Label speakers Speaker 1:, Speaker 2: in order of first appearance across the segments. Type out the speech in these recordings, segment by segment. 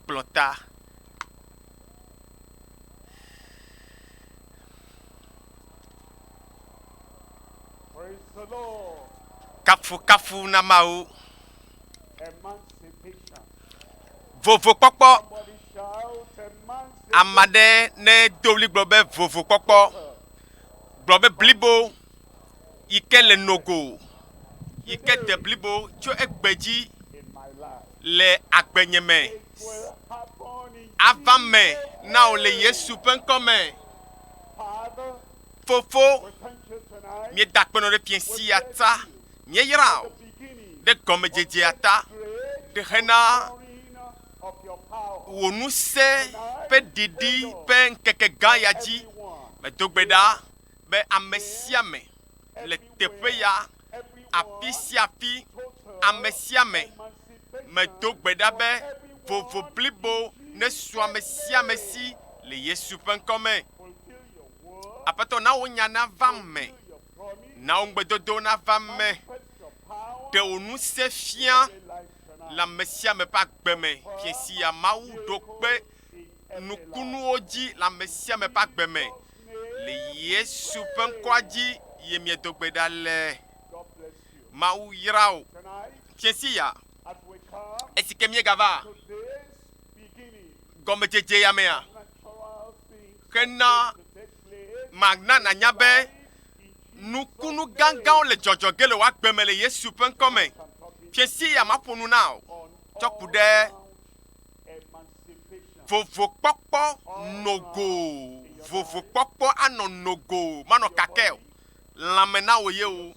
Speaker 1: Planta.
Speaker 2: Praise the Lord.
Speaker 1: Kafu na mau.
Speaker 2: Emancipation.
Speaker 1: Vovo kpɔkpɔ.
Speaker 2: Somebody shout emancipation.
Speaker 1: Amade ne doli gblɔbe vovo kpɔkpɔ. Gblɔbe blibo. Yike le nogo. Yike de blibo tso egbedzi
Speaker 2: In my life.
Speaker 1: le agbenyeme.
Speaker 2: It will happen in
Speaker 1: Ava me
Speaker 2: Jesus'
Speaker 1: na o le
Speaker 2: name.
Speaker 1: Yesu ƒe ŋkɔ me.
Speaker 2: Father,
Speaker 1: Fofo.
Speaker 2: we thank you tonight.
Speaker 1: Mi da kpɔnɔ ɖe fiɛsia ta. Mi yra o.
Speaker 2: The beginning
Speaker 1: Ɖe gɔmedzedzea ta.
Speaker 2: great
Speaker 1: Ɖe hena
Speaker 2: pouring of your power.
Speaker 1: wò ŋusẽ ƒe ɖiɖi ƒe ŋkeke gã ya dzi.
Speaker 2: Everyone,
Speaker 1: Medo gbe ɖa be ame sia ame le teƒe ya,
Speaker 2: everyone,
Speaker 1: afi sia afi,
Speaker 2: total
Speaker 1: ame sia ame.
Speaker 2: emancipation.
Speaker 1: Medo gbe ɖa be vovo blibo ne su ame sia ame si le Yesu ƒe ŋkɔ me.
Speaker 2: Fulfill your word.
Speaker 1: Aƒetɔ na wo nya na va me,
Speaker 2: Fulfill your promise.
Speaker 1: na wo ŋugbedodo na va me.
Speaker 2: Manifest your power.
Speaker 1: Ɖe wò ŋusẽ fia
Speaker 2: in life tonight.
Speaker 1: le ame sia ame ƒe agbe me. Fie sia Mawu ɖo kpe
Speaker 2: In every life.
Speaker 1: nukunuwo dzi le ame sia ame ƒe agbe me. Le Yesu ƒe ŋkɔa dzi ye miedo gbe ɖa le.
Speaker 2: God bless you.
Speaker 1: Mawu yra o.
Speaker 2: Tonight,
Speaker 1: Fie sia
Speaker 2: as we come
Speaker 1: esi ke miegava
Speaker 2: to this beginning,
Speaker 1: gɔmedzedze ya mea,
Speaker 2: natural things
Speaker 1: hena
Speaker 2: to take place.
Speaker 1: magna nanya be nukunu gãgãwo le dzɔdzɔge le woagbe me le Yesu ƒe ŋkɔ me.
Speaker 2: I'm talking
Speaker 1: Fie sia maƒo nu na o.
Speaker 2: on
Speaker 1: Tsɔ ku ɖe
Speaker 2: emancipation.
Speaker 1: vovokpɔkpɔ nogo. Vovokpɔkpɔ anɔ nogo manɔ kake o. Lãme na wo ye o.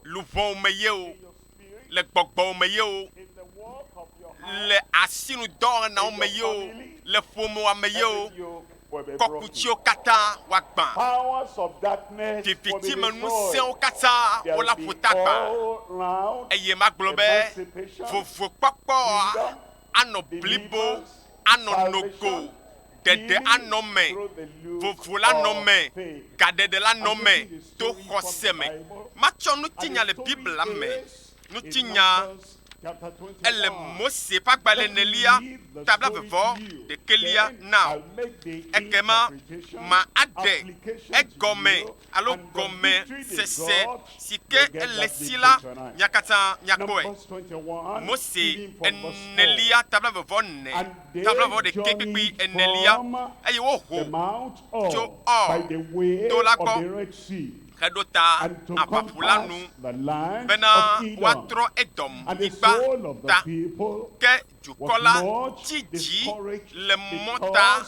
Speaker 1: Luʋɔwo me ye o.
Speaker 2: Your spirit,
Speaker 1: Le gbɔgbɔwo me ye o.
Speaker 2: in the work of your hand,
Speaker 1: Le asinudɔwɔnawo me ye o. Le ƒomewa me ye o.
Speaker 2: every yoke will be broken.
Speaker 1: Kɔkutsiwo katã woagbã.
Speaker 2: Powers of darkness will be
Speaker 1: Vivitime
Speaker 2: destroyed.
Speaker 1: ŋusẽwo katã
Speaker 2: There
Speaker 1: wola
Speaker 2: will be
Speaker 1: ƒota gbã.
Speaker 2: all round
Speaker 1: Eye magblɔ be
Speaker 2: emancipation,
Speaker 1: vovokpɔkpɔ anɔ blibo, anɔ nogo, dede anɔ me,
Speaker 2: through the loop
Speaker 1: vovo la nɔ
Speaker 2: of
Speaker 1: me,
Speaker 2: faith.
Speaker 1: gaɖeɖe la nɔ me, to xɔse me. Matsɔ nutinya le Biblia me. Nutinya ele Mose ƒe agbalẽ nelia tabla vevɔ ɖekelia na o. Ekema ma aɖe egɔme alo gɔme sese si ke ele si la mia katã miakpɔe. Mose enelia tabla vevɔ ne tabla vevɔ ɖeke kpekpe enelia eye woho tso Ɔr to la gbɔ heɖo ta aʋaƒu la nu bena woatrɔ Edom nyigba ta ke dukɔ la tsi dzi le mɔta.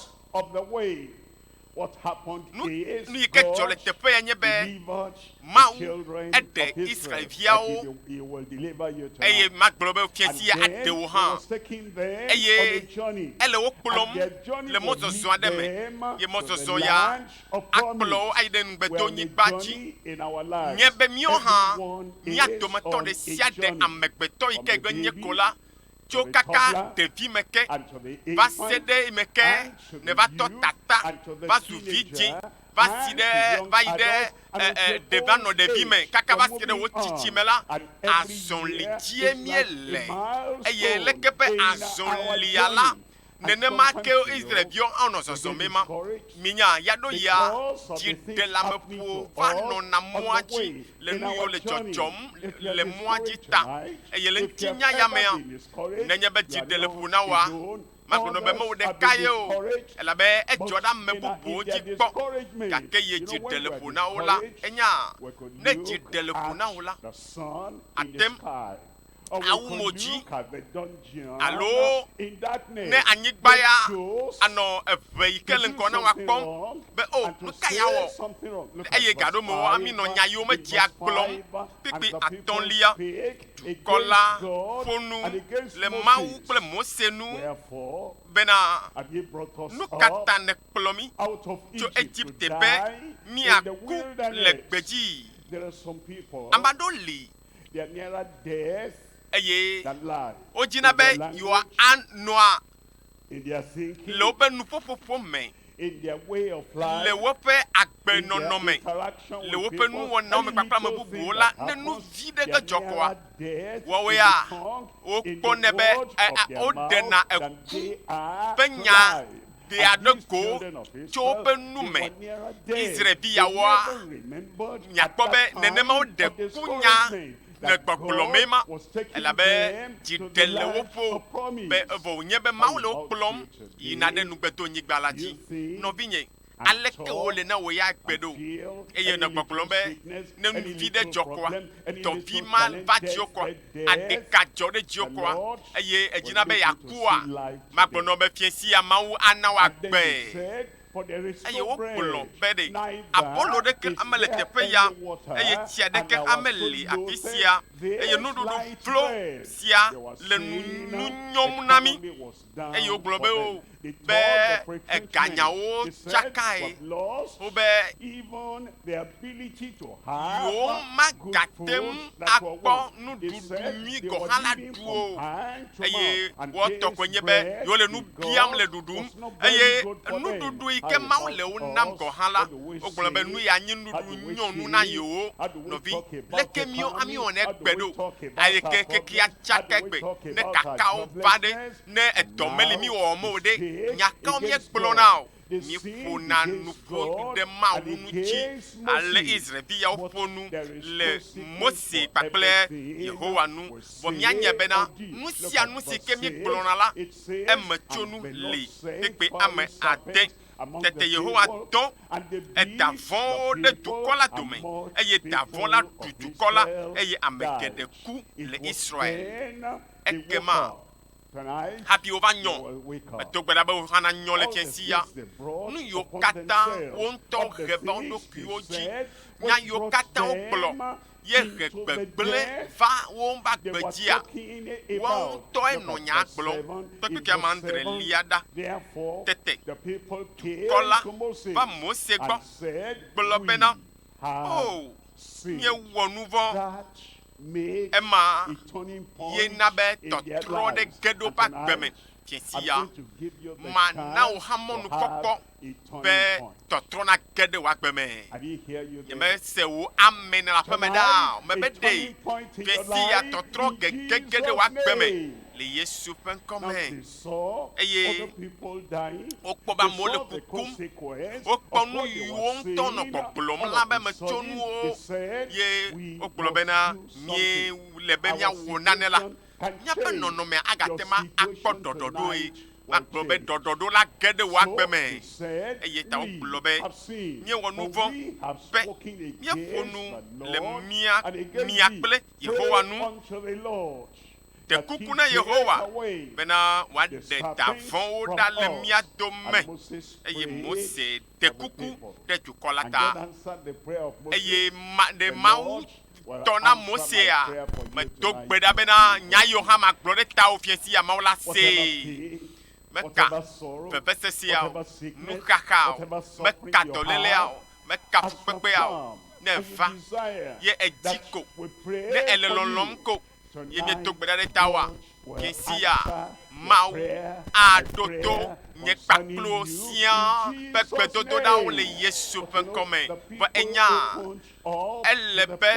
Speaker 2: What happened
Speaker 1: Nu
Speaker 2: is
Speaker 1: yi ke dzɔ le teƒe ya nye be
Speaker 2: delivered
Speaker 1: Mawu
Speaker 2: the children
Speaker 1: eɖe
Speaker 2: of Israel,
Speaker 1: Israelviawo
Speaker 2: that he will deliver you
Speaker 1: eye
Speaker 2: tonight.
Speaker 1: magblɔ be fie
Speaker 2: And
Speaker 1: sia
Speaker 2: then
Speaker 1: aɖe
Speaker 2: he
Speaker 1: wo hã
Speaker 2: was taking them
Speaker 1: Eye
Speaker 2: on a journey.
Speaker 1: ele wo kplɔm
Speaker 2: And their journey
Speaker 1: le
Speaker 2: will
Speaker 1: mɔzɔzɔ
Speaker 2: lead
Speaker 1: aɖe me
Speaker 2: them
Speaker 1: ye
Speaker 2: to
Speaker 1: mɔzɔzɔ
Speaker 2: the
Speaker 1: ya
Speaker 2: land of
Speaker 1: akplɔ
Speaker 2: promise.
Speaker 1: wo ayi ɖe
Speaker 2: We are
Speaker 1: ŋugbedo
Speaker 2: on a
Speaker 1: nyigba dzi
Speaker 2: journey in our lives.
Speaker 1: nye be míawo hã
Speaker 2: Everyone
Speaker 1: mía
Speaker 2: is
Speaker 1: dometɔ
Speaker 2: on
Speaker 1: ɖe
Speaker 2: a
Speaker 1: sia ɖe
Speaker 2: journey.
Speaker 1: amegbetɔ yi ke
Speaker 2: From the
Speaker 1: gbe nye
Speaker 2: baby
Speaker 1: ko la tso
Speaker 2: to the
Speaker 1: kaka
Speaker 2: toddler
Speaker 1: ɖevi me ke
Speaker 2: and to the
Speaker 1: va
Speaker 2: infant,
Speaker 1: se ɖe me ke
Speaker 2: and to
Speaker 1: ne
Speaker 2: the
Speaker 1: va tɔ
Speaker 2: youth,
Speaker 1: tata
Speaker 2: and to the
Speaker 1: va zu
Speaker 2: teenager,
Speaker 1: vidzĩ va si
Speaker 2: and to
Speaker 1: ɖe
Speaker 2: young
Speaker 1: va yi ɖe
Speaker 2: adults, and until
Speaker 1: ɖevi anɔ
Speaker 2: old
Speaker 1: ɖevi me
Speaker 2: age.
Speaker 1: kaka va
Speaker 2: We're
Speaker 1: si ɖe wo
Speaker 2: moving
Speaker 1: tsitsi
Speaker 2: on.
Speaker 1: me la
Speaker 2: And every
Speaker 1: azɔli
Speaker 2: year
Speaker 1: dzie
Speaker 2: is
Speaker 1: mie
Speaker 2: like
Speaker 1: le
Speaker 2: a milestone
Speaker 1: eye leke be
Speaker 2: in our
Speaker 1: azɔlia la
Speaker 2: journey. And
Speaker 1: nenema ke
Speaker 2: sometimes,
Speaker 1: Israelviwo anɔ zɔzɔm ma minya ya ɖo ya dziɖelameƒo va nɔna mɔa dzi le nu yiwo le dzɔdzɔm le mɔa dzi ta eye le ŋutinya ya mea nenye be dziɖe le ƒo na woa magblɔ be mewo ɖeka ye o elabe edzɔ ɖe ame bubuwo dzi gbɔ gake ye dziɖe le ƒo na wo la enya ne dziɖe le ƒo na wo la atem awu mo dzi alo ne anyigba ya anɔ eve yi ke le ŋkɔ na woakpɔm be o nu ka ya wɔ eye gaɖo me wɔ ami nɔ nya yiwo me dzia gblɔm kpekpe atɔ̃lia dukɔ la ƒo nu le Mawu kple Mose nu bena nu katã ne kplɔ mi tso Egipte be miaku le gbedzi ame aɖewo li eye wodzina be yewoa anɔa le woƒe nuƒoƒoƒo me
Speaker 2: in their way of life,
Speaker 1: le woƒe agbe
Speaker 2: in their
Speaker 1: nɔnɔme
Speaker 2: interaction
Speaker 1: le
Speaker 2: with
Speaker 1: woƒe
Speaker 2: people,
Speaker 1: nuwɔnawo me
Speaker 2: any
Speaker 1: kpakple ame
Speaker 2: little
Speaker 1: bubuwo
Speaker 2: thing
Speaker 1: la
Speaker 2: that
Speaker 1: ne nu
Speaker 2: happens,
Speaker 1: vi ɖe
Speaker 2: they
Speaker 1: ge
Speaker 2: are
Speaker 1: dzɔ koa
Speaker 2: nearer death in
Speaker 1: woawoe
Speaker 2: the
Speaker 1: a
Speaker 2: tongue, in
Speaker 1: wokpɔnɛ
Speaker 2: the
Speaker 1: be
Speaker 2: words of their
Speaker 1: wodena
Speaker 2: mouth, than
Speaker 1: eku
Speaker 2: they are
Speaker 1: ƒe
Speaker 2: to
Speaker 1: nya
Speaker 2: life.
Speaker 1: de
Speaker 2: And
Speaker 1: aɖe
Speaker 2: these
Speaker 1: go
Speaker 2: children of
Speaker 1: tso
Speaker 2: Israel,
Speaker 1: woƒe nu
Speaker 2: they
Speaker 1: me.
Speaker 2: were nearer death.
Speaker 1: Israelviawoa,
Speaker 2: They never remembered at
Speaker 1: miakpɔ be
Speaker 2: that time
Speaker 1: nenema wode
Speaker 2: of
Speaker 1: kunya
Speaker 2: discouragement
Speaker 1: le
Speaker 2: that
Speaker 1: gbɔgblɔme ma
Speaker 2: God was taking
Speaker 1: elabe
Speaker 2: them to
Speaker 1: dziɖe
Speaker 2: the
Speaker 1: le
Speaker 2: land
Speaker 1: woƒo
Speaker 2: of promise.
Speaker 1: be evɔ wònye be Mawu le wo kplɔm yina ɖe nugbetonyigba la dzi. Nɔvinye, aleke wole na wò ya gbe ɖo eye ne gbɔgblɔm be ne nuvi ɖe dzɔ koa tɔvi ma va dziwo koa aɖeka dzɔ ɖe dziwo koa eye edzina be yakua magblɔ nɔ be fiesi ya Mawu ana wo agbe. Eye wokplɔ be ɖe abolo ɖeke ame le teƒe ya eye tsi aɖeke ame le afi sia eye nuɖuɖu flo sia le nu nyɔm na mi eye wogblɔ be o be eganyawo tsakae wo be yewo magate ŋu akpɔ nuɖuɖu nyui gɔ hã la ɖu o eye woatɔ koe nye be yewo le nu biam le ɖuɖum eye nuɖuɖu yi ke Mawu le wo nam gɔ hã la wogblɔ be nu ya nye nuɖuɖu nyɔnu na yewo nɔvi leke miwɔ ne gbe ɖo eye kekea tsaka gbe ne kakawo va ɖe ne edɔ meli mi wɔwɔ mo ɖe nyakawo miegblɔna o miƒona nuƒo ɖe Mawu ŋuti ale Israelviawo ƒo nu le Mose kpakple Yehowa nu vɔ mianya bena nu sia nu si ke miegblɔna la eme tso nu li kpekpe ame ade. Tete Yehowa dɔ eda vɔ̃wo ɖe dukɔ la dome eye da vɔ̃ la ɖu dukɔ la eye ame geɖe ku le Israel. Ekema hafi wova nyɔ edo gbe ɖa be wohana nyɔ le fiesi ya nu yiwo katã wo ŋutɔ he va wo ɖokuiwo dzi nya yiwo katã wogblɔ ye he gbegblẽ va wo va gbe dzia woawo ŋutɔe nɔ nya gblɔm kpekpe ame andre lia ɖa tete dukɔ la va Mose gbɔ gblɔ bena o miewɔ nu vɔ̃ ema yena be tɔtrɔ ɖe ge ɖo ƒe agbe me fiesi ya mana wo hã mɔnukpɔkpɔ be tɔtrɔ na ge ɖe wò agbe me nyemese wo ame le aƒe me ɖa mebe ɖe fiesi ya tɔtrɔ gegege ɖe wò agbe me le Yesu ƒe ŋkɔme eye wokpɔ be amewo le kukum wokpɔ nu yiwo ŋutɔ nɔ gbɔgblɔm la be metso nuwo ye wogblɔ bena mie le be miawɔ nane la míaƒe nɔnɔme agate ma akpɔ ɖɔɖɔɖoe magblɔ be ɖɔɖɔɖo la ge ɖe wò agbe me eye ta wogblɔ be míewɔ nu vɔ̃ be míeƒo nu le mia kple Yehowa nu de kuku na Yehowa bena wòaɖe da vɔ̃wo ɖa le mía dome eye Mose de kuku ɖe dukɔ la ta eye ɖe Mawu tɔ na Mosea medo gbe ɖa bena nya yiwo hã magblɔ ɖe tawò fiesi ya Mawu la see meka vevesesea o nuxaxa o meka dɔléléa o meka fukpekpea o ne va ye edzi ko ne ele lɔlɔm ko ye miedo gbe ɖa ɖe tawòa fiesi ya Mawu aɖo to nye kpakplo siaa ƒe gbedodoɖawo le Yesu ƒe ŋkɔme vɔ enya ele be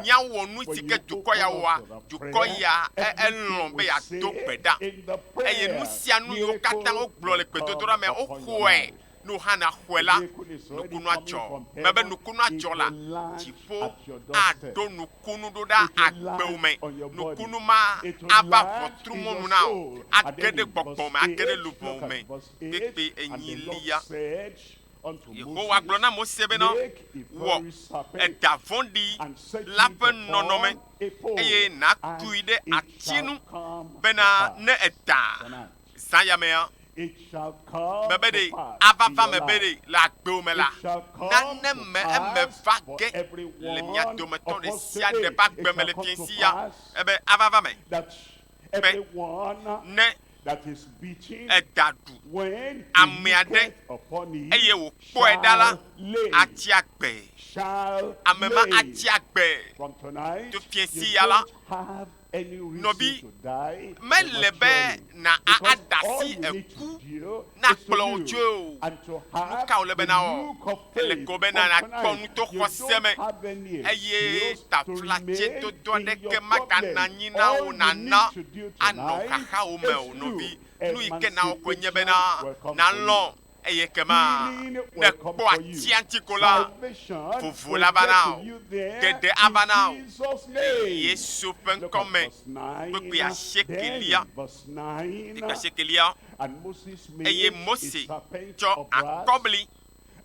Speaker 1: míawɔ nu si ke dukɔ ya wɔa dukɔ ya elɔ̃ be yeado gbe ɖa eye nu sia nu yiwo katã wogblɔ le gbedodoɖa me woxɔe no hã na xɔe la nukunu adzɔ mebe nukunu adzɔ la dziƒo aɖo nukunu ɖo ɖa agbewo me nukunu ma ava ʋɔtru mɔnu na o age ɖe gbɔgbɔ me age ɖe luʋɔ me kpekpe enyilia Yehowa gblɔ na Mose bena wɔ eda vɔ̃ɖi la ƒe nɔnɔme eye nakui ɖe ati nu bena ne eda zãyamea mebe ɖe ava va me be ɖe le agbewo me la nane me eme va ge le mia dometɔ ɖe sia ɖe ƒe agbe me le fiesi ya ebe ava va me be ne eda ɖu ame aɖe eye wòkpɔe ɖa la atsi agbe ame ma atsi agbe to fiesi ya la
Speaker 2: any reason
Speaker 1: Nobi,
Speaker 2: to die
Speaker 1: melebe
Speaker 2: prematurely.
Speaker 1: na
Speaker 2: Because all
Speaker 1: adasi
Speaker 2: you need
Speaker 1: eku
Speaker 2: to do
Speaker 1: na
Speaker 2: is to
Speaker 1: kplojo.
Speaker 2: live and to have
Speaker 1: Nuka olebe
Speaker 2: the
Speaker 1: na o.
Speaker 2: look of
Speaker 1: Ele
Speaker 2: faith.
Speaker 1: kobe na na
Speaker 2: But tonight,
Speaker 1: konu to
Speaker 2: you
Speaker 1: khoseme.
Speaker 2: don't have any
Speaker 1: Eye
Speaker 2: excuse
Speaker 1: ta
Speaker 2: to
Speaker 1: flache to
Speaker 2: remain
Speaker 1: do
Speaker 2: in
Speaker 1: de
Speaker 2: your
Speaker 1: ke makana
Speaker 2: problem.
Speaker 1: nyina
Speaker 2: All
Speaker 1: o
Speaker 2: you
Speaker 1: na
Speaker 2: need
Speaker 1: na
Speaker 2: to do
Speaker 1: ano
Speaker 2: tonight
Speaker 1: kaka o me o
Speaker 2: is
Speaker 1: nobi.
Speaker 2: you.
Speaker 1: Nu ike na o kwenye be
Speaker 2: Emancipation will come
Speaker 1: na
Speaker 2: for you.
Speaker 1: lo. Eye kema
Speaker 2: Healing
Speaker 1: ne
Speaker 2: will come
Speaker 1: kwa
Speaker 2: for you.
Speaker 1: tiantikola.
Speaker 2: Salvation
Speaker 1: Fufu
Speaker 2: will
Speaker 1: la
Speaker 2: get
Speaker 1: banao.
Speaker 2: to you there
Speaker 1: Gede abanao.
Speaker 2: in Jesus' name.
Speaker 1: Yesu pen
Speaker 2: Look at
Speaker 1: come.
Speaker 2: verse 9.
Speaker 1: Kwe ya
Speaker 2: Then
Speaker 1: shekelia.
Speaker 2: in verse 9,
Speaker 1: Ika shekelia.
Speaker 2: and Moses
Speaker 1: Eye
Speaker 2: made a
Speaker 1: Mose
Speaker 2: serpent
Speaker 1: cho
Speaker 2: of brass
Speaker 1: akobli.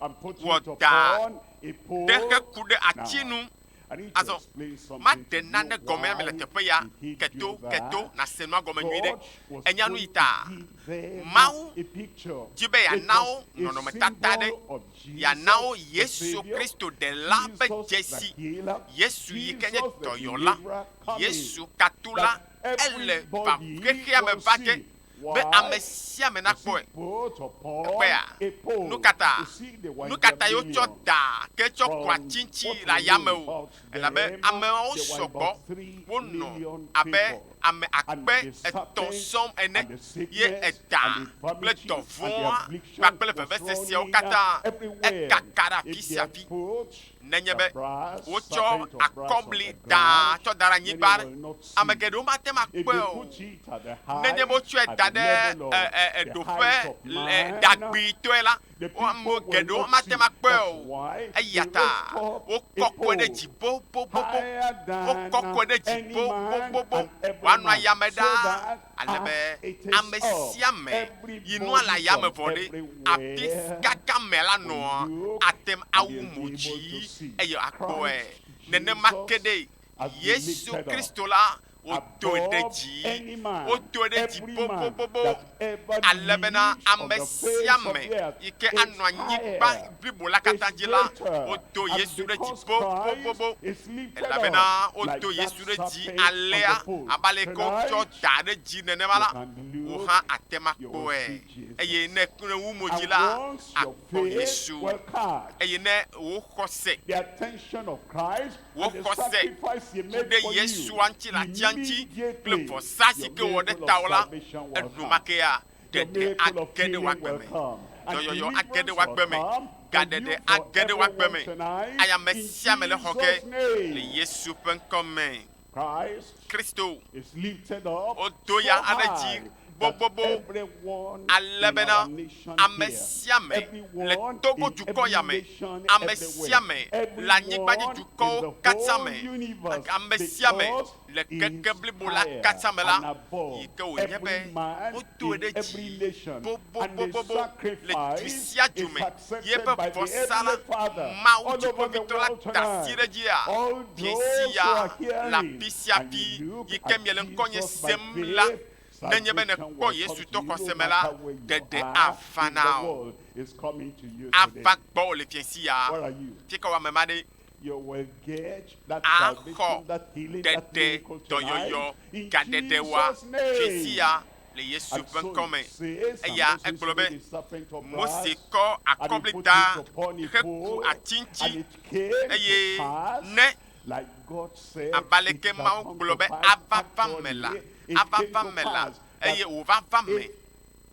Speaker 2: and put it
Speaker 1: Wada.
Speaker 2: upon a pole.
Speaker 1: Deke kude
Speaker 2: Now,
Speaker 1: achinu.
Speaker 2: I need to
Speaker 1: Also,
Speaker 2: explain something
Speaker 1: ma
Speaker 2: to
Speaker 1: de
Speaker 2: you.
Speaker 1: nane gome me le tepe ya
Speaker 2: Why did he
Speaker 1: keto
Speaker 2: do that?
Speaker 1: keto na senwa gome nyuide
Speaker 2: God was
Speaker 1: enya nu
Speaker 2: going
Speaker 1: ita
Speaker 2: to give them
Speaker 1: Mau
Speaker 2: a picture.
Speaker 1: jibe ya
Speaker 2: It
Speaker 1: nao
Speaker 2: was a
Speaker 1: nono me tatade
Speaker 2: symbol of
Speaker 1: ya
Speaker 2: Jesus,
Speaker 1: nao
Speaker 2: the
Speaker 1: Yesu
Speaker 2: Savior,
Speaker 1: Kristo de labe
Speaker 2: Jesus
Speaker 1: jesi
Speaker 2: the healer,
Speaker 1: Yesu yikenye
Speaker 2: Jesus the
Speaker 1: toyola
Speaker 2: deliverer coming,
Speaker 1: Yesu katula
Speaker 2: that
Speaker 1: ele va
Speaker 2: everybody
Speaker 1: kekea me
Speaker 2: will
Speaker 1: bake
Speaker 2: see.
Speaker 1: be
Speaker 2: Why?
Speaker 1: amesia me na
Speaker 2: Was
Speaker 1: kpoe
Speaker 2: he put upon
Speaker 1: Ekpe ya.
Speaker 2: a pole?
Speaker 1: Nukata.
Speaker 2: You see, they were in
Speaker 1: nukata
Speaker 2: their
Speaker 1: yo
Speaker 2: millions.
Speaker 1: cho da ke cho
Speaker 2: From
Speaker 1: kwa chinchi
Speaker 2: what
Speaker 1: la
Speaker 2: we
Speaker 1: yame
Speaker 2: know
Speaker 1: o
Speaker 2: about
Speaker 1: elabe
Speaker 2: them,
Speaker 1: ame o
Speaker 2: there were
Speaker 1: sogo
Speaker 2: about 3
Speaker 1: wono
Speaker 2: million
Speaker 1: abe
Speaker 2: people.
Speaker 1: ame
Speaker 2: And
Speaker 1: akpe
Speaker 2: the serpent
Speaker 1: etonsom ene
Speaker 2: and the sickness
Speaker 1: ye eta
Speaker 2: and the
Speaker 1: ple
Speaker 2: infirmity
Speaker 1: dovon
Speaker 2: and the affliction
Speaker 1: kakple
Speaker 2: was
Speaker 1: veve se
Speaker 2: running
Speaker 1: kata
Speaker 2: everywhere.
Speaker 1: ekakara
Speaker 2: If
Speaker 1: fi
Speaker 2: they had
Speaker 1: siafi
Speaker 2: put
Speaker 1: nenye
Speaker 2: the
Speaker 1: be
Speaker 2: brass
Speaker 1: wocho
Speaker 2: serpent of brass on
Speaker 1: akobli
Speaker 2: the
Speaker 1: da
Speaker 2: ground,
Speaker 1: cho dara
Speaker 2: many
Speaker 1: nyibare
Speaker 2: will not see.
Speaker 1: amegede o mate ma
Speaker 2: If
Speaker 1: kpe
Speaker 2: they
Speaker 1: o
Speaker 2: put it at the height,
Speaker 1: nenye mo tue
Speaker 2: at
Speaker 1: da
Speaker 2: the
Speaker 1: de
Speaker 2: level of the height
Speaker 1: edofe
Speaker 2: of man,
Speaker 1: dagbi to la
Speaker 2: the
Speaker 1: o
Speaker 2: people
Speaker 1: mo
Speaker 2: will
Speaker 1: gede o
Speaker 2: not
Speaker 1: mate
Speaker 2: see.
Speaker 1: ma kpe
Speaker 2: That's
Speaker 1: o
Speaker 2: why they
Speaker 1: eyata
Speaker 2: raised up
Speaker 1: o
Speaker 2: a
Speaker 1: koko de
Speaker 2: pole
Speaker 1: ji bo bo bo bo
Speaker 2: higher
Speaker 1: o
Speaker 2: than
Speaker 1: koko de ji
Speaker 2: any
Speaker 1: bo bo
Speaker 2: man
Speaker 1: bo bo
Speaker 2: and every
Speaker 1: wa no
Speaker 2: man,
Speaker 1: ayameda
Speaker 2: so that
Speaker 1: alebe
Speaker 2: as it is
Speaker 1: amesiame yinu ala
Speaker 2: everybody
Speaker 1: yame
Speaker 2: from
Speaker 1: vode apis
Speaker 2: everywhere
Speaker 1: kaka mela no
Speaker 2: will look
Speaker 1: atem
Speaker 2: and
Speaker 1: awu
Speaker 2: they'll be able to
Speaker 1: moji
Speaker 2: see
Speaker 1: eyo akboe
Speaker 2: Christ
Speaker 1: nene
Speaker 2: Jesus
Speaker 1: makede
Speaker 2: has been
Speaker 1: Yesu
Speaker 2: lifted up
Speaker 1: Kristo la o to de
Speaker 2: above
Speaker 1: ji
Speaker 2: any man,
Speaker 1: o to de ji
Speaker 2: every
Speaker 1: bo bo
Speaker 2: man
Speaker 1: bo bo
Speaker 2: that ever
Speaker 1: alebena
Speaker 2: lived on the face of
Speaker 1: amesiame
Speaker 2: the earth
Speaker 1: ike
Speaker 2: is
Speaker 1: anu anyi ba
Speaker 2: higher,
Speaker 1: bibola
Speaker 2: is
Speaker 1: katanjila
Speaker 2: greater.
Speaker 1: o to
Speaker 2: And
Speaker 1: Yesu de ji
Speaker 2: because
Speaker 1: bo bo bo
Speaker 2: Christ
Speaker 1: bo
Speaker 2: is lifted
Speaker 1: elabena
Speaker 2: up
Speaker 1: o
Speaker 2: like
Speaker 1: to
Speaker 2: that
Speaker 1: Yesu de ji
Speaker 2: serpent on the
Speaker 1: alea
Speaker 2: pole,
Speaker 1: abale ko cho
Speaker 2: tonight
Speaker 1: da de ji nene
Speaker 2: you
Speaker 1: mala
Speaker 2: can
Speaker 1: o
Speaker 2: look,
Speaker 1: ha atema
Speaker 2: you will
Speaker 1: koe
Speaker 2: see Jesus.
Speaker 1: eye ne kure wu
Speaker 2: And
Speaker 1: mojila
Speaker 2: once your
Speaker 1: akpo
Speaker 2: faith
Speaker 1: Yesu
Speaker 2: will catch
Speaker 1: eye ne wo kose
Speaker 2: the attention of Christ
Speaker 1: Wo
Speaker 2: and the
Speaker 1: kose
Speaker 2: sacrifice he made
Speaker 1: kude
Speaker 2: for
Speaker 1: Yesu
Speaker 2: you,
Speaker 1: anchi la tianchi ple
Speaker 2: immediately
Speaker 1: for sasi ke wo de
Speaker 2: your miracle of
Speaker 1: tawla
Speaker 2: salvation will come.
Speaker 1: edumake ya
Speaker 2: Your
Speaker 1: de
Speaker 2: miracle of
Speaker 1: agede wa
Speaker 2: healing will
Speaker 1: gbeme
Speaker 2: come. And
Speaker 1: yo
Speaker 2: deliverance
Speaker 1: agede wa
Speaker 2: will
Speaker 1: gbeme
Speaker 2: come
Speaker 1: gade
Speaker 2: for
Speaker 1: de
Speaker 2: you, for
Speaker 1: agede wa
Speaker 2: everyone
Speaker 1: gbeme
Speaker 2: tonight,
Speaker 1: aya
Speaker 2: in
Speaker 1: mesia mele hoke
Speaker 2: Jesus'
Speaker 1: le
Speaker 2: name.
Speaker 1: Yesu pen come
Speaker 2: Christ
Speaker 1: Kristo
Speaker 2: is lifted up
Speaker 1: o
Speaker 2: so
Speaker 1: to ya
Speaker 2: high
Speaker 1: adeji
Speaker 2: that
Speaker 1: bobobo
Speaker 2: everyone in
Speaker 1: alebena
Speaker 2: our nation
Speaker 1: amesiame
Speaker 2: here,
Speaker 1: le
Speaker 2: everyone
Speaker 1: togo
Speaker 2: in
Speaker 1: juko
Speaker 2: every
Speaker 1: yame
Speaker 2: nation
Speaker 1: amesiame
Speaker 2: everywhere,
Speaker 1: la nyigbaji
Speaker 2: everyone in
Speaker 1: juko
Speaker 2: the whole
Speaker 1: katsame
Speaker 2: universe,
Speaker 1: amesiame
Speaker 2: because
Speaker 1: le
Speaker 2: he
Speaker 1: keke
Speaker 2: is
Speaker 1: blibo la
Speaker 2: higher
Speaker 1: katsame
Speaker 2: and
Speaker 1: la
Speaker 2: above
Speaker 1: yike o
Speaker 2: every
Speaker 1: nyebe
Speaker 2: man
Speaker 1: o to
Speaker 2: in
Speaker 1: de
Speaker 2: every
Speaker 1: ji
Speaker 2: nation.
Speaker 1: bo
Speaker 2: And the
Speaker 1: le
Speaker 2: sacrifice
Speaker 1: tusia
Speaker 2: is
Speaker 1: jume
Speaker 2: accepted
Speaker 1: yebe
Speaker 2: by the
Speaker 1: fosala
Speaker 2: Heavenly Father
Speaker 1: ma
Speaker 2: all
Speaker 1: uji
Speaker 2: over the
Speaker 1: povitola
Speaker 2: world
Speaker 1: tasire
Speaker 2: tonight.
Speaker 1: jia
Speaker 2: All those who
Speaker 1: piesia
Speaker 2: are
Speaker 1: la
Speaker 2: hearing
Speaker 1: pisia
Speaker 2: and
Speaker 1: pi
Speaker 2: you look
Speaker 1: yike
Speaker 2: at
Speaker 1: miele nkonye
Speaker 2: Jesus by
Speaker 1: semla
Speaker 2: faith,
Speaker 1: nenye bene
Speaker 2: salvation
Speaker 1: ko
Speaker 2: will
Speaker 1: Yesu
Speaker 2: come to
Speaker 1: to
Speaker 2: you no
Speaker 1: kosemela
Speaker 2: matter where you
Speaker 1: dede
Speaker 2: are in the
Speaker 1: afanao
Speaker 2: world. Is coming to you today.
Speaker 1: afa gbo le fiensia
Speaker 2: Where are you?
Speaker 1: tika wa memade
Speaker 2: You will get that
Speaker 1: Aho,
Speaker 2: salvation, that healing, that
Speaker 1: dede
Speaker 2: miracle tonight
Speaker 1: doyoyo
Speaker 2: in
Speaker 1: gadede wa
Speaker 2: Jesus' name.
Speaker 1: fiensia le Yesu
Speaker 2: And so
Speaker 1: pen
Speaker 2: it says, and
Speaker 1: eya
Speaker 2: Moses
Speaker 1: ekpolobe
Speaker 2: made a serpent of brass,
Speaker 1: Mose ko
Speaker 2: and he put
Speaker 1: akoblita
Speaker 2: it upon a
Speaker 1: heku
Speaker 2: pole,
Speaker 1: achinchi
Speaker 2: and it came
Speaker 1: eye
Speaker 2: to pass,
Speaker 1: ne
Speaker 2: like God said,
Speaker 1: abaleke
Speaker 2: it shall
Speaker 1: ma
Speaker 2: come to
Speaker 1: globe
Speaker 2: pass.
Speaker 1: avavamela
Speaker 2: Actually, it came to
Speaker 1: avavamela
Speaker 2: pass that
Speaker 1: eye ovavame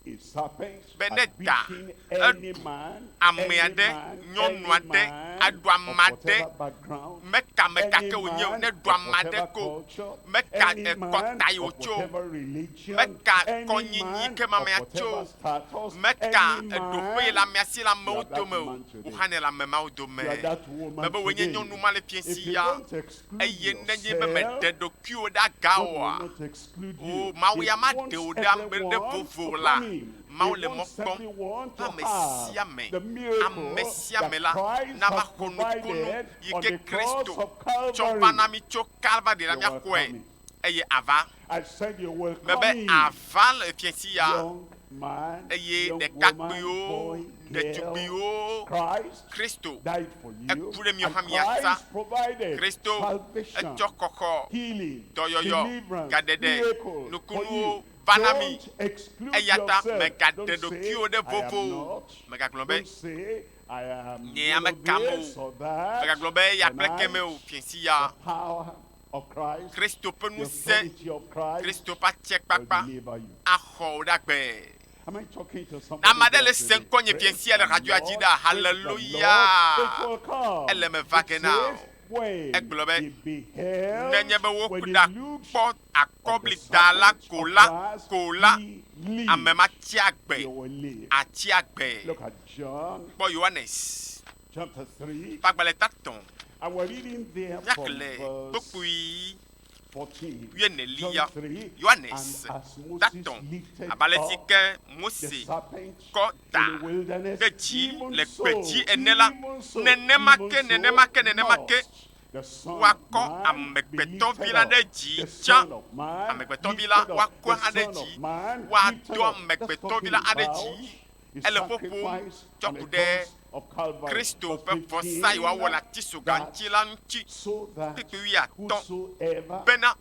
Speaker 2: if a serpent had
Speaker 1: Beneda,
Speaker 2: beaten any man,
Speaker 1: ameade nyonuade adu
Speaker 2: of
Speaker 1: amade
Speaker 2: whatever background,
Speaker 1: meka meka
Speaker 2: any
Speaker 1: ke onye
Speaker 2: man
Speaker 1: ne
Speaker 2: of
Speaker 1: du amade
Speaker 2: whatever
Speaker 1: ko
Speaker 2: culture,
Speaker 1: meka
Speaker 2: any man
Speaker 1: ekota
Speaker 2: of
Speaker 1: yocho
Speaker 2: whatever religion,
Speaker 1: meka
Speaker 2: any
Speaker 1: konyi
Speaker 2: man
Speaker 1: ke
Speaker 2: of
Speaker 1: mama
Speaker 2: whatever
Speaker 1: yacho
Speaker 2: status,
Speaker 1: meka
Speaker 2: any
Speaker 1: edokwe la
Speaker 2: man,
Speaker 1: miasi la
Speaker 2: you are that
Speaker 1: mauto
Speaker 2: man
Speaker 1: me
Speaker 2: today.
Speaker 1: uhane la mema udome
Speaker 2: You are that woman
Speaker 1: bebe wenye
Speaker 2: today.
Speaker 1: nyonu male
Speaker 2: If
Speaker 1: piensi
Speaker 2: you
Speaker 1: ya
Speaker 2: don't exclude
Speaker 1: eye nenye be me
Speaker 2: yourself,
Speaker 1: dedokio da
Speaker 2: God will
Speaker 1: gawa
Speaker 2: not exclude
Speaker 1: o
Speaker 2: you.
Speaker 1: mawu
Speaker 2: He
Speaker 1: ya ma
Speaker 2: wants
Speaker 1: de oda mbede
Speaker 2: everyone
Speaker 1: vovo
Speaker 2: to
Speaker 1: la
Speaker 2: come in.
Speaker 1: mawu
Speaker 2: He
Speaker 1: le
Speaker 2: wants
Speaker 1: mokpom
Speaker 2: everyone to
Speaker 1: amesia
Speaker 2: have
Speaker 1: me
Speaker 2: the miracle
Speaker 1: amesia me
Speaker 2: that
Speaker 1: la
Speaker 2: Christ
Speaker 1: na
Speaker 2: has
Speaker 1: bakonu
Speaker 2: provided on
Speaker 1: yike
Speaker 2: the cross
Speaker 1: Kristo
Speaker 2: of Calvary.
Speaker 1: chompa na mi cho kalva de la
Speaker 2: You
Speaker 1: mia
Speaker 2: are
Speaker 1: kwe
Speaker 2: coming.
Speaker 1: eye ava
Speaker 2: I said you will come
Speaker 1: bebe
Speaker 2: in.
Speaker 1: ava le piensi ya
Speaker 2: Young man,
Speaker 1: eye
Speaker 2: young
Speaker 1: de
Speaker 2: woman,
Speaker 1: kakpio
Speaker 2: boy,
Speaker 1: de
Speaker 2: girl,
Speaker 1: tupio
Speaker 2: Christ
Speaker 1: Kristo
Speaker 2: died for you.
Speaker 1: Ekure mi
Speaker 2: And
Speaker 1: ohamiasa.
Speaker 2: Christ provided
Speaker 1: Kristo
Speaker 2: salvation,
Speaker 1: echokoko
Speaker 2: healing,
Speaker 1: doyoyo
Speaker 2: deliverance,
Speaker 1: gadede
Speaker 2: miracle for
Speaker 1: nukunu
Speaker 2: you.
Speaker 1: vanami
Speaker 2: Don't exclude
Speaker 1: eyata
Speaker 2: yourself.
Speaker 1: megade
Speaker 2: Don't
Speaker 1: do
Speaker 2: say,
Speaker 1: kio de
Speaker 2: I am
Speaker 1: vovo
Speaker 2: not.
Speaker 1: megaglobe
Speaker 2: Don't say, I am
Speaker 1: Nye ame kamo.
Speaker 2: this or that.
Speaker 1: megaglobe ya
Speaker 2: Tonight,
Speaker 1: plekeme o piensi ya
Speaker 2: the power of Christ,
Speaker 1: Kristo pe
Speaker 2: the
Speaker 1: nu se
Speaker 2: authority of Christ
Speaker 1: Kristo pa che
Speaker 2: will
Speaker 1: kpakpa
Speaker 2: deliver you.
Speaker 1: axɔ dagbe.
Speaker 2: Am I talking to somebody?
Speaker 1: Amade le
Speaker 2: there
Speaker 1: se
Speaker 2: today?
Speaker 1: nkɔ nye
Speaker 2: Praise
Speaker 1: fiɛnsia le
Speaker 2: the
Speaker 1: radio
Speaker 2: Lord,
Speaker 1: adzi da.
Speaker 2: praise the Lord.
Speaker 1: Hallelujah.
Speaker 2: It will come.
Speaker 1: Elle me va
Speaker 2: It
Speaker 1: que now.
Speaker 2: says, when
Speaker 1: Egblɔ be,
Speaker 2: he beheld,
Speaker 1: nenye be
Speaker 2: when
Speaker 1: woku
Speaker 2: he
Speaker 1: da
Speaker 2: looked
Speaker 1: kpɔ
Speaker 2: at the
Speaker 1: akɔbli da la
Speaker 2: serpent
Speaker 1: ko
Speaker 2: of
Speaker 1: la
Speaker 2: brass,
Speaker 1: ko la
Speaker 2: he lived.
Speaker 1: ame ma tsi
Speaker 2: You
Speaker 1: agbe
Speaker 2: will live.
Speaker 1: atsi agbe.
Speaker 2: Look at John
Speaker 1: Kpɔ Yohanes
Speaker 2: chapter 3.
Speaker 1: kpagbalẽ tatɔn
Speaker 2: And we're reading there from
Speaker 1: yakle
Speaker 2: verse
Speaker 1: kpokpui
Speaker 2: 14.
Speaker 1: Yohanelia
Speaker 2: John 3.
Speaker 1: Yohanes
Speaker 2: And as Moses
Speaker 1: tatɔn
Speaker 2: lifted
Speaker 1: abalẽ si
Speaker 2: up
Speaker 1: ke
Speaker 2: the
Speaker 1: Mose
Speaker 2: serpent
Speaker 1: kɔ
Speaker 2: in
Speaker 1: ta
Speaker 2: the wilderness,
Speaker 1: ɖe dzi
Speaker 2: even
Speaker 1: le
Speaker 2: so,
Speaker 1: gbedzi ene la,
Speaker 2: even so,
Speaker 1: nenema
Speaker 2: even
Speaker 1: ke,
Speaker 2: so
Speaker 1: nenema ke, nenema ke,
Speaker 2: must the Son of
Speaker 1: woakɔ
Speaker 2: Man be
Speaker 1: amegbetɔvi
Speaker 2: lifted
Speaker 1: la
Speaker 2: up.
Speaker 1: ɖe dzi
Speaker 2: The
Speaker 1: tsã.
Speaker 2: Son of Man
Speaker 1: Amegbetɔvi la
Speaker 2: lifted up.
Speaker 1: woakɔ
Speaker 2: The
Speaker 1: hã ɖe
Speaker 2: Son of
Speaker 1: dzi.
Speaker 2: Man
Speaker 1: Woado
Speaker 2: lifted up. That's
Speaker 1: amegbetɔvi la hã ɖe
Speaker 2: talking
Speaker 1: dzi.
Speaker 2: about his
Speaker 1: Ele ƒoƒom
Speaker 2: sacrifice
Speaker 1: tsɔ
Speaker 2: on the
Speaker 1: ku ɖe
Speaker 2: cross of Calvary.
Speaker 1: Kristo
Speaker 2: Verse
Speaker 1: ƒe vɔsa
Speaker 2: 15,
Speaker 1: yi wòawɔ le ati soga
Speaker 2: that
Speaker 1: ŋuti la ŋuti.
Speaker 2: so that
Speaker 1: Kpekpe wuiatɔ̃.
Speaker 2: whosoever
Speaker 1: Bena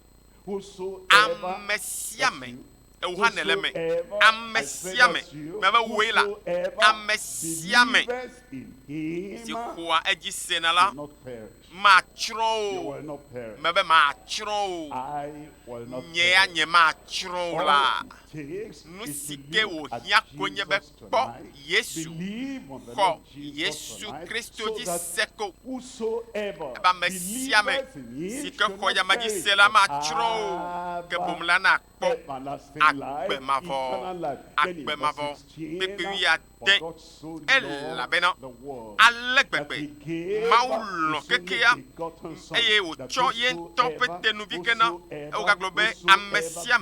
Speaker 2: whosoever
Speaker 1: ame sia me,
Speaker 2: that's you,
Speaker 1: ewu hã ne le me,
Speaker 2: whosoever,
Speaker 1: ame
Speaker 2: I say
Speaker 1: sia me,
Speaker 2: that's you,
Speaker 1: me be woe la,
Speaker 2: whosoever
Speaker 1: ame sia me
Speaker 2: believeth in him
Speaker 1: si xɔa edzi sena la,
Speaker 2: will not perish.
Speaker 1: matsrɔ̃
Speaker 2: You
Speaker 1: o.
Speaker 2: will not perish.
Speaker 1: Me be matsrɔ̃ o.
Speaker 2: I will not
Speaker 1: Nye ya
Speaker 2: perish.
Speaker 1: nye matsrɔ̃ o la.
Speaker 2: All it takes
Speaker 1: Nu
Speaker 2: is
Speaker 1: si
Speaker 2: to
Speaker 1: ke
Speaker 2: look at
Speaker 1: wòhiã konye be
Speaker 2: Jesus
Speaker 1: kpɔ
Speaker 2: tonight,
Speaker 1: Yesu,
Speaker 2: believe on the
Speaker 1: xɔ
Speaker 2: Lord Jesus
Speaker 1: Yesu
Speaker 2: tonight,
Speaker 1: Kristo
Speaker 2: so
Speaker 1: dzi
Speaker 2: that
Speaker 1: se ko.
Speaker 2: whosoever
Speaker 1: Ebe ame sia me
Speaker 2: believeth in him
Speaker 1: si ke
Speaker 2: shall
Speaker 1: xɔ
Speaker 2: not
Speaker 1: yame dzi
Speaker 2: perish,
Speaker 1: se la
Speaker 2: but
Speaker 1: matsrɔ̃ o. Ke
Speaker 2: have
Speaker 1: bom la na kpɔ
Speaker 2: everlasting life,
Speaker 1: agbemavɔ.
Speaker 2: eternal life. Then in
Speaker 1: Agbemavɔ.
Speaker 2: verse 16,
Speaker 1: Kpekpe
Speaker 2: for
Speaker 1: wuiade.
Speaker 2: God so loved
Speaker 1: Elabena
Speaker 2: the world
Speaker 1: ale
Speaker 2: that
Speaker 1: gbegbe
Speaker 2: he gave
Speaker 1: Mawu lɔ
Speaker 2: his only
Speaker 1: kekea
Speaker 2: begotten Son,
Speaker 1: eye
Speaker 2: that
Speaker 1: wòtsɔ ye ŋutɔ ƒe tenuvi ke na. Wogagblɔ be ame sia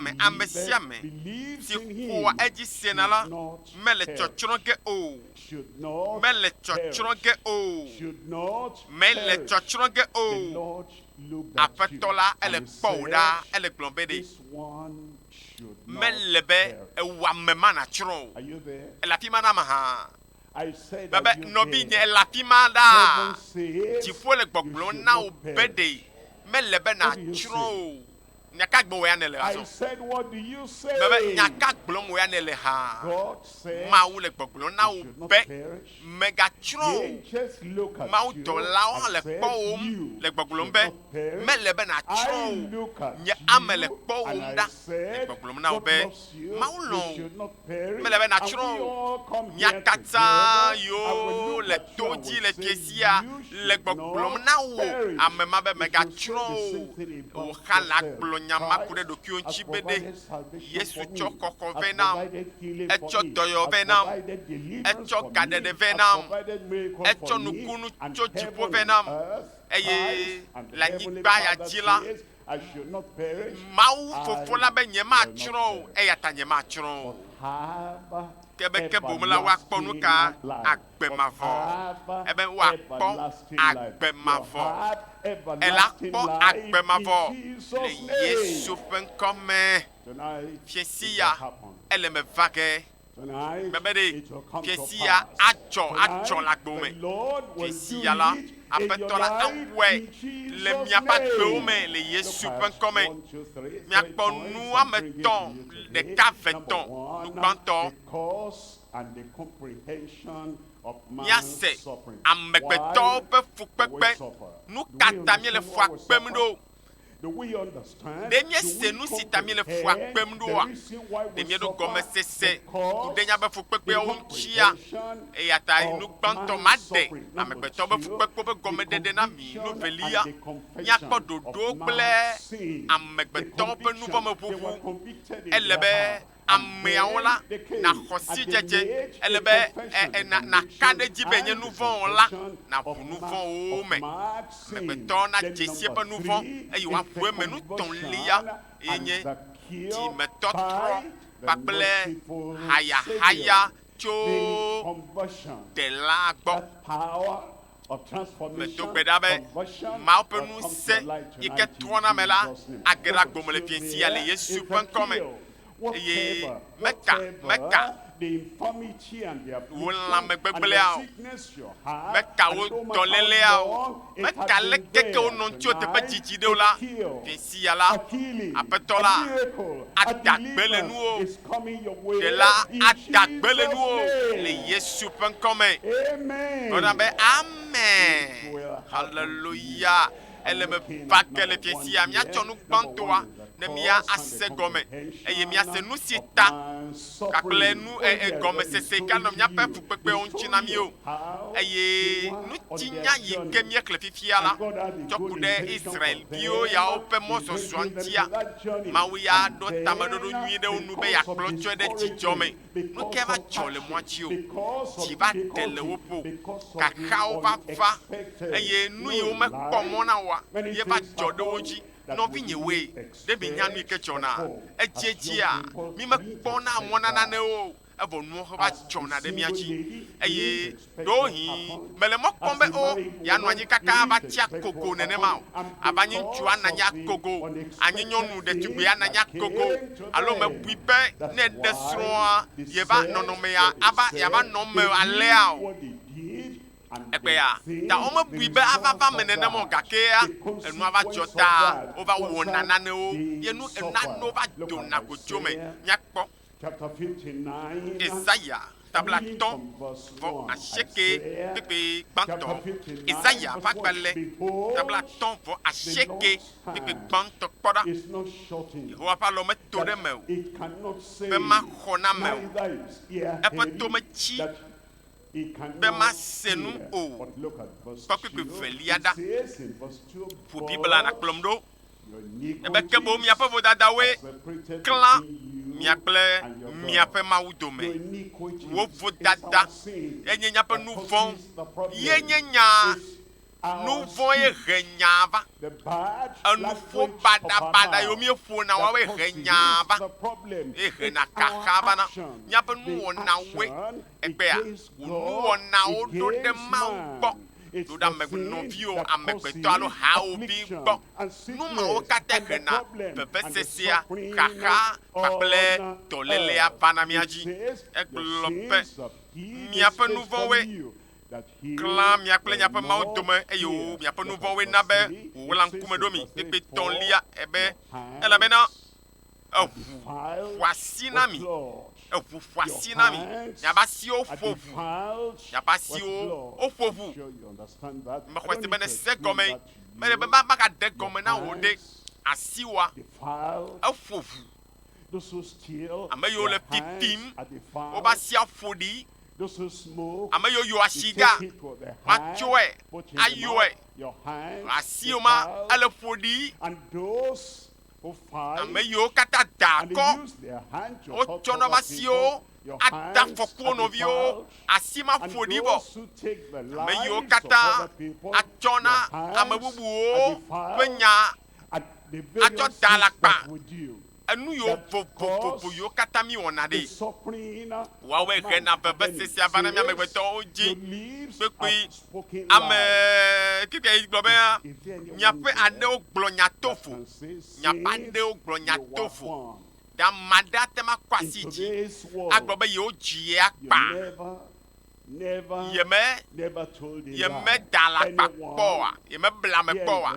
Speaker 1: me
Speaker 2: believes
Speaker 1: si
Speaker 2: in him
Speaker 1: xɔa edzi sena la
Speaker 2: should not
Speaker 1: mele
Speaker 2: perish.
Speaker 1: tsɔtsrɔ̃ ge o.
Speaker 2: Should not
Speaker 1: Mele
Speaker 2: perish.
Speaker 1: tsɔtsrɔ̃ ge o.
Speaker 2: Should not
Speaker 1: Mele
Speaker 2: perish.
Speaker 1: tsɔtsrɔ̃ ge
Speaker 2: The
Speaker 1: o.
Speaker 2: Lord looked at you
Speaker 1: Aƒetɔ la
Speaker 2: and
Speaker 1: ele
Speaker 2: he
Speaker 1: kpɔ wò
Speaker 2: said,
Speaker 1: ɖa ele gblɔm be ɖe
Speaker 2: this one should not
Speaker 1: mele be
Speaker 2: perish.
Speaker 1: ewɔame ma natsrɔ̃ o.
Speaker 2: Are you there?
Speaker 1: Ele afi ma na me hã.
Speaker 2: I said,
Speaker 1: Bebe
Speaker 2: are you
Speaker 1: nɔvi nye
Speaker 2: there?
Speaker 1: ele afi ma
Speaker 2: Heaven
Speaker 1: ɖaa.
Speaker 2: says,
Speaker 1: Dziƒo le
Speaker 2: you
Speaker 1: gbɔgblɔm
Speaker 2: should
Speaker 1: na
Speaker 2: not
Speaker 1: wò be
Speaker 2: perish.
Speaker 1: ɖe mele be
Speaker 2: What do you
Speaker 1: natsrɔ̃
Speaker 2: say?
Speaker 1: o. Nyaka gbe wò ya ne le
Speaker 2: I
Speaker 1: azɔ.
Speaker 2: said, what do you say?
Speaker 1: Bebe nyaka gblɔm wò ya ne le hã.
Speaker 2: God said,
Speaker 1: Mawu le gbɔgblɔm na
Speaker 2: you should
Speaker 1: wò
Speaker 2: not
Speaker 1: be
Speaker 2: perish.
Speaker 1: megatsrɔ̃
Speaker 2: The
Speaker 1: o.
Speaker 2: angels look at
Speaker 1: Mawu
Speaker 2: you
Speaker 1: dɔlawo hã
Speaker 2: and
Speaker 1: le
Speaker 2: said,
Speaker 1: kpɔ wòm
Speaker 2: you
Speaker 1: le gbɔgblɔm
Speaker 2: should
Speaker 1: be
Speaker 2: not perish.
Speaker 1: mele be natsrɔ̃
Speaker 2: I
Speaker 1: o.
Speaker 2: look at
Speaker 1: Nye ame le
Speaker 2: you
Speaker 1: kpɔ
Speaker 2: and
Speaker 1: wòm
Speaker 2: I
Speaker 1: ɖa.
Speaker 2: said,
Speaker 1: Le gbɔgblɔm na wò
Speaker 2: God
Speaker 1: be
Speaker 2: loves you,
Speaker 1: Mawu
Speaker 2: you
Speaker 1: lɔ̃
Speaker 2: should not perish.
Speaker 1: mele be
Speaker 2: And we
Speaker 1: natsrɔ̃ o.
Speaker 2: all come
Speaker 1: Mia
Speaker 2: here
Speaker 1: katã
Speaker 2: together,
Speaker 1: yiwo
Speaker 2: and we look
Speaker 1: le
Speaker 2: at you
Speaker 1: to
Speaker 2: and
Speaker 1: dzi
Speaker 2: we
Speaker 1: le
Speaker 2: say,
Speaker 1: fiesia
Speaker 2: you
Speaker 1: le
Speaker 2: should
Speaker 1: gbɔgblɔm
Speaker 2: not
Speaker 1: na wò
Speaker 2: perish.
Speaker 1: ame ma be
Speaker 2: If you
Speaker 1: megatsrɔ̃
Speaker 2: say the
Speaker 1: o.
Speaker 2: same thing about
Speaker 1: Wò hã la
Speaker 2: yourself,
Speaker 1: gblɔ nyama ku ɖe
Speaker 2: Christ
Speaker 1: ɖokuiwo
Speaker 2: has
Speaker 1: ŋuti be ɖe
Speaker 2: provided salvation
Speaker 1: Yesu
Speaker 2: for
Speaker 1: tsɔ
Speaker 2: me,
Speaker 1: xɔxɔ
Speaker 2: has
Speaker 1: vɛ nam.
Speaker 2: provided healing for
Speaker 1: Etsɔ
Speaker 2: me,
Speaker 1: dɔyɔ
Speaker 2: has
Speaker 1: vɛ nam.
Speaker 2: provided deliverance
Speaker 1: Etsɔ
Speaker 2: for me,
Speaker 1: gaɖeɖe vɛ
Speaker 2: has
Speaker 1: nam.
Speaker 2: provided miracles
Speaker 1: Etsɔ
Speaker 2: for me,
Speaker 1: nukunu
Speaker 2: and
Speaker 1: tso dziƒo
Speaker 2: heaven
Speaker 1: vɛ
Speaker 2: and
Speaker 1: nam.
Speaker 2: earth,
Speaker 1: Eye
Speaker 2: Christ and the
Speaker 1: le
Speaker 2: heavenly
Speaker 1: anyigba ya
Speaker 2: Father
Speaker 1: dzi la,
Speaker 2: says, I should not perish,
Speaker 1: Mawu
Speaker 2: I
Speaker 1: fofo la be nye
Speaker 2: will
Speaker 1: matsrɔ̃
Speaker 2: not
Speaker 1: o
Speaker 2: perish,
Speaker 1: eya ta nye matsrɔ̃ o.
Speaker 2: but have
Speaker 1: Ke ke bom la woakpɔ nu ka
Speaker 2: everlasting life.
Speaker 1: agbemavɔ.
Speaker 2: But
Speaker 1: Ebe
Speaker 2: have
Speaker 1: woakpɔ
Speaker 2: everlasting life.
Speaker 1: agbemavɔ.
Speaker 2: You have
Speaker 1: Ela
Speaker 2: everlasting
Speaker 1: kpɔ
Speaker 2: life
Speaker 1: agbemavɔ
Speaker 2: in Jesus'
Speaker 1: le Yesu
Speaker 2: name.
Speaker 1: ƒe ŋkɔ me.
Speaker 2: Tonight,
Speaker 1: Fiesi
Speaker 2: it
Speaker 1: ya
Speaker 2: will happen.
Speaker 1: ele me va ge.
Speaker 2: Tonight,
Speaker 1: Bebe ɖe
Speaker 2: it will come to
Speaker 1: fiesi ya
Speaker 2: pass.
Speaker 1: adzɔ le agbo
Speaker 2: Tonight,
Speaker 1: me.
Speaker 2: the Lord will
Speaker 1: Fiesi
Speaker 2: do
Speaker 1: ya la
Speaker 2: it in
Speaker 1: Aƒetɔ
Speaker 2: your
Speaker 1: la
Speaker 2: life
Speaker 1: awɔe
Speaker 2: in Jesus'
Speaker 1: le miaƒe agbewo
Speaker 2: name.
Speaker 1: me le Yesu
Speaker 2: Look
Speaker 1: ƒe
Speaker 2: at
Speaker 1: ŋkɔ me.
Speaker 2: 1, 2, 3,
Speaker 1: Miakpɔ
Speaker 2: points
Speaker 1: nu
Speaker 2: I'm
Speaker 1: woame
Speaker 2: bringing
Speaker 1: etɔ̃,
Speaker 2: to you today.
Speaker 1: ɖeka ve
Speaker 2: Number
Speaker 1: tɔ̃,
Speaker 2: one,
Speaker 1: nu gbãtɔ.
Speaker 2: the cause and the comprehension of man's
Speaker 1: Míase
Speaker 2: suffering.
Speaker 1: amegbetɔwo ƒe
Speaker 2: Why do we
Speaker 1: fukpekpe.
Speaker 2: suffer?
Speaker 1: Nu
Speaker 2: Do we
Speaker 1: ka ta míele
Speaker 2: understand
Speaker 1: fu
Speaker 2: why we
Speaker 1: akpem
Speaker 2: suffer?
Speaker 1: ɖo?
Speaker 2: Do we understand?
Speaker 1: Ɖe
Speaker 2: Do
Speaker 1: míese
Speaker 2: we
Speaker 1: nu si ta míele fu akpem
Speaker 2: comprehend
Speaker 1: ɖoa?
Speaker 2: the reason why we
Speaker 1: Ɖe míeɖo
Speaker 2: suffer?
Speaker 1: gɔmesese
Speaker 2: The
Speaker 1: ku ɖe nya be
Speaker 2: cause,
Speaker 1: fukpekpeawo
Speaker 2: the
Speaker 1: ŋutia.
Speaker 2: comprehension
Speaker 1: Eya ta
Speaker 2: of
Speaker 1: nu gbãtɔ
Speaker 2: man's
Speaker 1: ma ɖe
Speaker 2: suffering. Number
Speaker 1: amegbetɔ be
Speaker 2: two,
Speaker 1: fukpekpe be
Speaker 2: the
Speaker 1: gɔmeɖeɖe na mi. Nu
Speaker 2: conviction
Speaker 1: velia,
Speaker 2: and the confession
Speaker 1: míakpɔ
Speaker 2: of
Speaker 1: ɖoɖowo
Speaker 2: man's
Speaker 1: kple
Speaker 2: sin.
Speaker 1: amegbetɔwo ƒe nu vɔ me
Speaker 2: They were
Speaker 1: ʋuʋu.
Speaker 2: convicted in
Speaker 1: Ele
Speaker 2: their
Speaker 1: be
Speaker 2: heart. And
Speaker 1: ameawo la
Speaker 2: then they came
Speaker 1: na
Speaker 2: and
Speaker 1: xɔsi
Speaker 2: they
Speaker 1: dzedze.
Speaker 2: made
Speaker 1: Ele
Speaker 2: a
Speaker 1: be
Speaker 2: confession,
Speaker 1: na ka ɖe dzi be
Speaker 2: and
Speaker 1: nye
Speaker 2: the
Speaker 1: nu vɔ̃ la
Speaker 2: confession
Speaker 1: na
Speaker 2: of
Speaker 1: ƒu nu
Speaker 2: Mark-
Speaker 1: vɔ̃wo
Speaker 2: of
Speaker 1: me.
Speaker 2: Mark's sin.
Speaker 1: Amegbetɔ na
Speaker 2: Then
Speaker 1: dze si
Speaker 2: number
Speaker 1: eƒe nu
Speaker 2: three
Speaker 1: vɔ̃ eye
Speaker 2: is the
Speaker 1: wòaƒu eme nu
Speaker 2: conversion
Speaker 1: tɔ̃lia eye
Speaker 2: and
Speaker 1: nye
Speaker 2: the cure
Speaker 1: dzimetɔtrɔ
Speaker 2: by the
Speaker 1: kpakple
Speaker 2: merciful
Speaker 1: hayahaya
Speaker 2: Savior. The
Speaker 1: tso
Speaker 2: conversion,
Speaker 1: ɖela gbɔ.
Speaker 2: that power of transformation,
Speaker 1: Medo gbe ɖa be
Speaker 2: conversion
Speaker 1: Mawu ƒe
Speaker 2: will
Speaker 1: nu
Speaker 2: come to
Speaker 1: se
Speaker 2: light
Speaker 1: yi
Speaker 2: tonight
Speaker 1: ke
Speaker 2: in
Speaker 1: trɔna me la
Speaker 2: Jesus' name.
Speaker 1: age ɖe
Speaker 2: Number
Speaker 1: agbo me le
Speaker 2: two
Speaker 1: fiasia le
Speaker 2: there
Speaker 1: Yesu
Speaker 2: is
Speaker 1: ƒe
Speaker 2: the
Speaker 1: ŋkɔ me.
Speaker 2: cure.
Speaker 1: Eye
Speaker 2: Whatever
Speaker 1: meka
Speaker 2: the infirmity and the
Speaker 1: wo
Speaker 2: affliction
Speaker 1: lãmegbegblẽawo,
Speaker 2: and the sickness you have,
Speaker 1: meka
Speaker 2: and
Speaker 1: wo
Speaker 2: no matter
Speaker 1: dɔléléawo,
Speaker 2: how long it
Speaker 1: meka
Speaker 2: has
Speaker 1: leke
Speaker 2: been
Speaker 1: ke wo
Speaker 2: there,
Speaker 1: nɔ ŋuti wo teƒe
Speaker 2: tonight,
Speaker 1: dzidzi ɖe wo la,
Speaker 2: a cure,
Speaker 1: fiasia la,
Speaker 2: a healing,
Speaker 1: Aƒetɔ la,
Speaker 2: a miracle,
Speaker 1: ada
Speaker 2: a
Speaker 1: gbe le nuwo.
Speaker 2: deliverance is coming your way
Speaker 1: Ɖela
Speaker 2: in
Speaker 1: ada gbe le nuwo
Speaker 2: Jesus'
Speaker 1: le
Speaker 2: name.
Speaker 1: Yesu ƒe ŋkɔ me.
Speaker 2: Amen.
Speaker 1: Gblɔna be
Speaker 2: It
Speaker 1: amen.
Speaker 2: will happen.
Speaker 1: Hallelujah. ele me va ke le fiesia mia tsɔ nu gbãtɔa ne mia ase gɔme eye mia se nu si ta kakple nu gɔme sese kanɔ miaƒe fukpekpewo ŋuti na mi o eye nutinya yi ke mia kle fifia la tsɔ ku ɖe Israelviwo yawo ƒe mɔzɔzɔa ŋutia Mawu ya ɖo tameɖoɖo nyui ɖe wo nu be yakplɔ tsɔe ɖe dzidzɔ me nu ke va dzɔ le mɔa dzi o dzi va ɖe le woƒo kaxawo va va eye nu yiwo mekpɔ mɔ na woa ye va dzɔ ɖe wo dzi nɔvinyewoe ɖe mi nya nu yi ke dzɔna edziedzia mi mekpɔna mɔ na nanewo evɔ nuwo va dzɔna ɖe mia dzi eye ɖohi mele mɔ kpɔm be o yanɔ anyi kaka va tsi akogo nenema o ava anyi ŋutsu ananyi akogo anyi nyɔnu ɖetugbi ananyi akogo alo mebui be ne ɖe srɔ̃a yeva nɔnɔmea ava yava nɔ me alea o ekpeya ta wo mebui be ava va me nenema o gakea enua va dzɔ ta wova wɔna nanewo ye nu nanewo va dona godzo me miakpɔ Isaiah tabla tɔn vɔ asieke pepe gbãtɔ Isaiah ƒe agbalẽ tabla tɔn vɔ asieke pepe gbãtɔ kpɔ ɖa Yehowa ƒe alɔ meto ɖe me o be maxɔ na me o eƒe to metsi be mase nu o kpɔkpekpe velia ɖa ƒo Bibla nakplɔm ɖo ebe ke bo miaƒe vodadawoe klã miakple miaƒe Mawu dome wo vodada enye miaƒe nu vɔ̃ ye nye nya nu vɔ̃ ye he nya va enuƒo baɖabaɖa yiwo mieƒo na woawoe he nya va ye he na kaxa va na miaƒe nuwɔnawoe ekpea wo nuwɔnawo ɖo ɖe Mawu gbɔ do ɖe nɔviwo amegbetɔ alo hawovi gbɔ nu mawo katã hena vevesesea xaxa kpakple dɔlelea va na mia dzi egblɔ be miaƒe nu vɔ̃woe klã mia kple miaƒe Mawu dome eye miaƒe nu vɔ̃woe na be wòwla ŋkume ɖo mi kpekpe tɔ̃lia ebe elabena eʋu ƒo asi na mi eʋu ƒo asi na mi miaƒe asiwo ƒo ʋu miaƒe asiwo woƒo ʋu mexɔ si be ne se gɔme mele be magade gɔme na wo ɖe asiwoa eƒo ʋu ame yiwo le pipim woƒe asia ƒo ɖi ame yiwo yɔ asiga matsɔe ayɔe asiwo ma ele ƒo ɖi ame yiwo katã da akɔ wotsɔ na woƒe asiwo ada fɔkuwo nɔviwo asi ma ƒo ɖi vɔ ame yiwo katã atsɔ na ame bubuwo ƒe nya atsɔ da alakpa enu yiwo vovovo yiwo katã mi wɔna ɖe woawoe hena vevesesea va na mi amegbetɔwo dzi kpekpe ame keke yi gblɔ be miaƒe aɖewo gblɔ nya tovo miaƒe aɖewo gblɔ nya tovo ɖe ame aɖe ate ma kɔ asi dzi agblɔ be yewo dzi ye akpa yeme da alakpa kpɔa yeme bla me kpɔa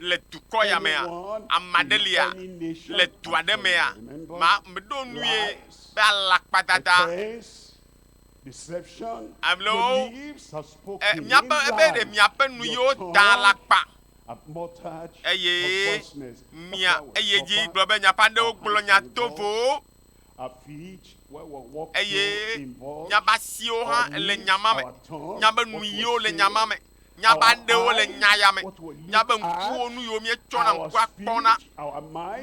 Speaker 1: le dukɔ ya mea ame aɖe lia le du aɖe mea ma meɖo nue be alakpa dada amewo miaƒe ebe ɖe miaƒe nu yiwo da alakpa eye dzi gblɔ be miaƒe aɖewo gblɔ nya tovo eye miaƒe asiwo hã le nyama me miaƒe nu yiwo le nyama me miaƒe aɖewo le nya ya me miaƒe ŋkuwo nu yiwo mietsɔna ŋku akpɔna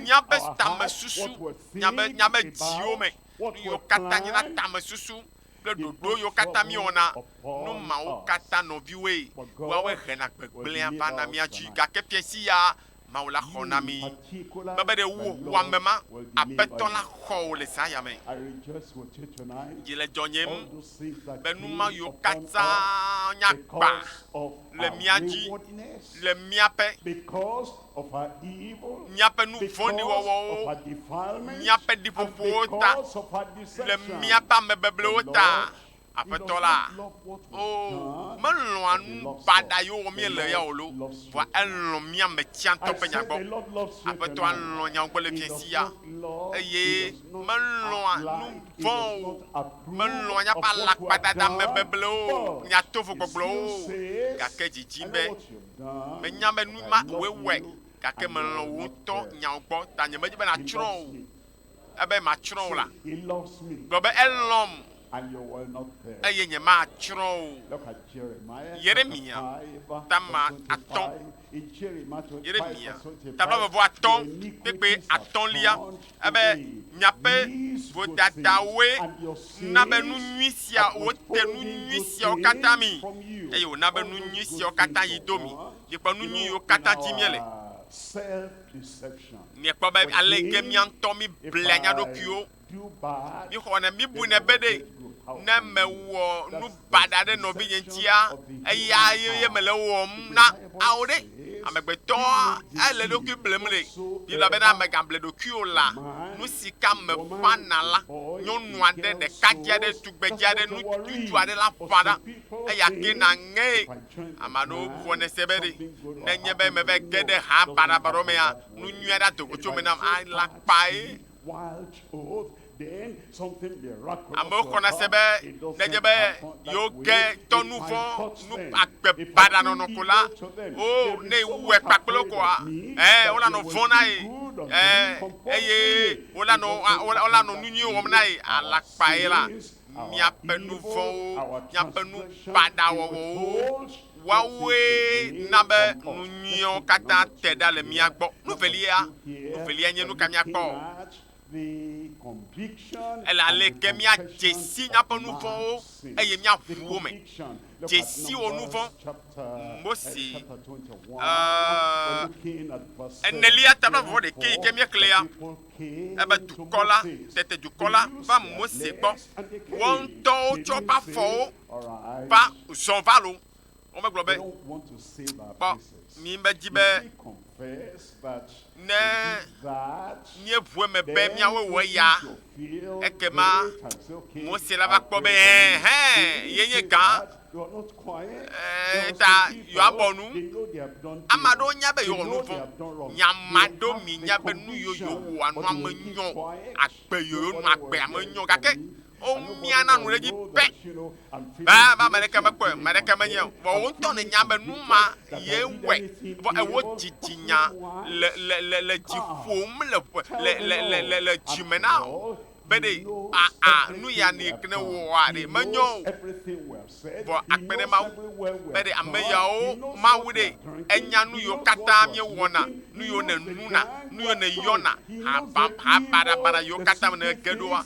Speaker 1: miaƒe tame susu miaƒe dziwo me nu yiwo katã nye na tame susu kple ɖoɖo yiwo katã miwɔna nu mawo katã nɔviwoe woawoe hena gbegblẽa va na mia dzi gake fiesi ya Mawu la xɔ na mi bebe ɖe wɔame ma aƒetɔ la xɔ wo le zã ya me dzi le dzɔnyem be nu ma yiwo katã nya gba le mia dzi le miaƒe nu vɔ̃ɖi wɔwɔwo miaƒe ɖiƒoƒowo ta le miaƒe amebeblewo ta Aƒetɔ la, o melɔ̃a nu baɖa yiwo mi le ya o lo, vɔa elɔ̃ mía me tsiãtɔ ƒe nya gbɔ. Aƒetɔa lɔ̃ nyawo gbɔ le fie si ya, eye melɔ̃a nu vɔ̃ o, melɔ̃a míaƒe alakpadada me beblewo, nyatovo gbɔgblɔwo, gake dzidzi be menya be nu ma woe wɔe, gake melɔ̃ wo ŋutɔ nyawo gbɔ ta nye medzi be natsrɔ̃ o, ebe matsrɔ̃ o la. Gblɔ be elɔ̃m eye nye matsrɔ̃ o. Yeremia tama atɔ̃, Yeremia tabla vevɔ atɔ̃ kpekpe atɔ̃lia, ebe miaƒe vodadawoe na be nu nyui sia wote nu nyui siawo katã mi, eye wòna be nu nyui siawo katã yi do mi. Mikpɔ nu nyui yiwo katã dzi míele. Miekpɔ be aleke mía ŋutɔ mi blia mía ɖokuiwo, mi xɔna mi bui ne be ɖe ne mewɔ nu baɖa ɖe nɔvinye ŋutia, eya ye mele wɔm na awo ɖe. Amegbetɔ ele ɖokui blem le, bibla bena megable ɖokuiwo la, nu si ka me ƒana la, nyɔnu aɖe, ɖekadze aɖe, tugbedze aɖe, ŋutsu aɖe la ƒã ɖa, eya ke na ŋe. Ame aɖewo ƒo ne se be ɖe nenye be meve ge ɖe ha baɖabaɖɔ mea, nu nyui aɖe adogo tso me nam alakpae. Amewo xɔna se be nedze be yewo ge tɔ nu vɔ, nu agbe baɖa nɔnɔ ko la, o ne wɔe kpakple koa, wola nɔ vɔ na ye, eye wola nɔ nu nyui wɔm na ye, alakpae la. Miaƒe nu vɔwo, miaƒe nu baɖa wɔwɔwo, woawoe na be nu nyuiwo katã te ɖa le mía gbɔ. Nuvelia nye nu ka míakpɔ. Ele aleke mía dzesi míaƒe nu vɔwo eye míaʋu wo me. Dzesi wo nu vɔ. Mose enelia tabla vɔ ɖeke yi ke míeklia, ebe dukɔ la, tete dukɔ la va Mose gbɔ. Wo ŋutɔwo tsɔ ƒe afɔwo va zɔ va lo. Wo megblɔ be kpɔ mi be dzi be ne míeʋu eme be míawoe wɔ ya, ekema Mose la va kpɔ be ye nye gã, ta yewoabɔ nu. Ame aɖewo nya be yewɔ nu vɔ, nyama ɖewo mi nya be nu yiwo yewɔa nua me nyɔ, agbe yiwo nu agbea me nyɔ, gake o miana nu ɖe dzi pɛ. Ba ame ɖeke mekpɔe, ame ɖeke menye o. Vɔ wo ŋutɔ ne nya be nu ma ye wɔe, vɔ ewo dzidzi nya le dzi ƒom le dzime na o. Be ɖe nu ya ne kene wɔa ɖe menyo o. Vɔ akpe ɖe Mawu be ɖe ame yawo Mawu ɖe enya nu yiwo katã míewɔna, nu yiwo ne nuna, nu yiwo ne yɔna, ha baɖabaɖa yiwo katã me ne ge ɖoa,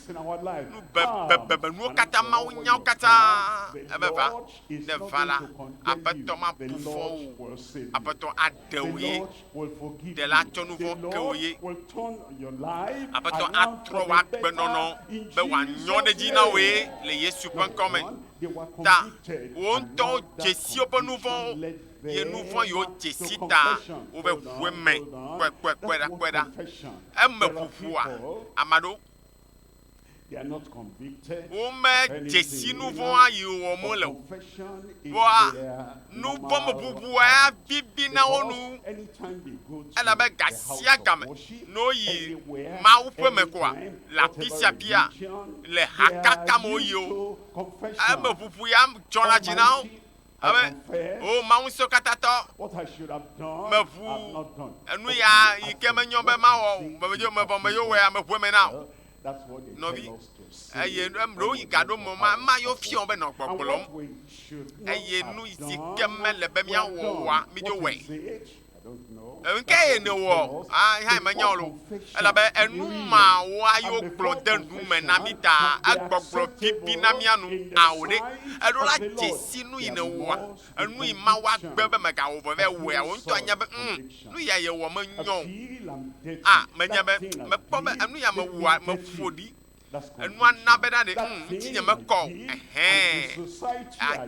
Speaker 1: nu bebebe nuwo katã Mawu nyawo katã. Ebe va, ne va la, Aƒetɔ ma bu fɔ wo, Aƒetɔ aɖe wo ye, ɖe la tsɔ nu vɔ ke wo ye, Aƒetɔ atrɔ wo agbenɔnɔ be wòanyɔ ɖe dzi na woe le Yesu ƒe ŋkɔ me. Ta wo ŋutɔwo dzesi woƒe nu vɔwo, ye nu vɔ yiwo dzesi ta wobe ʋue me kpɛɖa. Eme ʋuʋua, ame aɖewo wome dzesi nu vɔa yiwo wɔm wole o. Vɔa nu vɔ me ʋuʋua bibi na wo nu. Ele be ga sia game ne woyi Mawu ƒe me koa, le afi sia afia, le ha kaka me woyi o. Eme ʋuʋu ya dzɔna dzi na wo. Abe o Mawu ŋusẽ katã tɔ, meʋu enu ya yi ke menyɔ be mawɔ, mevɔ me yewo wɔa, meʋu eme na o. Nɔvi, eye ɖewo yi gaɖo me ma yewo fiɔ be nɔ gbɔgblɔm, eye nu si ke mele be míawɔ wɔa, mídzo wɔe. Nke ye ne wɔ, ha menya lo. Elabe enu ma wa yo kplɔ de nu me na mi ta, agbɔgblɔ bibi na mia nu awo ɖe. Eɖo la dzesi nu yi ne wɔa, enu yi ma wa gbe be mega wɔ vɔ ve wɔa, wo ŋutɔ anya be nu ya ye wɔ me nyɔ. Menya be mekpɔ be enu ya me wɔa me ƒo ɖi. Enua na be na de ŋuti nye mekɔ.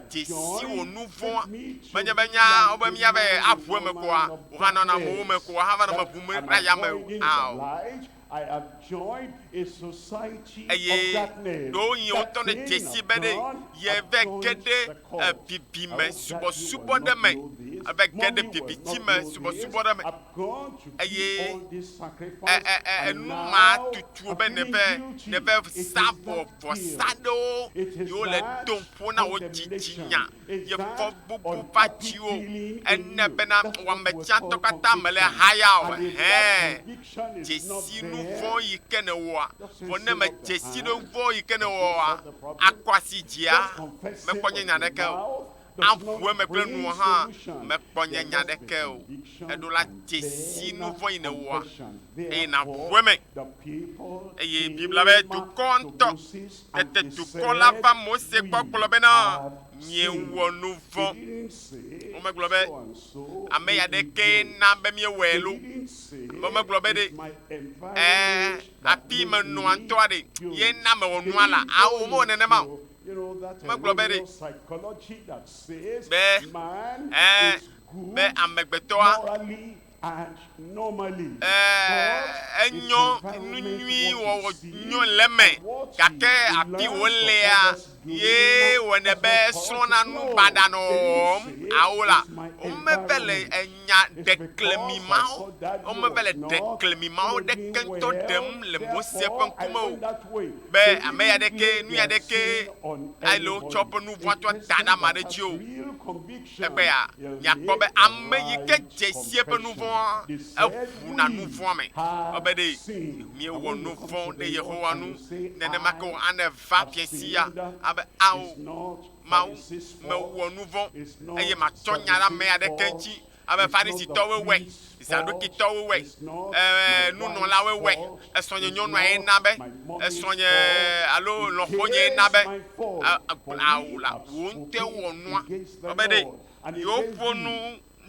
Speaker 1: Dzesi wo nu vɔ. Menye be nya wo be mia be aʋu me koa, wo hã nɔna mo me koa, ha va nɔ me ʋu me ra ya me o.
Speaker 2: I have joined a society of
Speaker 1: eye
Speaker 2: darkness.
Speaker 1: do yin o
Speaker 2: That
Speaker 1: ton de
Speaker 2: thing
Speaker 1: jesi
Speaker 2: I've
Speaker 1: be de
Speaker 2: done,
Speaker 1: ye
Speaker 2: I've
Speaker 1: ve
Speaker 2: joined
Speaker 1: kede
Speaker 2: the cause.
Speaker 1: bibi
Speaker 2: I
Speaker 1: me
Speaker 2: hope that
Speaker 1: subo
Speaker 2: you
Speaker 1: subo
Speaker 2: will
Speaker 1: de
Speaker 2: not
Speaker 1: me
Speaker 2: know this.
Speaker 1: avec
Speaker 2: Mommy
Speaker 1: kede
Speaker 2: will
Speaker 1: bibi
Speaker 2: not
Speaker 1: ti me
Speaker 2: know
Speaker 1: subo
Speaker 2: this.
Speaker 1: subo de me
Speaker 2: I've gone to do
Speaker 1: Aye.
Speaker 2: all this sacrifice, and
Speaker 1: nu
Speaker 2: now
Speaker 1: ma tutu
Speaker 2: I'm
Speaker 1: be
Speaker 2: feeling guilty.
Speaker 1: ne ve
Speaker 2: It is
Speaker 1: savo
Speaker 2: that
Speaker 1: vo
Speaker 2: guilt.
Speaker 1: sado
Speaker 2: It is
Speaker 1: yo le
Speaker 2: that
Speaker 1: dompo na o
Speaker 2: condemnation.
Speaker 1: titinya
Speaker 2: It's
Speaker 1: ye
Speaker 2: that
Speaker 1: fo bubu
Speaker 2: unhappy
Speaker 1: va o
Speaker 2: feeling in
Speaker 1: enne
Speaker 2: you.
Speaker 1: be na
Speaker 2: That's
Speaker 1: wa
Speaker 2: what
Speaker 1: me
Speaker 2: we
Speaker 1: tia
Speaker 2: call
Speaker 1: to kata mele
Speaker 2: conviction.
Speaker 1: haya o
Speaker 2: And if that
Speaker 1: he
Speaker 2: conviction is not
Speaker 1: jesi nu
Speaker 2: there,
Speaker 1: vo yi kene wo
Speaker 2: just say,
Speaker 1: vo ne
Speaker 2: "Seal
Speaker 1: me
Speaker 2: up the
Speaker 1: jesi
Speaker 2: hand."
Speaker 1: nu vo yi kene wo
Speaker 2: Does it solve the problem?
Speaker 1: akwasi jia
Speaker 2: Just confess
Speaker 1: me
Speaker 2: it
Speaker 1: kponye
Speaker 2: with
Speaker 1: nya
Speaker 2: your
Speaker 1: de ke o
Speaker 2: mouth does
Speaker 1: amfue
Speaker 2: not
Speaker 1: me kple
Speaker 2: bring
Speaker 1: nu ha
Speaker 2: solution.
Speaker 1: me kponye
Speaker 2: There
Speaker 1: nya
Speaker 2: must
Speaker 1: de
Speaker 2: be
Speaker 1: ke o
Speaker 2: conviction
Speaker 1: edo la
Speaker 2: and
Speaker 1: jesi
Speaker 2: then
Speaker 1: nu vo yi ne wo
Speaker 2: confession.
Speaker 1: e na
Speaker 2: Therefore,
Speaker 1: fue me
Speaker 2: the people
Speaker 1: eye
Speaker 2: came
Speaker 1: bibla be
Speaker 2: to
Speaker 1: du konto
Speaker 2: Moses and
Speaker 1: tete
Speaker 2: they
Speaker 1: du
Speaker 2: said,
Speaker 1: kola va Mose
Speaker 2: "We
Speaker 1: gbɔgblɔ be na
Speaker 2: have
Speaker 1: nye
Speaker 2: sinned."
Speaker 1: wɔ nu
Speaker 2: He
Speaker 1: vɔ
Speaker 2: didn't say,
Speaker 1: Mo me gblɔ be
Speaker 2: "So and so
Speaker 1: ame ya
Speaker 2: made
Speaker 1: de
Speaker 2: me
Speaker 1: ke
Speaker 2: do it."
Speaker 1: na be mi
Speaker 2: He
Speaker 1: wɛ lo
Speaker 2: didn't say,
Speaker 1: Mo me gblɔ be de
Speaker 2: "It's my environment that
Speaker 1: afi me
Speaker 2: makes
Speaker 1: nua
Speaker 2: me
Speaker 1: ntɔa de
Speaker 2: do
Speaker 1: ye
Speaker 2: it."
Speaker 1: na me wɔ
Speaker 2: He
Speaker 1: nua la
Speaker 2: didn't go
Speaker 1: awo mo nenema
Speaker 2: into, you know, that
Speaker 1: Me gblɔ be de.
Speaker 2: psychology that says
Speaker 1: Be,
Speaker 2: man
Speaker 1: eh,
Speaker 2: is
Speaker 1: be
Speaker 2: good
Speaker 1: amegbetɔa
Speaker 2: morally and normally. But his
Speaker 1: enyo
Speaker 2: environment,
Speaker 1: nunui
Speaker 2: what
Speaker 1: wɔ
Speaker 2: he
Speaker 1: nyo
Speaker 2: sees,
Speaker 1: le me
Speaker 2: and what
Speaker 1: gake
Speaker 2: he
Speaker 1: afi
Speaker 2: learns
Speaker 1: wo
Speaker 2: from
Speaker 1: lea
Speaker 2: others
Speaker 1: ye
Speaker 2: doing,
Speaker 1: wɔ ne
Speaker 2: that's
Speaker 1: be
Speaker 2: not cause
Speaker 1: srɔ̃na
Speaker 2: it.
Speaker 1: nu
Speaker 2: No,
Speaker 1: gbada
Speaker 2: they didn't say,
Speaker 1: awo la
Speaker 2: "It's my
Speaker 1: wo me ve le
Speaker 2: environment.
Speaker 1: enya
Speaker 2: It's
Speaker 1: dekle
Speaker 2: because
Speaker 1: mi
Speaker 2: I
Speaker 1: mawo
Speaker 2: saw that
Speaker 1: wo
Speaker 2: you
Speaker 1: me ve le
Speaker 2: was not,
Speaker 1: dekle mi mawo de
Speaker 2: doing
Speaker 1: kento
Speaker 2: well,
Speaker 1: dem le Mose ƒe
Speaker 2: therefore I
Speaker 1: ŋkume o
Speaker 2: went that way."
Speaker 1: be
Speaker 2: They
Speaker 1: ame ya
Speaker 2: didn't
Speaker 1: ɖeke
Speaker 2: lay
Speaker 1: nu ya
Speaker 2: their
Speaker 1: ɖeke
Speaker 2: sin on
Speaker 1: aile wotsɔ
Speaker 2: anybody.
Speaker 1: ƒe nu
Speaker 2: A
Speaker 1: vɔ̃ tsɔ
Speaker 2: Christian
Speaker 1: da ɖe ame
Speaker 2: that
Speaker 1: ɖe
Speaker 2: has
Speaker 1: dzi o
Speaker 2: real conviction,
Speaker 1: egbe ya
Speaker 2: he'll
Speaker 1: miakpɔ be
Speaker 2: make a
Speaker 1: ame yi ke
Speaker 2: right
Speaker 1: dze sie ƒe nu
Speaker 2: confession.
Speaker 1: vɔ̃a
Speaker 2: They said,
Speaker 1: eʋuna nu
Speaker 2: "We
Speaker 1: vɔ̃a me
Speaker 2: have
Speaker 1: ebe de
Speaker 2: sinned." And
Speaker 1: miewɔ
Speaker 2: when
Speaker 1: nu
Speaker 2: you come
Speaker 1: vɔ̃
Speaker 2: to
Speaker 1: ɖe
Speaker 2: the Lord
Speaker 1: Yehowa
Speaker 2: and
Speaker 1: nu
Speaker 2: you say,
Speaker 1: nenema ke
Speaker 2: "I
Speaker 1: wo ane va
Speaker 2: have
Speaker 1: fiesi ya
Speaker 2: sinned,"
Speaker 1: abe
Speaker 2: it's
Speaker 1: awo
Speaker 2: not
Speaker 1: mawu
Speaker 2: Pharisees' fault.
Speaker 1: mewɔ nu vɔ̃
Speaker 2: It's not
Speaker 1: eye matsɔ nya ɖe ame ya ɖeke
Speaker 2: Sadducees'
Speaker 1: ŋuti
Speaker 2: fault.
Speaker 1: abe
Speaker 2: It's not
Speaker 1: farisitɔwoe
Speaker 2: the
Speaker 1: wɔe
Speaker 2: priest's
Speaker 1: zadokitɔwoe wɔe
Speaker 2: It's not my
Speaker 1: nunɔlawoe
Speaker 2: wife's
Speaker 1: wɔe
Speaker 2: fault.
Speaker 1: esrɔ̃nye
Speaker 2: It's
Speaker 1: nyɔnua ye
Speaker 2: not
Speaker 1: na be
Speaker 2: my mommy's
Speaker 1: esrɔ̃nye
Speaker 2: fault.
Speaker 1: alo
Speaker 2: It
Speaker 1: lɔ̃xonye ye na
Speaker 2: is
Speaker 1: be
Speaker 2: my fault. For we
Speaker 1: awo la
Speaker 2: have
Speaker 1: wo ŋutɔ
Speaker 2: spoken
Speaker 1: wɔ nua
Speaker 2: against the
Speaker 1: ebe de
Speaker 2: Lord and
Speaker 1: yewo
Speaker 2: against
Speaker 1: ƒo
Speaker 2: thee.
Speaker 1: nu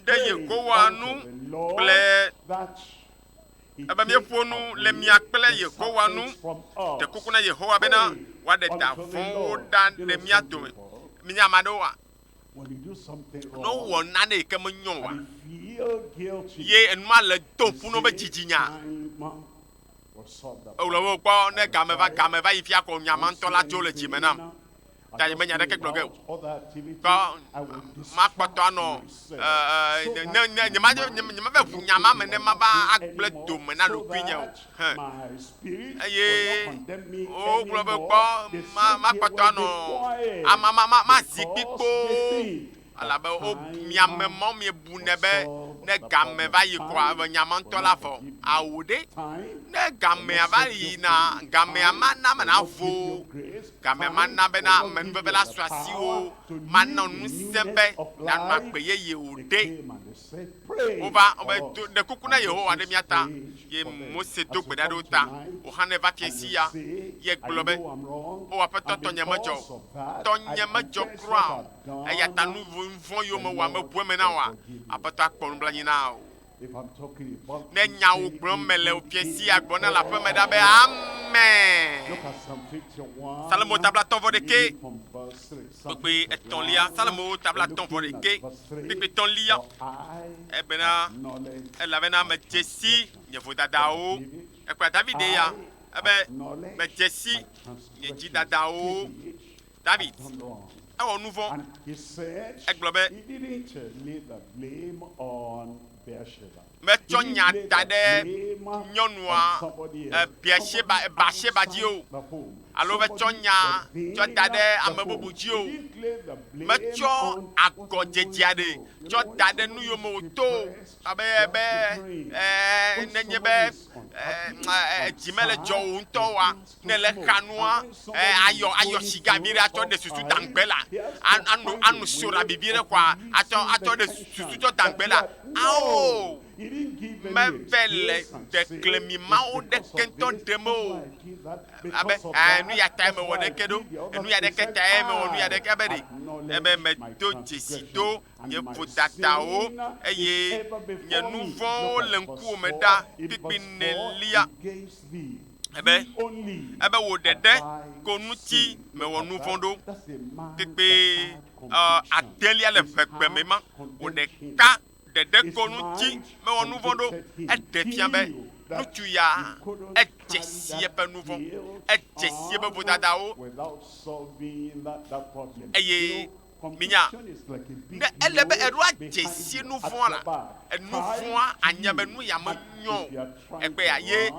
Speaker 1: ɖe
Speaker 2: Pray
Speaker 1: Yehowa nu
Speaker 2: unto the Lord
Speaker 1: kple
Speaker 2: that he
Speaker 1: ebe
Speaker 2: take
Speaker 1: míeƒo nu le
Speaker 2: away
Speaker 1: mia kple
Speaker 2: the
Speaker 1: Yehowa nu
Speaker 2: serpents from us.
Speaker 1: ɖekuku na Yehowa bena
Speaker 2: Pray
Speaker 1: woaɖe da
Speaker 2: unto the
Speaker 1: vɔ̃wo
Speaker 2: Lord.
Speaker 1: ɖa
Speaker 2: You
Speaker 1: ɖe
Speaker 2: know
Speaker 1: mía
Speaker 2: some
Speaker 1: dome
Speaker 2: people,
Speaker 1: minya ame aɖewoa
Speaker 2: when you do something
Speaker 1: ne
Speaker 2: wrong
Speaker 1: wowɔ nane yi ke menyo wa
Speaker 2: and you feel guilty,
Speaker 1: ye enuma le do
Speaker 2: you
Speaker 1: ƒu no be
Speaker 2: say,
Speaker 1: dzidzinya
Speaker 2: "Time will solve the
Speaker 1: ewle
Speaker 2: problem."
Speaker 1: wo gbɔ ne game va yi fia ko nyama ŋutɔ la tso le dzime nam ta yi menya ɖeke gblɔ ge o gbɔ makpɔtɔ anɔ nyema ve ʋu nyama me ne ma va agble dome na ɖokui nye o eye wogblɔ be gbɔ makpɔtɔ anɔ mazi kpikpo alabe wo miame mɔ miebu ne be ne game va yi koa be nyama ŋutɔ la vɔ awu ɖe ne gamea va yina gamea mana me na vo gamea mana bena amenuveve la sɔ asiwo mana ŋusẽ be nanɔ agbe yeye o ɖe wova wobe ɖe kuku na Yehowa ɖe mía ta ye Mose do gbe ɖa ɖe wo ta wòhã ne va fiesi ya ye gblɔ be o aƒetɔ tɔnye medzɔ o tɔnye medzɔ kura o eya ta nu vɔ̃ yiwo mewɔ ame bue me na woa aƒetɔ akpɔ nublanui na o ne nyawo gblɔm mele o fiesi agbɔ ne le aƒe me ɖa be amen. Salemo tabla tɔvɔ ɖeke kpekpe etɔ̃lia Salemo tabla tɔvɔ ɖeke kpekpe etɔ̃lia ebena elabena medze si nye vodadawo ekpla David ya ebe medze si nye dzidadawo David ewɔ nu vɔ̃ egblɔ be metsɔ nya da ɖe nyɔnua Bathsheba dzi o alo metsɔ nya tsɔ da ɖe ame bubu dzi o metsɔ agɔdzedze aɖe tsɔ da ɖe nu yiwo me wòto abe nenye be dzi mele dzɔ wò ŋutɔ wa ne le xa nua ayɔ siga vi ɖe atsɔ ɖe susu dangbe la anu soɖa bibi ɖe koa atsɔ ɖe susu tsɔ dangbe la awo meve le deklemi mawo ɖeke ŋutɔ ɖem o abe nu ya ta mewɔ ɖeke ɖo nu ya ɖeke ta mewɔ nu ya ɖeke abe ɖe ebe medo dzesi do nye vodadawo eye nye nu vɔ̃wo le ŋkuwòme ɖa kpikpi nelia ebe wò ɖeɖe ko ŋuti mewɔ nu vɔ̃ ɖo kpikpi adelia le vegbe me ma wò ɖeka ɖeɖe ko ŋuti mewɔ nu vɔ̃ ɖo eɖe fia be nutsu ya edze si eƒe nu vɔ edze si eƒe vodadawo eye minya ne ele be eɖo adze si nu vɔ la enu vɔa anya be nu ya me nyɔ egbe ya ye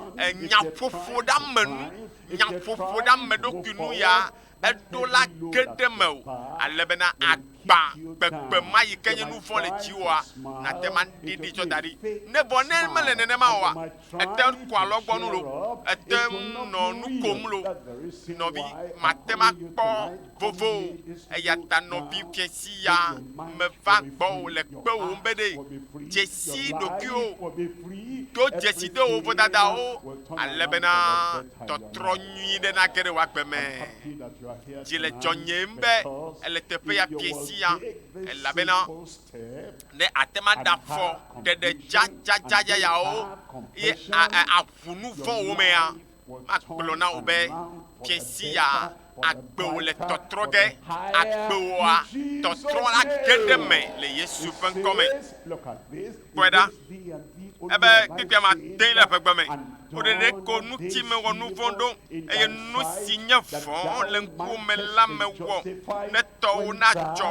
Speaker 1: nyaƒoƒo ɖa me nu nyaƒoƒo ɖa me ɖokui nu ya eɖo la ge ɖe me o ale bena agba gbegbe ma yi ke nye nu vɔ le dziwoa nate ma ɖiɖi tsɔ da ɖi ne vɔ ne mele nenema oa ete kɔ alɔgbɔnu lo ete nɔ nu kom lo nɔvi mate ma kpɔ vovo eya ta nɔvi fiesi ya meva gbɔ le kpe wo be ɖe dzesi ɖokuiwo to dzesi de wo vodadawo ale bena tɔtrɔ nyui ɖe na ge ɖe woagbe me dzi le dzɔ nye be ele teƒe ya fiesi ya elabena ne ate ma da fɔ ɖeɖe dzadzadza yawo ye aƒu nu vɔ wo me ya magblɔ na wo be fiesi ya agbewo le tɔtrɔ ge agbewoa tɔtrɔ la ge ɖe me le Yesu ƒe ŋkɔme kpɔe ɖa ebe kpekpea ma te le ƒegbe me woɖeɖe ko nutime wɔ nu vɔ ɖo eye nu si nye vɔ le ŋkume la me wɔ ne tɔwo na dzɔ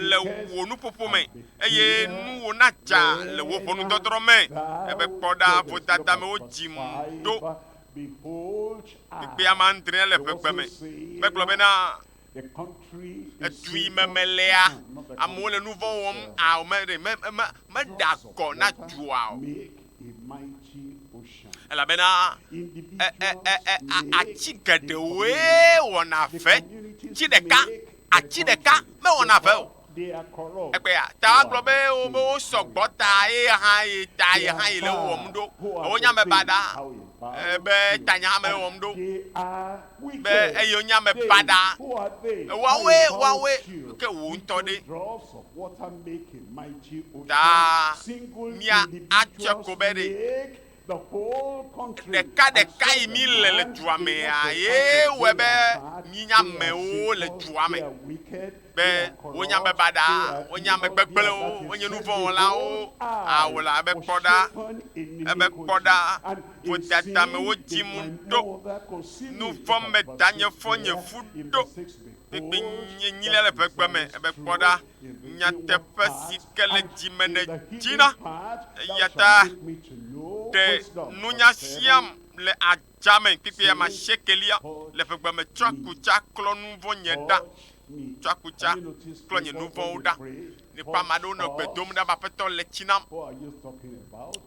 Speaker 1: le wo nuƒoƒo me eye nuwo na dza le wo ʋɔnudɔdrɔ̃ me ebe kpɔ ɖa vodada me wo dzim ɖo kpekpea ma andre le ƒegbe me megblɔ bena edui memelea amewo le nu vɔ wɔm awo meɖa gɔ na dua o elabena atsi geɖewoe wɔna ve tsi ɖeka atsi ɖeka mewɔna ve o egbea ta agblɔ be wo sɔgbɔ ta ye hã yi le wɔm ɖo wo nya me baɖa be tanya hã me wɔm ɖo be eye wo nya me baɖa woawoe ke wo ŋutɔ ɖe ta mia atsɔ ko be ɖe ɖeka yi mi le dua mea ye wɔe be mi nya amewo le dua me be wonya be baɖa wonya me gbegblẽwo wonye nu vɔ wɔlawo awo la ebe kpɔ ɖa vodada me wo dzim ɖo nu vɔ me da nye fɔ nye fu ɖo kpekpe nye nyilia le ƒegbe me ebe kpɔ ɖa nyateƒe si ke le dzime ne dzina eya ta ɖe nunya siam le adzame kpekpe ma shekelia le ƒegbe me tsɔ akutsa klɔ nu vɔ nye ɖa tsɔ akutsa klɔ nye nu vɔwo ɖa ne kpɔ ame aɖewo nɔ gbe dom ɖa be aƒetɔ le tsi nam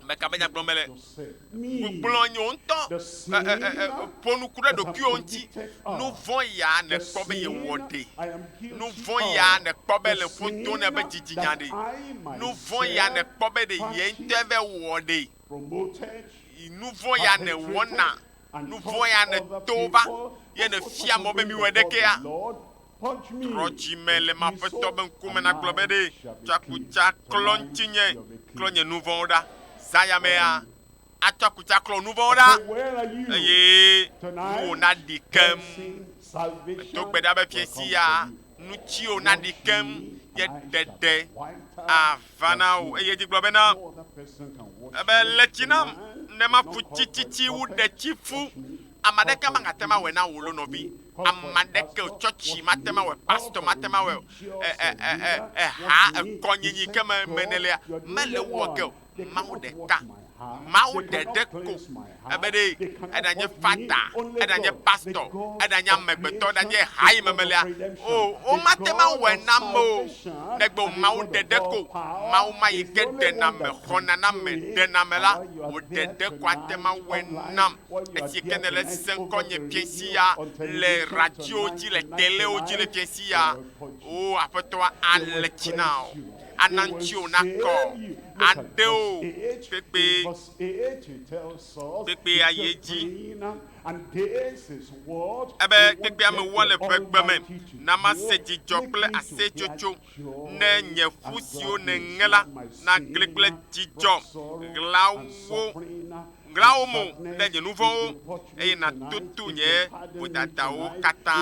Speaker 1: meka be nyagblɔ mele gblɔ nye ŋutɔ ƒo nuku ɖe ɖokuiwo ŋuti nu vɔ ya ne kpɔ be ye wɔ ɖe nu vɔ ya ne kpɔ be le ƒodo ne be dzidzinya ɖe nu vɔ ya ne kpɔ be ɖe ye ŋutɔ ve wɔ ɖe nu vɔ ya ne wɔna nu vɔ ya ne to va ye ne fia mɔ be mi wɔ ɖeke ya trɔdzi me le ma ƒetɔ be ŋkume na gblɔ be ɖe tsakutsa klɔ ŋuti nye klɔ nye nu vɔwo ɖa zaya mea atsɔ akutsa klɔ nu vɔwo ɖa eye nuwo na ɖi kem to gbe ɖa be fiesi ya nutsiwo na ɖi kem ye ɖeɖe ava na wo eye dzi gblɔ bena ebe le tsi nam ne ma fu tsitsitsi wu ɖe tsi fu ame aɖeke magate ma wɔe na wò lo nɔvi ame aɖeke o tsɔtsi mate ma wɔe pastor mate ma wɔe ha ekɔnyinyi ke me nenelea mele wɔ ge o mawu ɖeka mawu ɖeɖe ko ebe ɖe eɖanye fada eɖanye pastor eɖanye amegbetɔ eɖanye ha yi memelea o mate ma wɔe na me o negbe o mawu ɖeɖe ko mawu ma yi ke ɖena me xɔna na me ɖena me la o ɖeɖe ko ate ma wɔe nam esi ke ne le seŋkɔ nye fiesi ya le radio dzi le telewo dzi le fiesi ya o aƒetɔa ale tsi na o anantio nakɔ aɖewo kpekpe aye dzi ebe kpekpe ame wɔ le ƒegbe me na ma se dzidzɔ kple asetsotso ne nye ƒu siwo ne ŋe la na gli kple dzidzɔ ɣlawo mo ɖe nye nu vɔwo eye na tutu nye vodadawo katã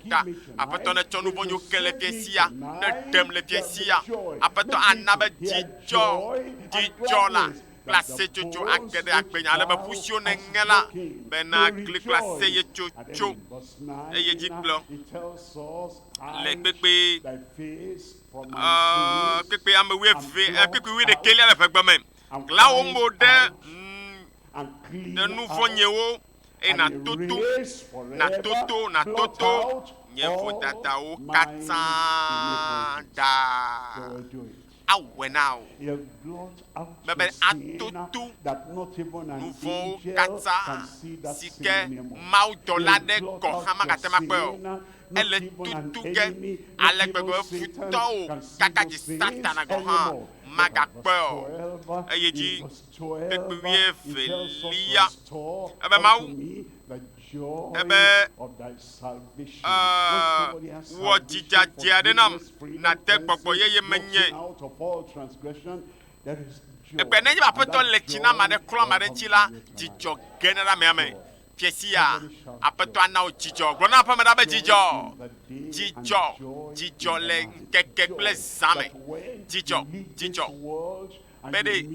Speaker 1: ta aƒetɔ ne tsɔ nu vɔ nyo ke le fiesia ne ɖem le fiesia aƒetɔ ana be dzidzɔ la classe chocho akede akpenya le be pusio ne ngela bena gli classe ye chocho eye diklo le pepe pepe amewe pepe wi de kele le fegbe me la o mode de nouveau nyewo e na toto nyefo tata o katanda awe now bebe atotu nouveau kata sike maudola de ko hama katema pe ele tutu ke alegbegbe futo o kaka ji satana go ha maga pe eye ji pepe felia ebe mau ebe wo jija de nam na te gbogbo yeye menye ebe ne ba peto le china ma de klo ma de chila jijo general me piesia apeto ana o jijo gbona pa me da be jijo le keke ple zame jijo bede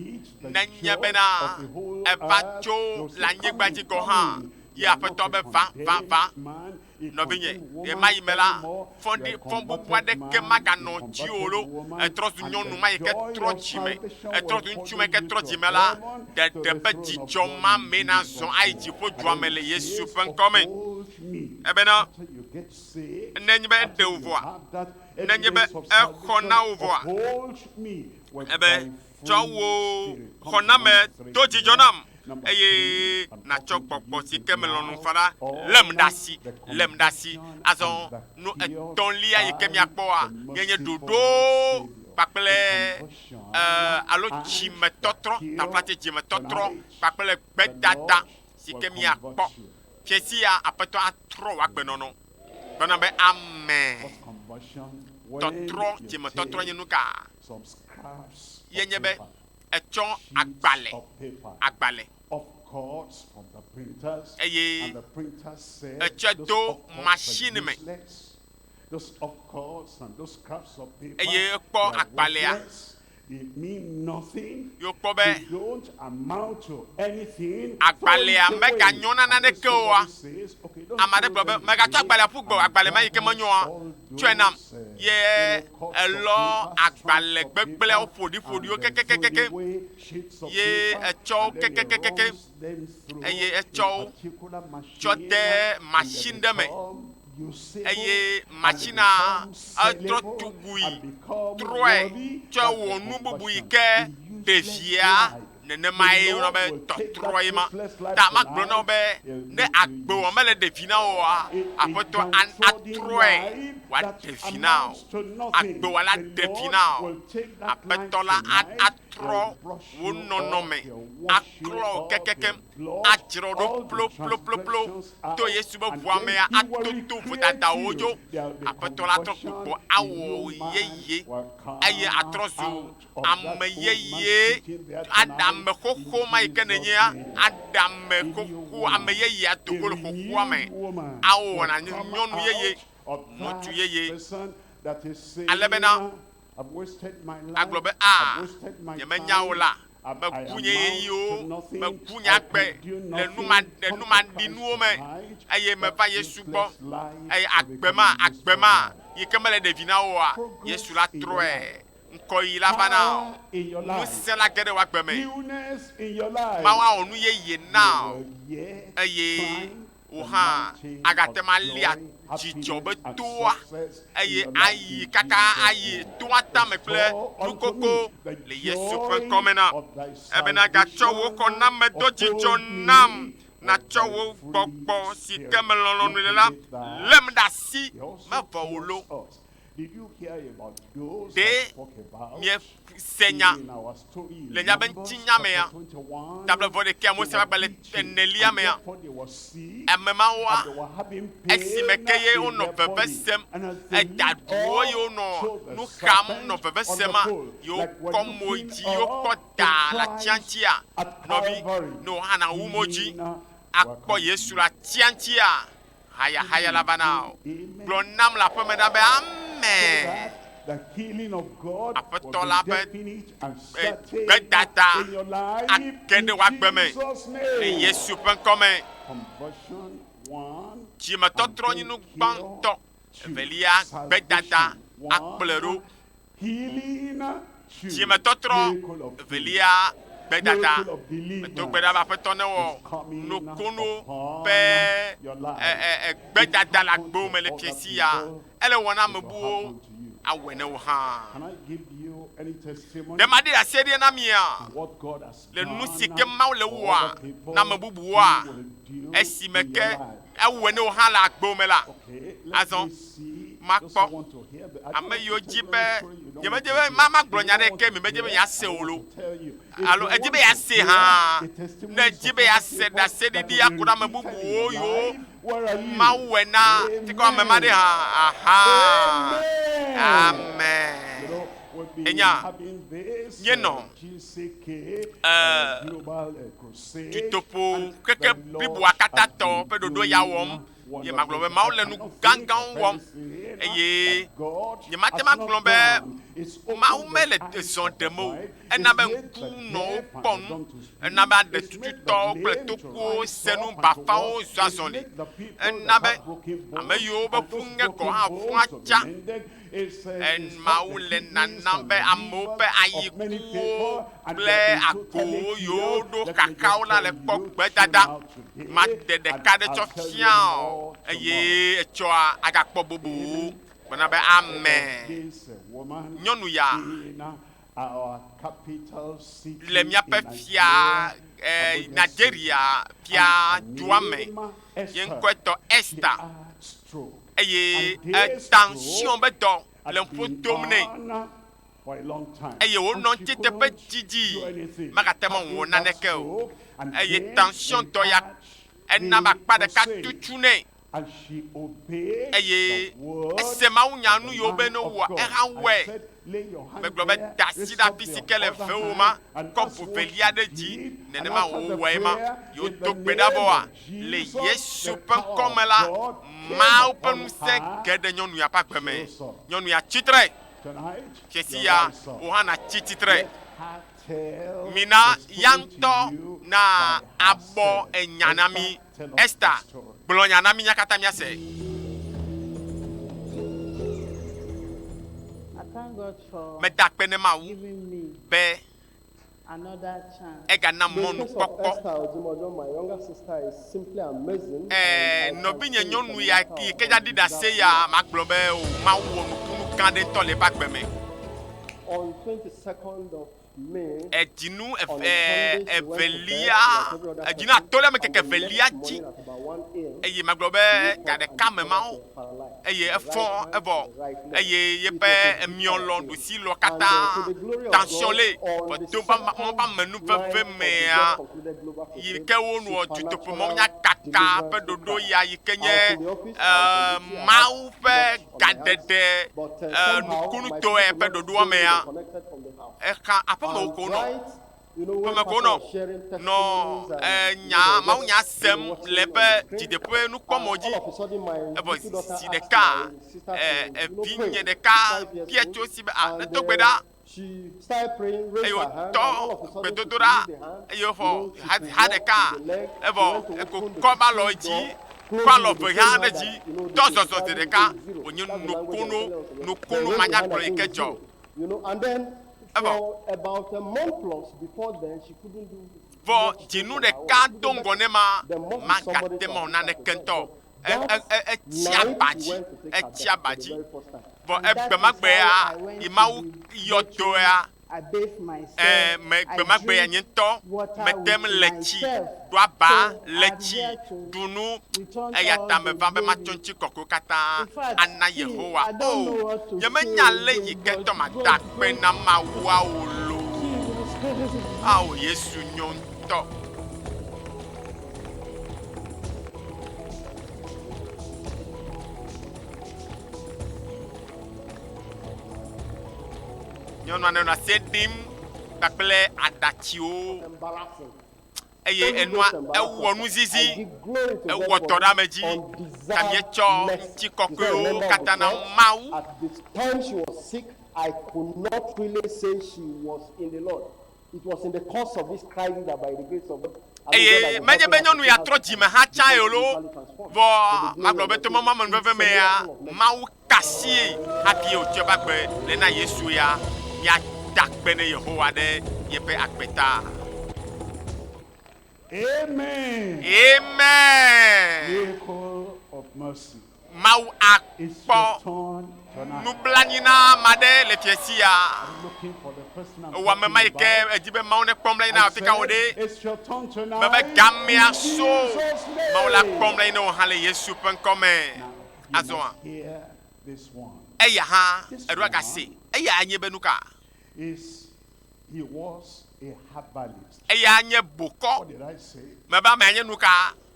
Speaker 1: nanya bena ebacho la nyegba ji go ha ya apeto be va no binye e mai mela fondi fombu boade ke magano jiolo e trosu nyonu mai ke trochime e trosu nchume ke trochimela de be jijo ma mena zon aiji fo juamele yesu fen come e bena nenye be de ovoa nenye be e khona ovoa e be jowo khona me to jijo nam eye na chokpokpo si kemelonu fara lemdasi azon no etonlia ye kemia poa yenye dodo pakple alo chimetotro ta plate chimetotro pakple bedada si kemia po kesia apeto atro agbenono bana be amen totro chimetotro nyenuka yenye be echon agbale
Speaker 2: of course from the printers
Speaker 1: and
Speaker 2: the printers said
Speaker 1: machine me
Speaker 2: those of course and those scraps of paper they mean nothing. They don't amount to anything.
Speaker 1: Agbalea mega nyona na nekoa. Amade probe mega chagbalea fugbo agbale ma yike monyoa. Twenam ye elo agbale gbegbele ofodi o kekekeke. Ye echo kekekeke. Ye echo chote machine deme. Eye machina atro tugui troe cho wonu bubu ike devia nene mai no be troe ma ta ma gbo no be ne agbo o mele devina o apoto an atroe wa devina agbo wala devina apetola atro wonono me akro kekeke atro do plo to yesu bo bua me atoto futata ojo apetola to awo yeye aye atrosu ameyeye adam koko mai kenenya adam koko ameyeye atokolo koko ame awo na nyonu yeye motu yeye alebena
Speaker 2: I've wasted my life.
Speaker 1: Aglobe yemenya ola bakunye yo bakunya pe le numa dinu me aye me pa yesu bo aye agbema yikemele devina oa yesu la troe nko yi la bana musela kede wa gbeme ma wa onu ye now aye oha agatema lia jijobe toa ayi kaka ayi toa tameple nukoko le yesu fe komena ebena gachowo kona medo jijo nam na chowo gbogbo si kemelonu lela lemdasi mavolo.
Speaker 2: Did you hear about those
Speaker 1: that talk about Senya le nyaben tinya mea table vode ke mo se bale tenelia mea emema wa esimekeye ono bebesem edadwo yo no kam no bebesema yo komoji yo kota la tiantia no bi no hana umoji akpo yesu la tiantia haya la banao blonam la pomeda be amen
Speaker 2: the healing of God
Speaker 1: Aƒetɔ
Speaker 2: will
Speaker 1: la
Speaker 2: be
Speaker 1: be
Speaker 2: definite and certain
Speaker 1: gbedada
Speaker 2: in your life
Speaker 1: akɛ
Speaker 2: in
Speaker 1: ɖe woagbe me
Speaker 2: Jesus'
Speaker 1: le
Speaker 2: name.
Speaker 1: Yesu ƒe ŋkɔ me.
Speaker 2: Conversion, one.
Speaker 1: Dzimetɔtrɔ nyinu gbãtɔ. Evelia gbedada akplɔe ɖo.
Speaker 2: Healing, two.
Speaker 1: Dzimetɔtrɔ
Speaker 2: Miracle of healing.
Speaker 1: evelia gbedada.
Speaker 2: Miracle of deliverance.
Speaker 1: Meto gbe ɖa be aƒetɔ ne wɔ nukunu ƒe gbedada le agbo me le fiesi ya. Ele wɔna ame buwo awɔe ne wo hã.
Speaker 2: Can I give you any testimony?
Speaker 1: Ne ma ɖe asi ɖe na mia
Speaker 2: What God has
Speaker 1: le
Speaker 2: done
Speaker 1: nu si ke Mawu le
Speaker 2: for
Speaker 1: wɔa
Speaker 2: other people,
Speaker 1: na ame bubuwoa
Speaker 2: He will do
Speaker 1: esi me
Speaker 2: in
Speaker 1: ke
Speaker 2: your life.
Speaker 1: ewɔe ne wo hã le agbo me la.
Speaker 2: Okay, let
Speaker 1: Azɔ
Speaker 2: me see.
Speaker 1: ma
Speaker 2: Those
Speaker 1: kpɔ
Speaker 2: who want to hear the- I don't
Speaker 1: ame
Speaker 2: want
Speaker 1: yiwo
Speaker 2: to
Speaker 1: dzi
Speaker 2: tell
Speaker 1: be
Speaker 2: you a story you don't
Speaker 1: yemedze
Speaker 2: want
Speaker 1: be
Speaker 2: to hear.
Speaker 1: ma gblɔ
Speaker 2: If
Speaker 1: nya
Speaker 2: you
Speaker 1: ɖe
Speaker 2: don't
Speaker 1: ke
Speaker 2: want
Speaker 1: mi
Speaker 2: to
Speaker 1: medze be
Speaker 2: hear,
Speaker 1: yease
Speaker 2: I
Speaker 1: o
Speaker 2: want
Speaker 1: lo.
Speaker 2: to tell you. If
Speaker 1: Alo
Speaker 2: you
Speaker 1: edzi
Speaker 2: want
Speaker 1: be
Speaker 2: to
Speaker 1: yease
Speaker 2: hear
Speaker 1: hã
Speaker 2: the testimonies
Speaker 1: ne
Speaker 2: of
Speaker 1: edzi be
Speaker 2: other
Speaker 1: yease
Speaker 2: people
Speaker 1: ɖase
Speaker 2: that
Speaker 1: ɖiɖi
Speaker 2: will be
Speaker 1: aku ɖe ame
Speaker 2: repeated in
Speaker 1: bubuwo
Speaker 2: your
Speaker 1: yiwo
Speaker 2: life, where are you?
Speaker 1: Mawu wɔ na tikɔ ame ma ɖe hã. Aha. Amen.
Speaker 2: You know, we've been
Speaker 1: Enya.
Speaker 2: having this
Speaker 1: Nye nɔ.
Speaker 2: GCK Global Crusade.
Speaker 1: Dzitoƒo
Speaker 2: and
Speaker 1: keke
Speaker 2: the Lord
Speaker 1: blibua katã
Speaker 2: has
Speaker 1: tɔ
Speaker 2: been
Speaker 1: ƒe ɖoɖo ya wɔm.
Speaker 2: doing
Speaker 1: Ye magblɔ be
Speaker 2: wonderful
Speaker 1: Mawu le
Speaker 2: things.
Speaker 1: nu
Speaker 2: I cannot
Speaker 1: gãgãwo
Speaker 2: think
Speaker 1: wɔm.
Speaker 2: of anything
Speaker 1: Eye
Speaker 2: that God
Speaker 1: nye mate
Speaker 2: has
Speaker 1: ma
Speaker 2: not
Speaker 1: gblɔ be
Speaker 2: done. It's opened
Speaker 1: Mawu
Speaker 2: the
Speaker 1: mele
Speaker 2: eyes
Speaker 1: zɔn
Speaker 2: of the
Speaker 1: ɖem o.
Speaker 2: blind.
Speaker 1: Ena be
Speaker 2: It's made the
Speaker 1: ŋku nɔ
Speaker 2: deaf
Speaker 1: wo
Speaker 2: and
Speaker 1: kpɔ
Speaker 2: the
Speaker 1: nu.
Speaker 2: dumb to speak.
Speaker 1: Ena be
Speaker 2: It's made the
Speaker 1: aɖetututɔwo kple
Speaker 2: lame to
Speaker 1: tokuwo
Speaker 2: rise
Speaker 1: se
Speaker 2: up
Speaker 1: nu
Speaker 2: and to
Speaker 1: bafawo
Speaker 2: walk.
Speaker 1: zɔ
Speaker 2: It's
Speaker 1: azɔli.
Speaker 2: made the people
Speaker 1: Ena
Speaker 2: that
Speaker 1: be
Speaker 2: have broken bones
Speaker 1: ame yiwo be
Speaker 2: and
Speaker 1: ƒu
Speaker 2: those
Speaker 1: ŋe
Speaker 2: broken
Speaker 1: kɔ hã
Speaker 2: bones
Speaker 1: ƒua
Speaker 2: to be
Speaker 1: tsa.
Speaker 2: mended. It's
Speaker 1: Mawu
Speaker 2: the
Speaker 1: le
Speaker 2: kidneys
Speaker 1: nana
Speaker 2: and
Speaker 1: be
Speaker 2: the
Speaker 1: amewo
Speaker 2: livers
Speaker 1: ƒe
Speaker 2: of many
Speaker 1: ayikuwo
Speaker 2: people, and
Speaker 1: kple
Speaker 2: they have been
Speaker 1: agbowo
Speaker 2: totally
Speaker 1: yiwo
Speaker 2: healed.
Speaker 1: ɖo
Speaker 2: Let me just
Speaker 1: kakawo la le
Speaker 2: tell
Speaker 1: kpɔ
Speaker 2: you,
Speaker 1: gbedada.
Speaker 2: tune out today,
Speaker 1: Ma de
Speaker 2: and
Speaker 1: ɖeka ɖe tsɔ
Speaker 2: I'll tell you
Speaker 1: fia
Speaker 2: more
Speaker 1: o. Eye etsɔa agakpɔ bubu. Bena be amen.
Speaker 2: this woman
Speaker 1: Nyɔnu ya
Speaker 2: in our capital city
Speaker 1: le miaƒe
Speaker 2: in
Speaker 1: fia
Speaker 2: Abuja
Speaker 1: Nigeria
Speaker 2: City.
Speaker 1: fia
Speaker 2: And
Speaker 1: dua
Speaker 2: her
Speaker 1: me.
Speaker 2: name
Speaker 1: Ye
Speaker 2: Esther.
Speaker 1: ŋkɔe tɔ
Speaker 2: She
Speaker 1: Esther.
Speaker 2: had stroke.
Speaker 1: Eye
Speaker 2: And this
Speaker 1: tension be dɔ
Speaker 2: Had
Speaker 1: le ƒo
Speaker 2: been
Speaker 1: tom ne.
Speaker 2: on for a long time.
Speaker 1: Eye
Speaker 2: And
Speaker 1: wonɔ
Speaker 2: she
Speaker 1: ŋuti
Speaker 2: couldn't
Speaker 1: teƒe
Speaker 2: do
Speaker 1: dzidzi.
Speaker 2: anything.
Speaker 1: Magate me
Speaker 2: Having
Speaker 1: wɔ
Speaker 2: that
Speaker 1: naneke o.
Speaker 2: stroke, and
Speaker 1: Eye
Speaker 2: then
Speaker 1: tension
Speaker 2: they
Speaker 1: tɔ ya
Speaker 2: had
Speaker 1: ena ba
Speaker 2: the
Speaker 1: akpa ɖeka
Speaker 2: crusade.
Speaker 1: tutu ne.
Speaker 2: And she obeyed
Speaker 1: Eye
Speaker 2: the word
Speaker 1: ese Mawu nya
Speaker 2: of
Speaker 1: nu
Speaker 2: the
Speaker 1: yiwo be
Speaker 2: man
Speaker 1: ne
Speaker 2: of
Speaker 1: wɔ
Speaker 2: God.
Speaker 1: eha
Speaker 2: I
Speaker 1: wɔe.
Speaker 2: said, lay your hand
Speaker 1: Megblɔ be
Speaker 2: there,
Speaker 1: da asi
Speaker 2: raise
Speaker 1: ɖe
Speaker 2: up
Speaker 1: afi si
Speaker 2: your
Speaker 1: ke le
Speaker 2: other
Speaker 1: ve wo
Speaker 2: hand,
Speaker 1: ma.
Speaker 2: and
Speaker 1: Kɔ
Speaker 2: that's
Speaker 1: ʋu
Speaker 2: what
Speaker 1: velia ɖe
Speaker 2: she
Speaker 1: dzi.
Speaker 2: did. And
Speaker 1: Nenema
Speaker 2: after
Speaker 1: wo
Speaker 2: the
Speaker 1: wɔe ma.
Speaker 2: prayer,
Speaker 1: Yewo
Speaker 2: in
Speaker 1: do
Speaker 2: the
Speaker 1: gbe ɖa
Speaker 2: name
Speaker 1: bɔa.
Speaker 2: of
Speaker 1: Le
Speaker 2: Jesus,
Speaker 1: Yesu
Speaker 2: the
Speaker 1: ƒe
Speaker 2: power
Speaker 1: ŋkɔ
Speaker 2: of
Speaker 1: me la.
Speaker 2: God came
Speaker 1: Mawu ƒe
Speaker 2: upon
Speaker 1: ŋusẽ
Speaker 2: her.
Speaker 1: ge ɖe nyɔnu ya ƒe agbe me.
Speaker 2: She also.
Speaker 1: Nyɔnu ya tsitre.
Speaker 2: Tonight,
Speaker 1: Fiesi
Speaker 2: your
Speaker 1: ya
Speaker 2: rise up.
Speaker 1: wo hã natsi tsitre.
Speaker 2: Let her tell
Speaker 1: Mina
Speaker 2: the story
Speaker 1: ya
Speaker 2: to
Speaker 1: ŋutɔ
Speaker 2: you
Speaker 1: na
Speaker 2: by
Speaker 1: abɔ
Speaker 2: herself.
Speaker 1: enya na mi.
Speaker 2: Tell us
Speaker 1: Esther
Speaker 2: the story.
Speaker 1: gblɔ nya na mi nya katã miase.
Speaker 3: I thank God for
Speaker 1: Meda akpe ne Mawu
Speaker 3: giving me
Speaker 1: be
Speaker 3: another chance.
Speaker 1: egana
Speaker 4: The
Speaker 1: mɔnu
Speaker 4: case of
Speaker 1: kpɔkpɔ.
Speaker 4: Esther Ojimojo, my younger sister, is simply amazing. and I
Speaker 1: Nɔvi
Speaker 4: can
Speaker 1: nye
Speaker 4: say
Speaker 1: nyɔnu
Speaker 4: it's
Speaker 1: ya
Speaker 4: a matter
Speaker 1: yi
Speaker 4: of
Speaker 1: ke dza ɖi ɖe ase ya magblɔ be o Mawu wɔ nukunu gã ɖe ŋutɔ le eƒe agbe me.
Speaker 4: On 22nd of May,
Speaker 1: Edzinu
Speaker 4: on a Sunday, she went to bed
Speaker 1: evelia
Speaker 4: like every other
Speaker 1: edzinu
Speaker 4: person,
Speaker 1: atɔlia me
Speaker 4: and
Speaker 1: keke
Speaker 4: the
Speaker 1: evelia
Speaker 4: next
Speaker 1: dzi.
Speaker 4: morning at about 1 a.m.,
Speaker 1: Eye magblɔ be
Speaker 4: she
Speaker 1: ga
Speaker 4: woke up
Speaker 1: ɖeka
Speaker 4: and
Speaker 1: me
Speaker 4: discovered
Speaker 1: mawo.
Speaker 4: she was paralyzed.
Speaker 1: Eye
Speaker 4: The right
Speaker 1: efɔ
Speaker 4: hand
Speaker 1: evɔ.
Speaker 4: and the right leg.
Speaker 1: Eye
Speaker 4: It was
Speaker 1: yeƒe
Speaker 4: a
Speaker 1: emiɔlɔ
Speaker 4: difficult
Speaker 1: ɖusi lɔ
Speaker 4: thing.
Speaker 1: katã
Speaker 4: To the glory of
Speaker 1: tension
Speaker 4: God,
Speaker 1: le.
Speaker 4: on the
Speaker 1: Fɔto mɔ ƒe amenu
Speaker 4: second night
Speaker 1: veve
Speaker 4: of the
Speaker 1: mea.
Speaker 4: just concluded global
Speaker 1: Yi
Speaker 4: crusade,
Speaker 1: ke wonɔ dzitɔƒe mɔ nya kaka
Speaker 4: supernatural
Speaker 1: ƒe ɖoɖo
Speaker 4: deliverance
Speaker 1: ya yi ke
Speaker 4: took
Speaker 1: nye
Speaker 4: place. Out in the office, I was in DC, I
Speaker 1: Mawu
Speaker 4: had
Speaker 1: ƒe
Speaker 4: much on my hands,
Speaker 1: gaɖeɖe
Speaker 4: but somehow my
Speaker 1: nukunutɔe
Speaker 4: people
Speaker 1: ƒe
Speaker 4: could not
Speaker 1: ɖoɖoa
Speaker 4: stay
Speaker 1: mea.
Speaker 4: connected from the house.
Speaker 1: Exa aƒeme
Speaker 4: And
Speaker 1: woko nɔ.
Speaker 4: right, you know, when
Speaker 1: Ƒeme
Speaker 4: pastor
Speaker 1: ko
Speaker 4: was sharing
Speaker 1: nɔ
Speaker 4: testimonies and you
Speaker 1: nya
Speaker 4: know,
Speaker 1: Mawu nya
Speaker 4: just, you know,
Speaker 1: sem
Speaker 4: watching
Speaker 1: le
Speaker 4: on
Speaker 1: ƒe
Speaker 4: the screen,
Speaker 1: dzideƒe nukpɔmɔ
Speaker 4: all
Speaker 1: dzi.
Speaker 4: of a sudden my
Speaker 1: Evɔ
Speaker 4: little daughter
Speaker 1: zi
Speaker 4: asked
Speaker 1: ɖeka
Speaker 4: my sister to, you know,
Speaker 1: evi
Speaker 4: pray.
Speaker 1: nye
Speaker 4: She's
Speaker 1: ɖeka
Speaker 4: 5 years
Speaker 1: fia
Speaker 4: old.
Speaker 1: tso si be
Speaker 4: And,
Speaker 1: neto gbe ɖa.
Speaker 4: she started praying, raised
Speaker 1: Eye
Speaker 4: her hand, and all of a
Speaker 1: wotɔ
Speaker 4: sudden she
Speaker 1: gbedodo
Speaker 4: could
Speaker 1: ɖa.
Speaker 4: use the hand.
Speaker 1: Eye
Speaker 4: You know,
Speaker 1: wofɔ
Speaker 4: she
Speaker 1: ha
Speaker 4: could
Speaker 1: ha
Speaker 4: walk
Speaker 1: ɖeka.
Speaker 4: with the leg. She
Speaker 1: Evɔ
Speaker 4: went to
Speaker 1: eko
Speaker 4: open the
Speaker 1: kɔ ba lɔ
Speaker 4: kitchen
Speaker 1: dzi.
Speaker 4: door,
Speaker 1: Kɔ
Speaker 4: closing
Speaker 1: alɔ
Speaker 4: with the
Speaker 1: ve
Speaker 4: same
Speaker 1: hã
Speaker 4: hand
Speaker 1: ɖe
Speaker 4: that,
Speaker 1: dzi.
Speaker 4: you know,
Speaker 1: Tɔ
Speaker 4: they
Speaker 1: zɔzɔ
Speaker 4: could
Speaker 1: zi
Speaker 4: grab
Speaker 1: ɖeka.
Speaker 4: it, zero.
Speaker 1: Wonye
Speaker 4: That's the language they're telling us to do.
Speaker 1: nukunu
Speaker 4: They raised the hand
Speaker 1: manyagblɔ yi
Speaker 4: again,
Speaker 1: ke dzɔ.
Speaker 4: zero. You know, and then
Speaker 1: Evo.
Speaker 4: for about a month plus before then, she couldn't do
Speaker 1: Vɔ
Speaker 4: much
Speaker 1: dzinu
Speaker 4: on her
Speaker 1: ɖeka
Speaker 4: own.
Speaker 1: do ŋgɔ ne ma
Speaker 4: There must be
Speaker 1: magate
Speaker 4: somebody
Speaker 1: mɔ
Speaker 4: to
Speaker 1: naneke
Speaker 4: assist her
Speaker 1: ŋutɔ.
Speaker 4: to get. That
Speaker 1: Etsi
Speaker 4: night,
Speaker 1: aba
Speaker 4: she
Speaker 1: dzi.
Speaker 4: went to take her
Speaker 1: Etsi
Speaker 4: bath
Speaker 1: aba
Speaker 4: for the
Speaker 1: dzi.
Speaker 4: very first time.
Speaker 1: Vɔ
Speaker 3: And that is
Speaker 1: egbemagbea
Speaker 3: how I went
Speaker 1: yi
Speaker 3: to
Speaker 1: Mawu
Speaker 3: the
Speaker 1: yɔ
Speaker 3: bathroom.
Speaker 1: toa.
Speaker 3: I bathe myself.
Speaker 1: Me
Speaker 3: I
Speaker 1: gbemagbea
Speaker 3: drink
Speaker 1: nye ŋutɔ.
Speaker 3: water
Speaker 1: Metem
Speaker 3: with
Speaker 1: le tsi.
Speaker 3: myself.
Speaker 1: Do aba
Speaker 3: So
Speaker 1: le
Speaker 3: I'm
Speaker 1: tsi.
Speaker 3: here to
Speaker 1: Dunu.
Speaker 3: return
Speaker 1: Eya
Speaker 3: all
Speaker 1: ta me
Speaker 3: the
Speaker 1: va be
Speaker 3: glory.
Speaker 1: matsɔ ŋuti kɔkɔe katã
Speaker 3: In fact,
Speaker 1: ana
Speaker 3: see,
Speaker 1: Yehowa.
Speaker 3: I don't know what to
Speaker 1: Nye
Speaker 3: say
Speaker 1: menya le
Speaker 3: again,
Speaker 1: yi ke
Speaker 3: but
Speaker 1: tɔ ma
Speaker 3: God,
Speaker 1: da akpe na Mawua o lo.
Speaker 3: Jesus.
Speaker 1: Awo Yesu nyo ŋutɔ. Nyɔnua nɔ se ɖim kpakple aɖatsiwo.
Speaker 4: Embarrassing.
Speaker 1: eye enua ewo nu zizi ewo todameji kamie cho nti kokyo katana mau.
Speaker 4: At the time she was sick, I could not really say she was in the Lord. It was in the course of this crisis that by the grace of God.
Speaker 1: Menye benyonu ya troji me ha chan yolo bo maglobe to mama menveve me ya mau kasi haki o tioba gbe le na Yesu ya dakbe ne Yehowa de yepe akpeta.
Speaker 2: Amen.
Speaker 1: Amen.
Speaker 2: Miracle of mercy.
Speaker 1: Mau
Speaker 2: It's your
Speaker 1: akpo
Speaker 2: turn tonight.
Speaker 1: nublanina made le fiesia.
Speaker 2: I'm looking for the person I'm
Speaker 1: Wa me
Speaker 2: talking
Speaker 1: maike
Speaker 2: about.
Speaker 1: ejibe maune komla ina
Speaker 2: I
Speaker 1: afika
Speaker 2: said,
Speaker 1: ode.
Speaker 2: it's your turn tonight.
Speaker 1: Baba gamia so
Speaker 2: In Jesus' name.
Speaker 1: maula komla ina hale Yesu pen come.
Speaker 2: Now, you
Speaker 1: Azoa.
Speaker 2: must hear this one.
Speaker 1: Eya ha edwa se. Eya anye benuka.
Speaker 2: He was a herbalist.
Speaker 1: Eya anye boko.
Speaker 2: What did I say?
Speaker 1: Meba me anye nuka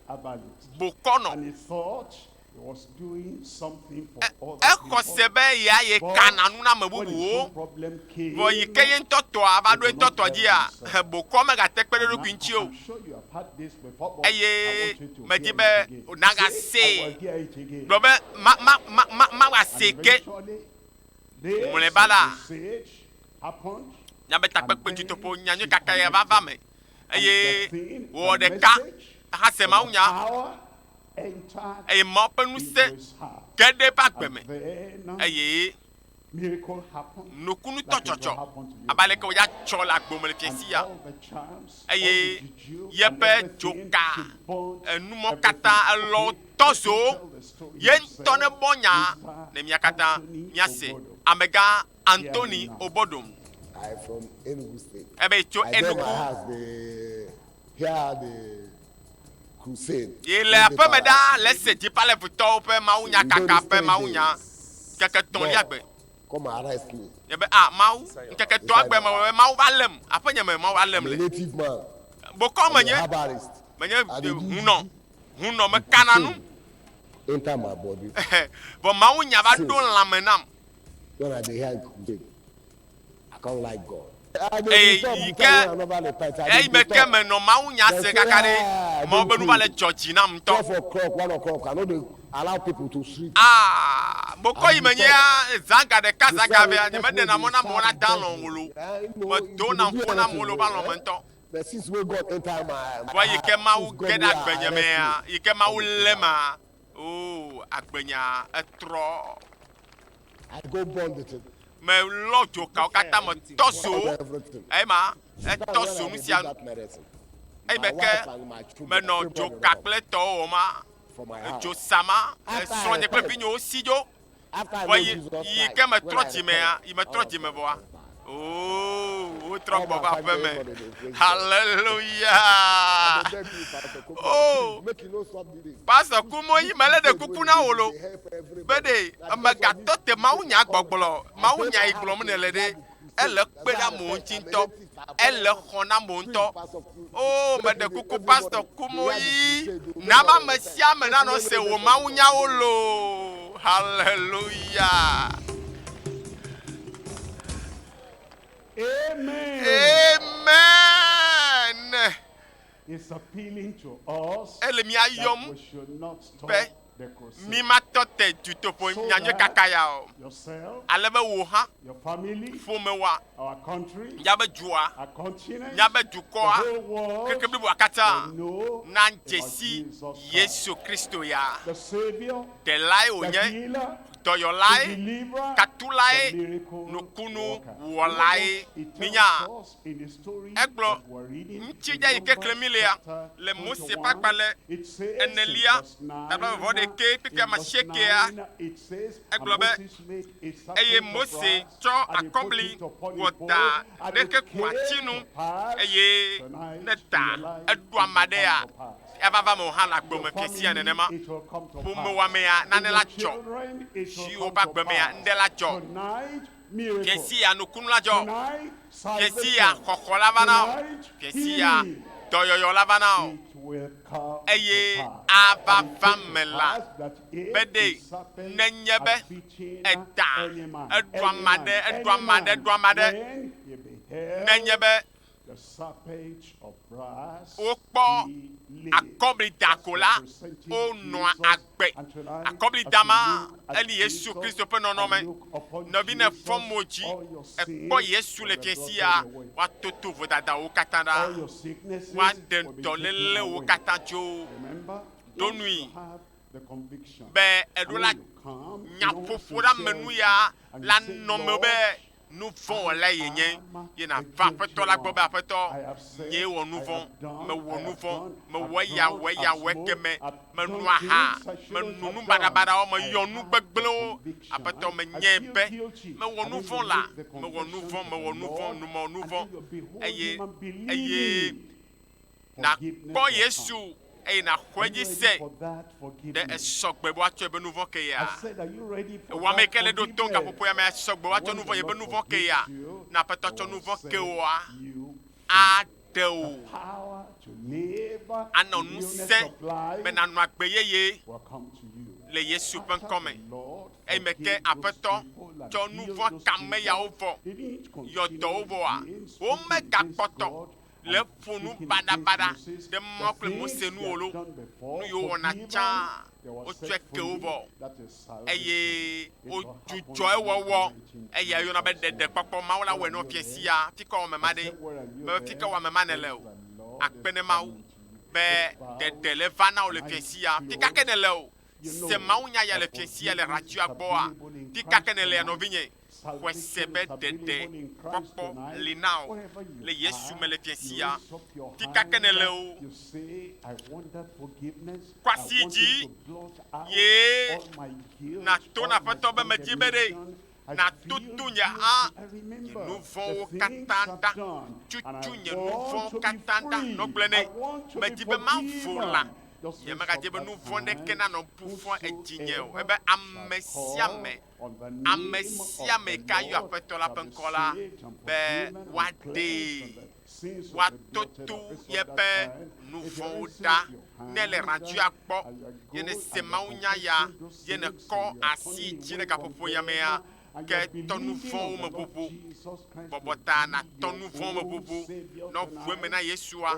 Speaker 2: Herbalist.
Speaker 1: boko no.
Speaker 2: And he thought he was doing something for other
Speaker 1: Eko
Speaker 2: people.
Speaker 1: sebe ya ye
Speaker 2: But
Speaker 1: kananu na
Speaker 2: when the
Speaker 1: mebubu.
Speaker 2: problem came,
Speaker 1: Bo yike ntoto abado ntoto ji a boko me ga tekpere ru kwinchi o.
Speaker 2: I'm sure you have heard this before, but I
Speaker 1: Eye
Speaker 2: want you to hear
Speaker 1: mejibe
Speaker 2: it again.
Speaker 1: onaga
Speaker 2: Say, I will
Speaker 1: se.
Speaker 2: hear it again.
Speaker 1: Robe ma wa
Speaker 2: And
Speaker 1: seke.
Speaker 2: eventually, this
Speaker 1: Mule bala.
Speaker 2: message happened.
Speaker 1: Nyabe takpekpe tutopo nyanyo kakaya baba me. Eye
Speaker 2: And the thing,
Speaker 1: wo
Speaker 2: the
Speaker 1: de ka
Speaker 2: message,
Speaker 1: ha se ma unya.
Speaker 2: power entered
Speaker 1: Eye mo penu
Speaker 2: into
Speaker 1: se
Speaker 2: his heart.
Speaker 1: kede pa gbe
Speaker 2: And
Speaker 1: me.
Speaker 2: then
Speaker 1: Eye
Speaker 2: miracle happened.
Speaker 1: nukunu
Speaker 2: Like it will
Speaker 1: tochocho.
Speaker 2: happen to you
Speaker 1: Abale
Speaker 2: tonight.
Speaker 1: ko ya chola gbomele
Speaker 2: And
Speaker 1: fiesia.
Speaker 2: all the charms,
Speaker 1: Eye,
Speaker 2: all the juju, and
Speaker 1: yepe
Speaker 2: everything
Speaker 1: joka,
Speaker 2: to bond
Speaker 1: enumo
Speaker 2: everything.
Speaker 1: kata elo
Speaker 2: Okay,
Speaker 1: tozo,
Speaker 2: let me tell the story
Speaker 1: yen
Speaker 2: yourself.
Speaker 1: tone bonya,
Speaker 2: Mr.
Speaker 1: ne miakata
Speaker 2: Anthony
Speaker 1: miase,
Speaker 2: Obodo.
Speaker 1: amega Anthony
Speaker 2: now.
Speaker 1: Obodum.
Speaker 5: I from Enugu State.
Speaker 1: Ebe cho
Speaker 5: I get my
Speaker 1: Enugu.
Speaker 5: house, the crusade.
Speaker 1: Ile apemeda lese dipale vuto pe maunya kaka pe maunya. Keke ton liagbe.
Speaker 5: Come arrest me.
Speaker 1: Ebe mau, keke to agbe ma mau valem. Apenye me mau valem
Speaker 5: I'm a
Speaker 1: le.
Speaker 5: native man.
Speaker 1: Boko
Speaker 5: I'm a
Speaker 1: menye,
Speaker 5: herbalist.
Speaker 1: menye
Speaker 5: I dey do
Speaker 1: huno me kananu.
Speaker 5: Enter my body.
Speaker 1: Bo maunya va do lamenam.
Speaker 5: When I dey hear crusade, I can't like God.
Speaker 1: Hey, Hey, make me no maunya se kakare. Mo benu vale church na mto.
Speaker 5: 12 o'clock, 1 o'clock, I know they allow people to sleep.
Speaker 1: Boko imenya zanga de kaza gabe nyemede na mona mona down wulu. Mo do na mona wulu ba lo mento.
Speaker 5: But since we God enter my
Speaker 1: Wa yike mau
Speaker 5: God
Speaker 1: get
Speaker 5: will
Speaker 1: agbenya me
Speaker 5: arrest me.
Speaker 1: yike mau lema. Oh, agbenya etro.
Speaker 5: I go bond it.
Speaker 1: Me lojo ka okata mo toso.
Speaker 5: Everything.
Speaker 1: Eh ma,
Speaker 5: That's when
Speaker 1: toso
Speaker 5: I
Speaker 1: nu
Speaker 5: do
Speaker 1: sia.
Speaker 5: that medicine.
Speaker 1: Eh
Speaker 5: My
Speaker 1: beke
Speaker 5: wife and my children,
Speaker 1: me no
Speaker 5: everybody
Speaker 1: jo
Speaker 5: will
Speaker 1: kakle to o ma.
Speaker 5: for my house.
Speaker 1: Jo sama,
Speaker 5: After I
Speaker 1: sonye kwe
Speaker 5: repent.
Speaker 1: pinyo sijo.
Speaker 5: After I know
Speaker 1: Wa
Speaker 5: Jesus
Speaker 1: yi
Speaker 5: Christ,
Speaker 1: ke me
Speaker 5: when I
Speaker 1: troji me
Speaker 5: repent,
Speaker 1: ya, me troji me boa. Oh, o
Speaker 5: all
Speaker 1: tro
Speaker 5: my
Speaker 1: baba
Speaker 5: family,
Speaker 1: pe me.
Speaker 5: everybody dey praise God.
Speaker 1: Hallelujah.
Speaker 5: I beg you, Pastor Kumo,
Speaker 1: Oh.
Speaker 5: make you no stop this.
Speaker 1: Pastor Kumo yi mele de kuku na wolo.
Speaker 5: Dey help everybody.
Speaker 1: Bede,
Speaker 5: Na
Speaker 1: me
Speaker 5: because
Speaker 1: ga
Speaker 5: of this
Speaker 1: to te ma unya gbogbolo. Ma unya iglo mu nele de. Ele pe da mo ntinto. Ele khona mo nto. Oh, me de kuku Pastor Kumo yi. Na ma me sia me na no se wo ma unya wolo. Hallelujah.
Speaker 2: Amen.
Speaker 1: Amen.
Speaker 2: It's appealing to us
Speaker 1: Ele mi
Speaker 2: that
Speaker 1: ayom
Speaker 2: we should not stop
Speaker 1: pe
Speaker 2: the crusade.
Speaker 1: mi ma tote tutopo
Speaker 2: So
Speaker 1: nyanye
Speaker 2: that
Speaker 1: kakaya o.
Speaker 2: yourself,
Speaker 1: Alebe wo ha
Speaker 2: your family,
Speaker 1: fo me wa.
Speaker 2: our country,
Speaker 1: Nyabe jua.
Speaker 2: our continent,
Speaker 1: Nyabe
Speaker 2: the
Speaker 1: jukoa.
Speaker 2: whole world
Speaker 1: Keke bi wakata.
Speaker 2: will know
Speaker 1: Na
Speaker 2: about
Speaker 1: jesi
Speaker 2: Jesus Christ,
Speaker 1: Yesu Kristo ya.
Speaker 2: the Savior,
Speaker 1: De lai
Speaker 2: the
Speaker 1: onye
Speaker 2: healer,
Speaker 1: to your
Speaker 2: the
Speaker 1: lai
Speaker 2: deliverer,
Speaker 1: katulai
Speaker 2: the miracle
Speaker 1: nukunu
Speaker 2: worker.
Speaker 1: wolai
Speaker 2: It
Speaker 1: minya.
Speaker 2: tells us in the story
Speaker 1: Eglo
Speaker 2: that we're reading in
Speaker 1: nchija ike
Speaker 2: Numbers
Speaker 1: klemilia
Speaker 2: chapter
Speaker 1: le Mose
Speaker 2: 21.
Speaker 1: pakpale
Speaker 2: It says
Speaker 1: enelia
Speaker 2: in verse 9,
Speaker 1: taba vode ke pika
Speaker 2: in
Speaker 1: ma
Speaker 2: verse
Speaker 1: sheke ya.
Speaker 2: 9, it says,
Speaker 1: Eglo
Speaker 2: and
Speaker 1: be,
Speaker 2: Moses made a
Speaker 1: eye
Speaker 2: serpent of
Speaker 1: Mose
Speaker 2: brass,
Speaker 1: cho
Speaker 2: and he put
Speaker 1: akobli
Speaker 2: it upon a
Speaker 1: wota
Speaker 2: pole, and it
Speaker 1: neke
Speaker 2: came
Speaker 1: kwachinu
Speaker 2: to pass
Speaker 1: eye
Speaker 2: tonight
Speaker 1: neta
Speaker 2: in your life,
Speaker 1: edu
Speaker 2: it will
Speaker 1: amade
Speaker 2: come
Speaker 1: ya.
Speaker 2: to pass.
Speaker 1: Ebava mo hala gbo
Speaker 2: Your
Speaker 1: me kesi
Speaker 2: family,
Speaker 1: enema.
Speaker 2: it will come to
Speaker 1: Pumu
Speaker 2: pass.
Speaker 1: wa me ya
Speaker 2: In
Speaker 1: nane
Speaker 2: your
Speaker 1: la cho.
Speaker 2: children, it
Speaker 1: Shi
Speaker 2: will
Speaker 1: oba
Speaker 2: come
Speaker 1: gbe
Speaker 2: to
Speaker 1: me ya
Speaker 2: pass.
Speaker 1: nde la cho.
Speaker 2: Tonight, miracle.
Speaker 1: Kesi ya nukunu la jo.
Speaker 2: Tonight,
Speaker 1: Kesi ya
Speaker 2: salvation.
Speaker 1: koko lava now.
Speaker 2: Tonight,
Speaker 1: Kesi ya
Speaker 2: healing.
Speaker 1: doyoyo lava now.
Speaker 2: It will come
Speaker 1: Eye
Speaker 2: to pass.
Speaker 1: ava
Speaker 2: And it came to
Speaker 1: vamela.
Speaker 2: pass that if
Speaker 1: Bede
Speaker 2: the serpent
Speaker 1: nenyebe
Speaker 2: had bitten
Speaker 1: eda
Speaker 2: any man,
Speaker 1: edwamade
Speaker 2: any
Speaker 1: edwamade
Speaker 2: man,
Speaker 1: edwamade
Speaker 2: when he beheld
Speaker 1: nenyebe
Speaker 2: the the serpent of brass.
Speaker 1: Wokpɔ
Speaker 2: he lay.
Speaker 1: akɔblidako la
Speaker 2: Representing
Speaker 1: wonɔa
Speaker 2: Jesus.
Speaker 1: agbe
Speaker 2: And tonight,
Speaker 1: akɔblidama
Speaker 2: as you look at
Speaker 1: ɛne Yesu
Speaker 2: Jesus,
Speaker 1: Kristo ƒe
Speaker 2: and
Speaker 1: nɔnɔme
Speaker 2: look upon
Speaker 1: nɔvi ne
Speaker 2: Jesus,
Speaker 1: fɔ mo dzi
Speaker 2: all your sins
Speaker 1: ekpɔ Yesu
Speaker 2: will
Speaker 1: le
Speaker 2: be
Speaker 1: fiasia
Speaker 2: blotted away.
Speaker 1: woatoto vodadawo katã
Speaker 2: All
Speaker 1: ɖa
Speaker 2: your sicknesses
Speaker 1: woaɖe
Speaker 2: will be
Speaker 1: dɔléle
Speaker 2: taken
Speaker 1: wo
Speaker 2: away.
Speaker 1: katã tso
Speaker 2: Remember,
Speaker 1: Don't
Speaker 2: once
Speaker 1: we
Speaker 2: you have the conviction,
Speaker 1: be
Speaker 2: and
Speaker 1: eɖo
Speaker 2: when
Speaker 1: la
Speaker 2: you come, you
Speaker 1: nyaƒoƒo
Speaker 2: know,
Speaker 1: ɖa menu ya
Speaker 2: and you
Speaker 1: la
Speaker 2: say,
Speaker 1: nɔme
Speaker 2: Lord,
Speaker 1: be nu vɔ̃ wɔla ye nye ye na va aƒetɔ la gbɔ be aƒetɔ nye wɔ nu vɔ̃ mewɔ nu vɔ̃ mewɔ eya keme menu aha menu nu baɖabaɖawo meyɔ nu gbegblẽwo aƒetɔ menye be mewɔ nu vɔ̃ la mewɔ nu vɔ̃ numɔ nu vɔ̃ eye nakpɔ Yesu eye naxɔe dzi se ɖe esɔgbe be woatsɔe be nu vɔ̃ ke ya wɔame ke le ɖo to gaƒoƒo ya me esɔgbe woatsɔ nu vɔ̃ ye be nu vɔ̃ ke ya na aƒetɔ tsɔ nu vɔ̃ ke woa aɖe wo anɔ nu se be nanɔ agbe yeye le Yesu ƒe ŋkɔme eye me ke aƒetɔ tsɔ nu vɔ̃ kame yawo vɔ yɔ dɔ wo vɔa womegakpɔtɔ le ƒonu baɖabaɖa ɖe mɔ kple Mose nuwo lo nu yiwo wɔna tsã wotsɔe ke wo vɔ eye wodzudzɔ ewɔwɔ eye eyɔna be ɖeɖekpɔkpɔ Mawu la wɔe nɔ fiasia fi ke wɔme ma ɖe be fi ke wɔme ma ne le o akpe ne Mawu be ɖeɖe le va na wo le fiasia fi kake ne le o se Mawu nya ya le fiasia le radioa gbɔa fi kake ne le ya nɔvinye xɔe se be ɖeɖe kpɔkpɔ li na o le Yesu me le fiasia fi kake ne le o kwasi dzi ye na to na aƒetɔ be medzi be ɖe na tutu nye nye nu vɔ̃wo katã ɖa tutu nye nu vɔ̃wo katã ɖa nɔgblẽ ne medzi be mavo la nye megadze be nu vɔ̃ ɖeke nanɔ ƒu fɔ edzinye o ebe ame sia me ka yɔ aƒetɔ la ƒe ŋkɔ la be woaɖee woatoto yeƒe nu vɔ̃wo ɖa ne le radioa gbɔ ye ne se Mawu nya ya ye ne kɔ asi dzi ɖe gaƒoƒo ya mea ke tɔnu vɔ̃wo me ƒoƒo bɔbɔ ta na tɔnu vɔ̃wo me ƒoƒo nɔ ʋue me na Yesua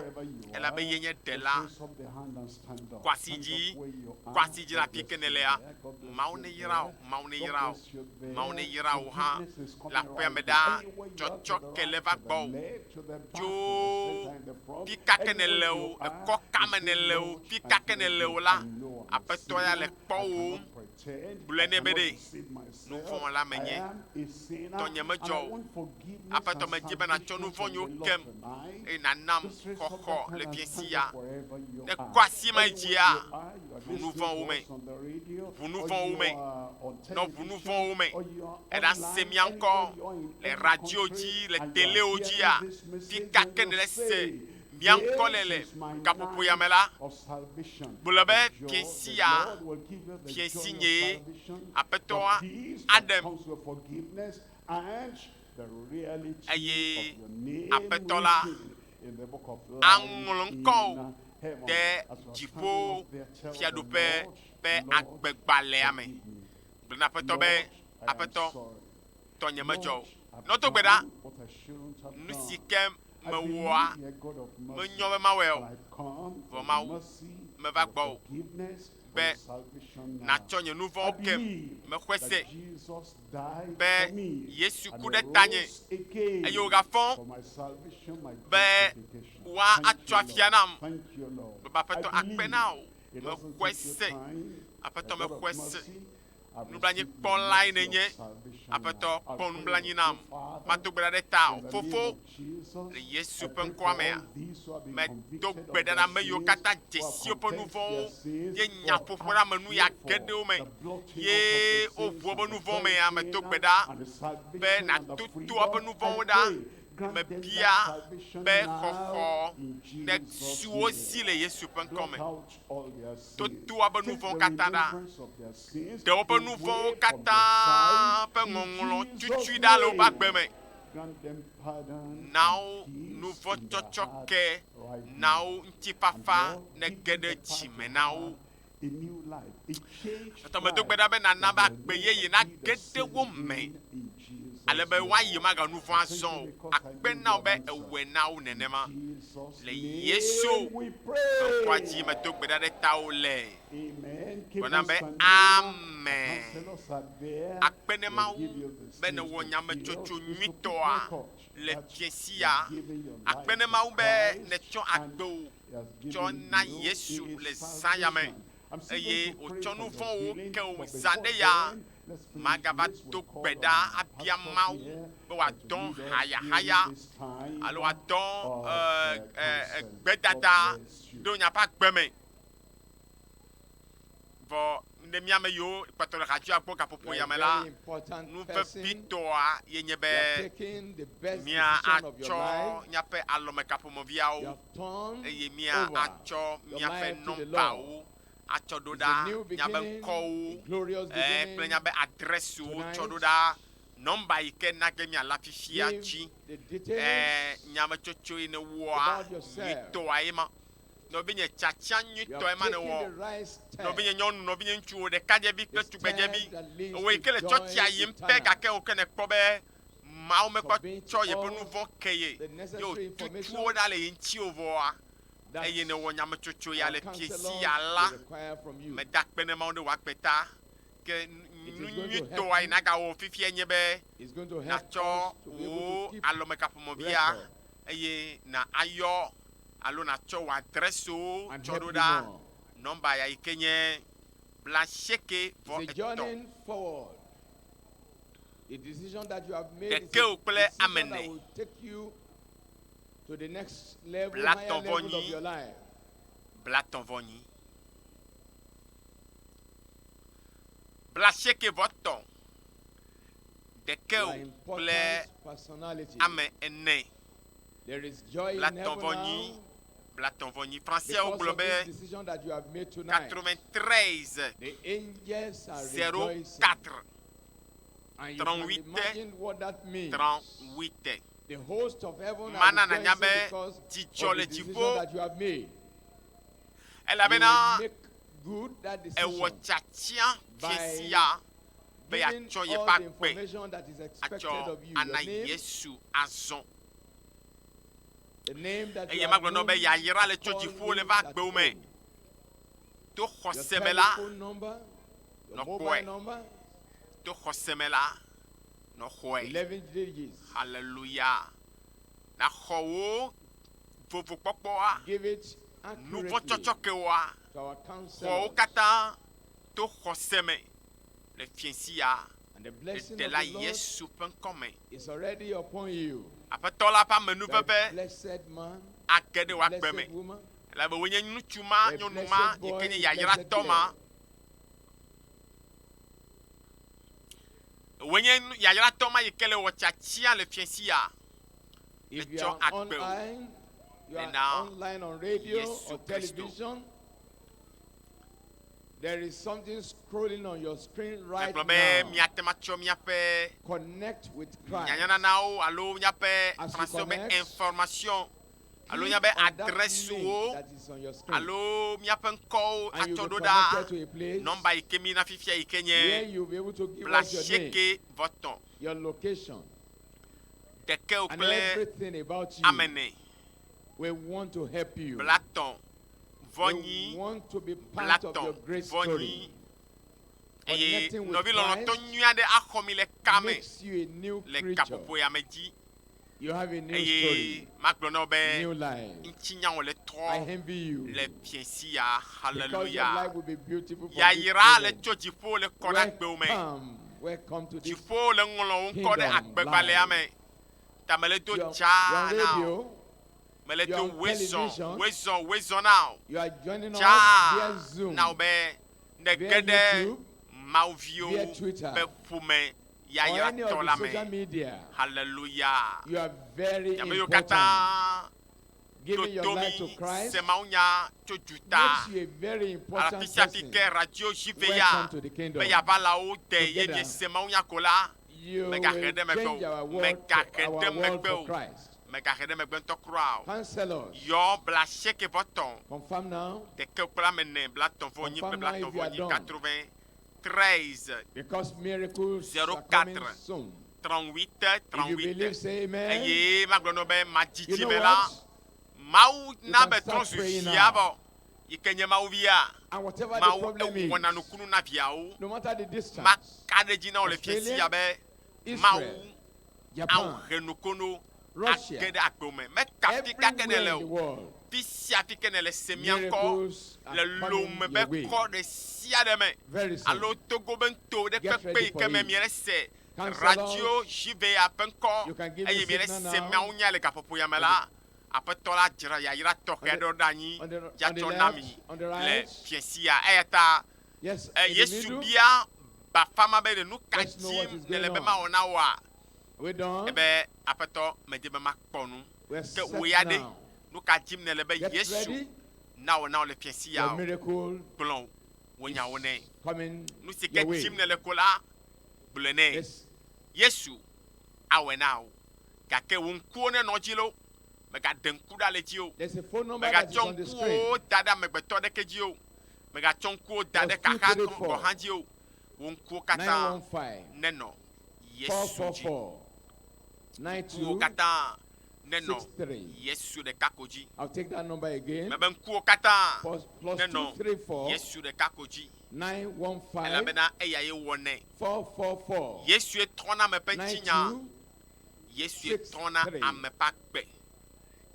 Speaker 1: elabe ye nye ɖela kɔ asi dzi le afi ke ne lea Mawu ne yra wo Mawu ne yra wo hã le aƒea me ɖaa tsɔtsɔ ke le va gbɔ wo tso fi kake ne le wo ekɔ kame ne le wo fi kake ne le wo la aƒetɔ ya le kpɔ wo gblɔe nɛ be ɖe nu vɔ̃ la menye tɔnye medzɔ o aƒetɔ medzi be natsɔ nu vɔ̃ nyiwo kem eye nanam xɔxɔ le fiasia ne kɔ asi ma dzia ʋu nu vɔ̃wo me nɔ ʋu nu vɔ̃wo me eɖa se mia ŋkɔ le radio dzi le telewo dzia fi kake ne le se mia ŋkɔ le gaƒoƒo ya me la gblɔ be fiesi nye aƒetɔa aɖem eye aƒetɔ la aŋlɔ ŋkɔwo ɖe dziƒo fiaɖuƒe ƒe agbegbalẽa me gblɔ na aƒetɔ be aƒetɔ tɔnye medzɔ o nɔto gbe ɖa nu si ke mewɔa menyɔ be mawɔe o vɔ Mawu meva gbɔ o be natsɔ nye nu vɔ̃wo kem mexɔe se be Yesu ku ɖe tanye eye wògafɔ be woatsɔ afia nam be aƒetɔ akpe na o mexɔe se aƒetɔ mexɔe se nublanyikpɔlae nenye aƒetɔ kpɔ nublanyi nam mato gbe ɖa ɖe ta o fofo le Yesu ƒe ŋkɔa mea medo gbe ɖa na ame yiwo katã dze siwo ƒe nu vɔ̃wo ye nyaƒoƒo ɖa me nu ya geɖewo me ye woʋu woƒe nu vɔ̃wo mea medo gbe ɖa be natutu woƒe nu vɔ̃wo ɖa mebia be xɔxɔ ne siwo si le Yesu ƒe ŋkɔme toto woƒe nu vɔ̃wo katã ɖa ɖe woƒe nu vɔ̃wo katã ƒe ŋɔŋlɔ tutui ɖa le woƒe agbe me nawo nu vɔ̃ tsɔtsɔ ke nawo ŋutifafa ne ge ɖe dzime na wo
Speaker 2: It changed
Speaker 1: Tɔmɛ do gbɛda bɛ nana bɛ agbe yeye na gede wo me.
Speaker 2: in Jesus'
Speaker 1: Ale bɛ wa yi ma ga nu vɔn
Speaker 2: name.
Speaker 1: azɔn o. Akpɛ na wo bɛ ewɛ na wo nenema.
Speaker 2: Jesus'
Speaker 1: Le
Speaker 2: name
Speaker 1: Yesu.
Speaker 2: we
Speaker 1: Nkwa
Speaker 2: pray.
Speaker 1: dzi me do gbɛda ɖe ta wo lɛ.
Speaker 2: Amen. Keep
Speaker 1: Bɔna
Speaker 2: on
Speaker 1: bɛ
Speaker 2: standing.
Speaker 1: amen.
Speaker 2: Counselors are there.
Speaker 1: Akpɛnɛmawo
Speaker 2: They'll give you the
Speaker 1: bɛ ne
Speaker 2: stage
Speaker 1: wɔ
Speaker 2: to
Speaker 1: nyametsotso
Speaker 2: build. It's to keep
Speaker 1: nyuitɔa
Speaker 2: record
Speaker 1: le
Speaker 2: that
Speaker 1: fiesi
Speaker 2: you've
Speaker 1: ya.
Speaker 2: given your life
Speaker 1: Akpɛnɛmawo
Speaker 2: to
Speaker 1: bɛ
Speaker 2: Christ
Speaker 1: ne tsɔ
Speaker 2: and
Speaker 1: agbewo
Speaker 2: He has
Speaker 1: tsɔ
Speaker 2: given
Speaker 1: na
Speaker 2: you
Speaker 1: Yesu
Speaker 2: His
Speaker 1: le
Speaker 2: salvation.
Speaker 1: zãyame.
Speaker 2: I'm still
Speaker 1: Eye
Speaker 2: going to pray
Speaker 1: wotsɔ
Speaker 2: for
Speaker 1: nu
Speaker 2: your
Speaker 1: vɔ̃wo
Speaker 2: healing,
Speaker 1: ke wo
Speaker 2: but
Speaker 1: zã
Speaker 2: before
Speaker 1: ɖe ya.
Speaker 2: then, let's finish
Speaker 1: Magava
Speaker 2: this.
Speaker 1: do
Speaker 2: We'll call
Speaker 1: gbɛda
Speaker 2: on our
Speaker 1: abia
Speaker 2: pastor
Speaker 1: Mawu
Speaker 2: here
Speaker 1: be
Speaker 2: to
Speaker 1: woadɔ
Speaker 2: lead us
Speaker 1: hayahaya
Speaker 2: during this time
Speaker 1: alo woadɔ
Speaker 2: of, counsel.
Speaker 1: gbɛdada
Speaker 2: God bless you.
Speaker 1: ɖo miaƒe agbeme. Vɔ ne miame yiwo kpɔtɔ le xadzi agbɔ gaƒoƒo yame la, nuvevitɔa ye nye be mia atsɔ miaƒe alɔmekaƒomɔviawo eye mia atsɔ miaƒe nɔmbawo atsɔ ɖo ɖa miaƒe ŋkɔwo kple miaƒe adresewo tsɔ ɖo ɖa nɔmba yi ke nage miala fifia dzi nyametsotso yi ne wɔa nyuitɔa ye ma. Nɔvinye tsatsia nyuitɔ ema ne wɔ. Nɔvinye nyɔnu, nɔvinye ŋutsuwo, ɖekadzevi kple tugbedzevi. Wo yi ke le tsɔtsia yim pɛ gake wo ke ne kpɔ be Mawu mekɔ tsɔ yeƒe nu vɔ ke ye. Ye wotutuwo ɖa le ye ŋuti vɔa. Eye ne wɔ nyametsotso ya le fiesi ya la. Meda kpenemawo ɖe wò akpeta. Ke nu nyuitɔa yi nagawɔ fifia nye be natsɔ wo alɔmekaƒomɔvia eye na ayɔ alo natsɔ wò adresewo tsɔ ɖo ɖa nɔmba ya yi ke nye +7 Ɖekeo kple amene. Blatɔvɔnyi. +7 Ɖekeo kple ame ene. Blatɔvɔnyi. Français gblɔ be 93 04 38 38. Mana nanya be dzidzɔ le dziƒo. Elabena ewɔ tsatia fiesia be yatsɔ yeƒe agbe atsɔ ana Yesu azɔ. Eye magblɔ nɔ be yayra le tso dziƒo le va agbewo me. To xɔse me la nɔxɔe. To xɔse me la nɔxɔe. Hallelujah. Na xɔwo vovokpɔkpɔa. Nuvɔtsɔtsɔkewoa. Xɔwo katã to xɔse me le fiesi ya. Ɖe la Yesu ƒe ŋkɔ me. Aƒetɔ la ƒe amenuveve age ɖe wò agbe me. Elabe wònye ŋutsu ma, nyɔnu ma, yi ke nye yayratɔ ma. Wònye yayratɔ ma yi ke le wɔ tsatia le fiesi ya. Etsɔ agbe wò.
Speaker 6: Online, on radio, or television, there is something scrolling on your screen right now. Connect with Christ. As you connect,
Speaker 1: information. Alo
Speaker 6: click
Speaker 1: nyabe
Speaker 6: on that
Speaker 1: adresse
Speaker 6: link
Speaker 1: wo.
Speaker 6: that is on your screen.
Speaker 1: Alo miaƒe ŋkɔwo
Speaker 6: And you'll
Speaker 1: atsɔ
Speaker 6: be
Speaker 1: ɖo ɖa.
Speaker 6: connected to a place
Speaker 1: Nɔmba yi ke mi na fifia yi ke
Speaker 6: where
Speaker 1: nye
Speaker 6: you'll be able to give us your name,
Speaker 1: +7
Speaker 6: your location,
Speaker 1: Ɖekeo
Speaker 6: and
Speaker 1: kple
Speaker 6: everything about you.
Speaker 1: amene.
Speaker 6: We want to help you.
Speaker 1: Blatɔ
Speaker 6: We
Speaker 1: vɔnyi.
Speaker 6: want to be part of your
Speaker 1: Blatɔ
Speaker 6: great
Speaker 1: vɔnyi.
Speaker 6: story.
Speaker 1: Eye
Speaker 6: Connecting with
Speaker 1: nɔvi lɔlɔtɔ
Speaker 6: Christ
Speaker 1: nyui aɖe axɔ mi le kame
Speaker 6: Makes you a new
Speaker 1: le
Speaker 6: creature.
Speaker 1: gaƒoƒo ya me dzi.
Speaker 6: You have a new
Speaker 1: Eye
Speaker 6: story,
Speaker 1: magblɔ na wo
Speaker 6: new
Speaker 1: be
Speaker 6: life.
Speaker 1: ŋutinyawo le
Speaker 6: I
Speaker 1: trɔ
Speaker 6: envy you.
Speaker 1: le fiesi ya.
Speaker 6: Because your life
Speaker 1: Hallelujah.
Speaker 6: will be beautiful. From
Speaker 1: Yayra le
Speaker 6: this
Speaker 1: tso dziƒo le kɔ ɖe agbewo me.
Speaker 6: Welcome to this.
Speaker 1: Dziƒo le ŋlɔ wo ŋkɔ ɖe
Speaker 6: Kingdom
Speaker 1: agbegbalẽa me. Ta me le do
Speaker 6: Your
Speaker 1: tsa na o.
Speaker 6: radio,
Speaker 1: Me le do
Speaker 6: your television.
Speaker 1: wezɔn na o.
Speaker 6: you are joining us
Speaker 1: Tsa
Speaker 6: via Zoom,
Speaker 1: na o be ne
Speaker 6: via
Speaker 1: ge ɖe
Speaker 6: YouTube,
Speaker 1: mawuviwo
Speaker 6: via Twitter,
Speaker 1: be ƒome
Speaker 6: or any of
Speaker 1: yayratɔ
Speaker 6: the
Speaker 1: la
Speaker 6: social
Speaker 1: me.
Speaker 6: media.
Speaker 1: Hallelujah.
Speaker 6: You are very
Speaker 1: Ame yiwo
Speaker 6: important.
Speaker 1: katã
Speaker 6: Giving your life to
Speaker 1: totomi
Speaker 6: Christ
Speaker 1: se mawu nya tso juta.
Speaker 6: makes you a very important
Speaker 1: Alafisia fi
Speaker 6: person.
Speaker 1: ke radio jive ya
Speaker 6: Welcome to the kingdom.
Speaker 1: be yava la wo de ye
Speaker 6: Together.
Speaker 1: mie se mawu nya ko la.
Speaker 6: You will
Speaker 1: Mega head them
Speaker 6: change
Speaker 1: go.
Speaker 6: our world,
Speaker 1: Mega head
Speaker 6: our
Speaker 1: them
Speaker 6: world
Speaker 1: go.
Speaker 6: for Christ.
Speaker 1: mega hede me gbento crowd
Speaker 2: Counselors,
Speaker 1: yo bla shake voton
Speaker 2: confirm now.
Speaker 1: de que kula mene bla ton voni
Speaker 2: Confirm
Speaker 1: bla
Speaker 2: now
Speaker 1: ton
Speaker 2: if you are
Speaker 1: voni
Speaker 2: done.
Speaker 1: 93
Speaker 2: Because miracles
Speaker 1: 04.
Speaker 2: are coming soon.
Speaker 1: 38
Speaker 2: If you believe,
Speaker 1: 38
Speaker 2: say amen.
Speaker 1: eye ma glono be ma
Speaker 2: You
Speaker 1: jiji
Speaker 2: know
Speaker 1: me la
Speaker 2: what?
Speaker 1: mau
Speaker 2: You
Speaker 1: na
Speaker 2: can
Speaker 1: be
Speaker 2: start
Speaker 1: tron
Speaker 2: praying
Speaker 1: su
Speaker 2: now.
Speaker 1: fiabo yikenye mau via
Speaker 2: And whatever the
Speaker 1: mau
Speaker 2: problem
Speaker 1: e wona
Speaker 2: is,
Speaker 1: no kunu na viao
Speaker 2: no matter the distance,
Speaker 1: ma kade jina o le
Speaker 2: Australia,
Speaker 1: fiesi ya be mau
Speaker 2: Israel,
Speaker 1: au
Speaker 2: Japan,
Speaker 1: renukono
Speaker 2: Russia,
Speaker 1: akede akome me kapi ka kene
Speaker 2: everywhere
Speaker 1: le
Speaker 2: in the
Speaker 1: o
Speaker 2: world,
Speaker 1: pisia fi kene le semianko
Speaker 2: miracles are
Speaker 1: le
Speaker 2: coming
Speaker 1: lome
Speaker 2: your
Speaker 1: be
Speaker 2: way.
Speaker 1: ko de sia de me
Speaker 2: Very soon.
Speaker 1: alo togo bento de
Speaker 2: Get ready
Speaker 1: pepe
Speaker 2: for
Speaker 1: ke me
Speaker 2: it.
Speaker 1: miere se
Speaker 2: Counselors,
Speaker 1: radio jive ya penko
Speaker 2: you can give
Speaker 1: eye
Speaker 2: me
Speaker 1: miere
Speaker 2: signal
Speaker 1: se
Speaker 2: now.
Speaker 1: me unya le kapopo ya mela apetola jira ya ira toke do dani
Speaker 2: on the
Speaker 1: ya
Speaker 2: left,
Speaker 1: chonami
Speaker 2: on the
Speaker 1: le
Speaker 2: right.
Speaker 1: fiesia eta
Speaker 2: Yes, in the
Speaker 1: yesu
Speaker 2: middle.
Speaker 1: bia ba fama be de nu
Speaker 2: Let's know what
Speaker 1: kajim
Speaker 2: is
Speaker 1: ne le
Speaker 2: going
Speaker 1: be
Speaker 2: on.
Speaker 1: ma ona wa
Speaker 2: We're done.
Speaker 1: ebe apeto me de be ma kponu
Speaker 2: We're
Speaker 1: ke
Speaker 2: set
Speaker 1: uyade
Speaker 2: now.
Speaker 1: nu kajim ne le be
Speaker 2: Get
Speaker 1: yesu
Speaker 2: ready.
Speaker 1: na ona le fiesia
Speaker 2: Your miracle
Speaker 1: blon wonya wone
Speaker 2: is coming
Speaker 1: nu se
Speaker 2: your
Speaker 1: ke
Speaker 2: way.
Speaker 1: jim ne le kola blene
Speaker 2: Yes.
Speaker 1: yesu awe now ka ke won kuo ne no jilo me ga den kuda le jio
Speaker 2: There's a phone number
Speaker 1: me ga
Speaker 2: that is on the screen.
Speaker 1: chonkuo dada me gbeto de ke jio me ga chonkuo dada ka ka ko
Speaker 2: 234.
Speaker 1: han jio won kuo kata
Speaker 2: 915
Speaker 1: neno yesu ji
Speaker 2: 444
Speaker 1: kuo kata neno
Speaker 2: 9263.
Speaker 1: yesu de kakoji
Speaker 2: I'll take that number again.
Speaker 1: me ben kuo kata
Speaker 2: Plus
Speaker 1: neno
Speaker 2: 234
Speaker 1: yesu de kakoji ela
Speaker 2: 915
Speaker 1: bena eya ye wone
Speaker 2: 444
Speaker 1: yesu e trona me penchinya
Speaker 2: 92.
Speaker 1: yesu e trona
Speaker 2: 63.
Speaker 1: ame pakpe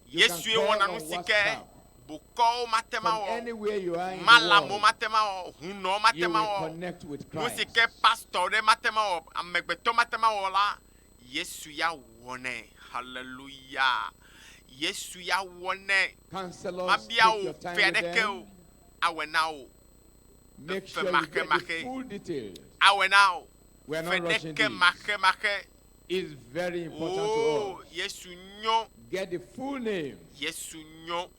Speaker 2: You can
Speaker 1: yesu e
Speaker 2: call
Speaker 1: wona
Speaker 2: on
Speaker 1: no sike
Speaker 2: WhatsApp.
Speaker 1: bukọ matema
Speaker 2: From
Speaker 1: o
Speaker 2: anywhere you are in the
Speaker 1: malamo
Speaker 2: world,
Speaker 1: matema o huno
Speaker 2: you
Speaker 1: matema
Speaker 2: will
Speaker 1: o
Speaker 2: connect with
Speaker 1: no
Speaker 2: Christ.
Speaker 1: sike pastor de matema o amegbeto matema o la yesu ya wone hallelujah yesu ya wone
Speaker 2: Counselors,
Speaker 1: mabia
Speaker 2: take
Speaker 1: o
Speaker 2: your time with
Speaker 1: fedeke o
Speaker 2: them.
Speaker 1: awena o
Speaker 2: Make
Speaker 1: Fe
Speaker 2: sure you
Speaker 1: marque,
Speaker 2: get
Speaker 1: marque.
Speaker 2: the full details.
Speaker 1: awena o
Speaker 2: We are not rushing
Speaker 1: fedeke
Speaker 2: this.
Speaker 1: make
Speaker 2: It's very important
Speaker 1: oh
Speaker 2: to us.
Speaker 1: yesu nyo
Speaker 2: Get the full name.
Speaker 1: yesu nyo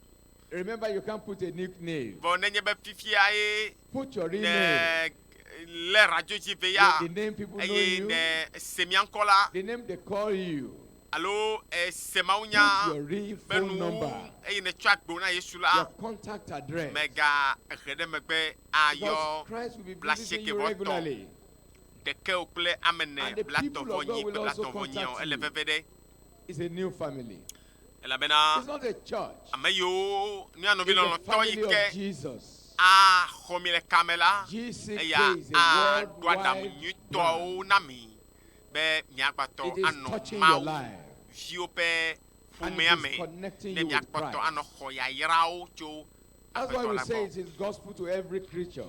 Speaker 2: Remember, you can't put a nickname.
Speaker 1: vonenye be fifia e
Speaker 2: Put your real name.
Speaker 1: ne le radio jive ya
Speaker 2: The name people know
Speaker 1: eye
Speaker 2: you.
Speaker 1: ne semiankola
Speaker 2: The name they call you.
Speaker 1: alo
Speaker 2: Put
Speaker 1: semaunya
Speaker 2: your real phone
Speaker 1: benu
Speaker 2: number.
Speaker 1: eye ne twa gbo na yesu
Speaker 2: Your
Speaker 1: la
Speaker 2: contact address.
Speaker 1: mega rede megbe
Speaker 2: Because
Speaker 1: ayo
Speaker 2: Christ will be
Speaker 1: blase
Speaker 2: visiting
Speaker 1: ke
Speaker 2: you
Speaker 1: voto.
Speaker 2: regularly.
Speaker 1: de ke okle amene
Speaker 2: And the
Speaker 1: blato
Speaker 2: people of God
Speaker 1: vonyi
Speaker 2: will
Speaker 1: blato
Speaker 2: also
Speaker 1: vonyi
Speaker 2: contact
Speaker 1: ele
Speaker 2: you.
Speaker 1: vevede
Speaker 2: It's a new family.
Speaker 1: ela bena
Speaker 2: It's not a church.
Speaker 1: ameyo ni anu bi
Speaker 2: It's
Speaker 1: lo
Speaker 2: the
Speaker 1: to
Speaker 2: family of
Speaker 1: ike
Speaker 2: Jesus.
Speaker 1: a homile kamela
Speaker 2: GCK
Speaker 1: eya
Speaker 2: is
Speaker 1: a
Speaker 2: a
Speaker 1: duada
Speaker 2: worldwide
Speaker 1: mnyuto
Speaker 2: brand.
Speaker 1: na mi be miagbato
Speaker 2: It is
Speaker 1: ano
Speaker 2: touching your
Speaker 1: mau
Speaker 2: life.
Speaker 1: viope
Speaker 2: And it
Speaker 1: fumeame
Speaker 2: is connecting
Speaker 1: ne
Speaker 2: you with
Speaker 1: miagbato
Speaker 2: Christ.
Speaker 1: ano hoya yirao jo
Speaker 2: That's why we say it is gospel to every creature.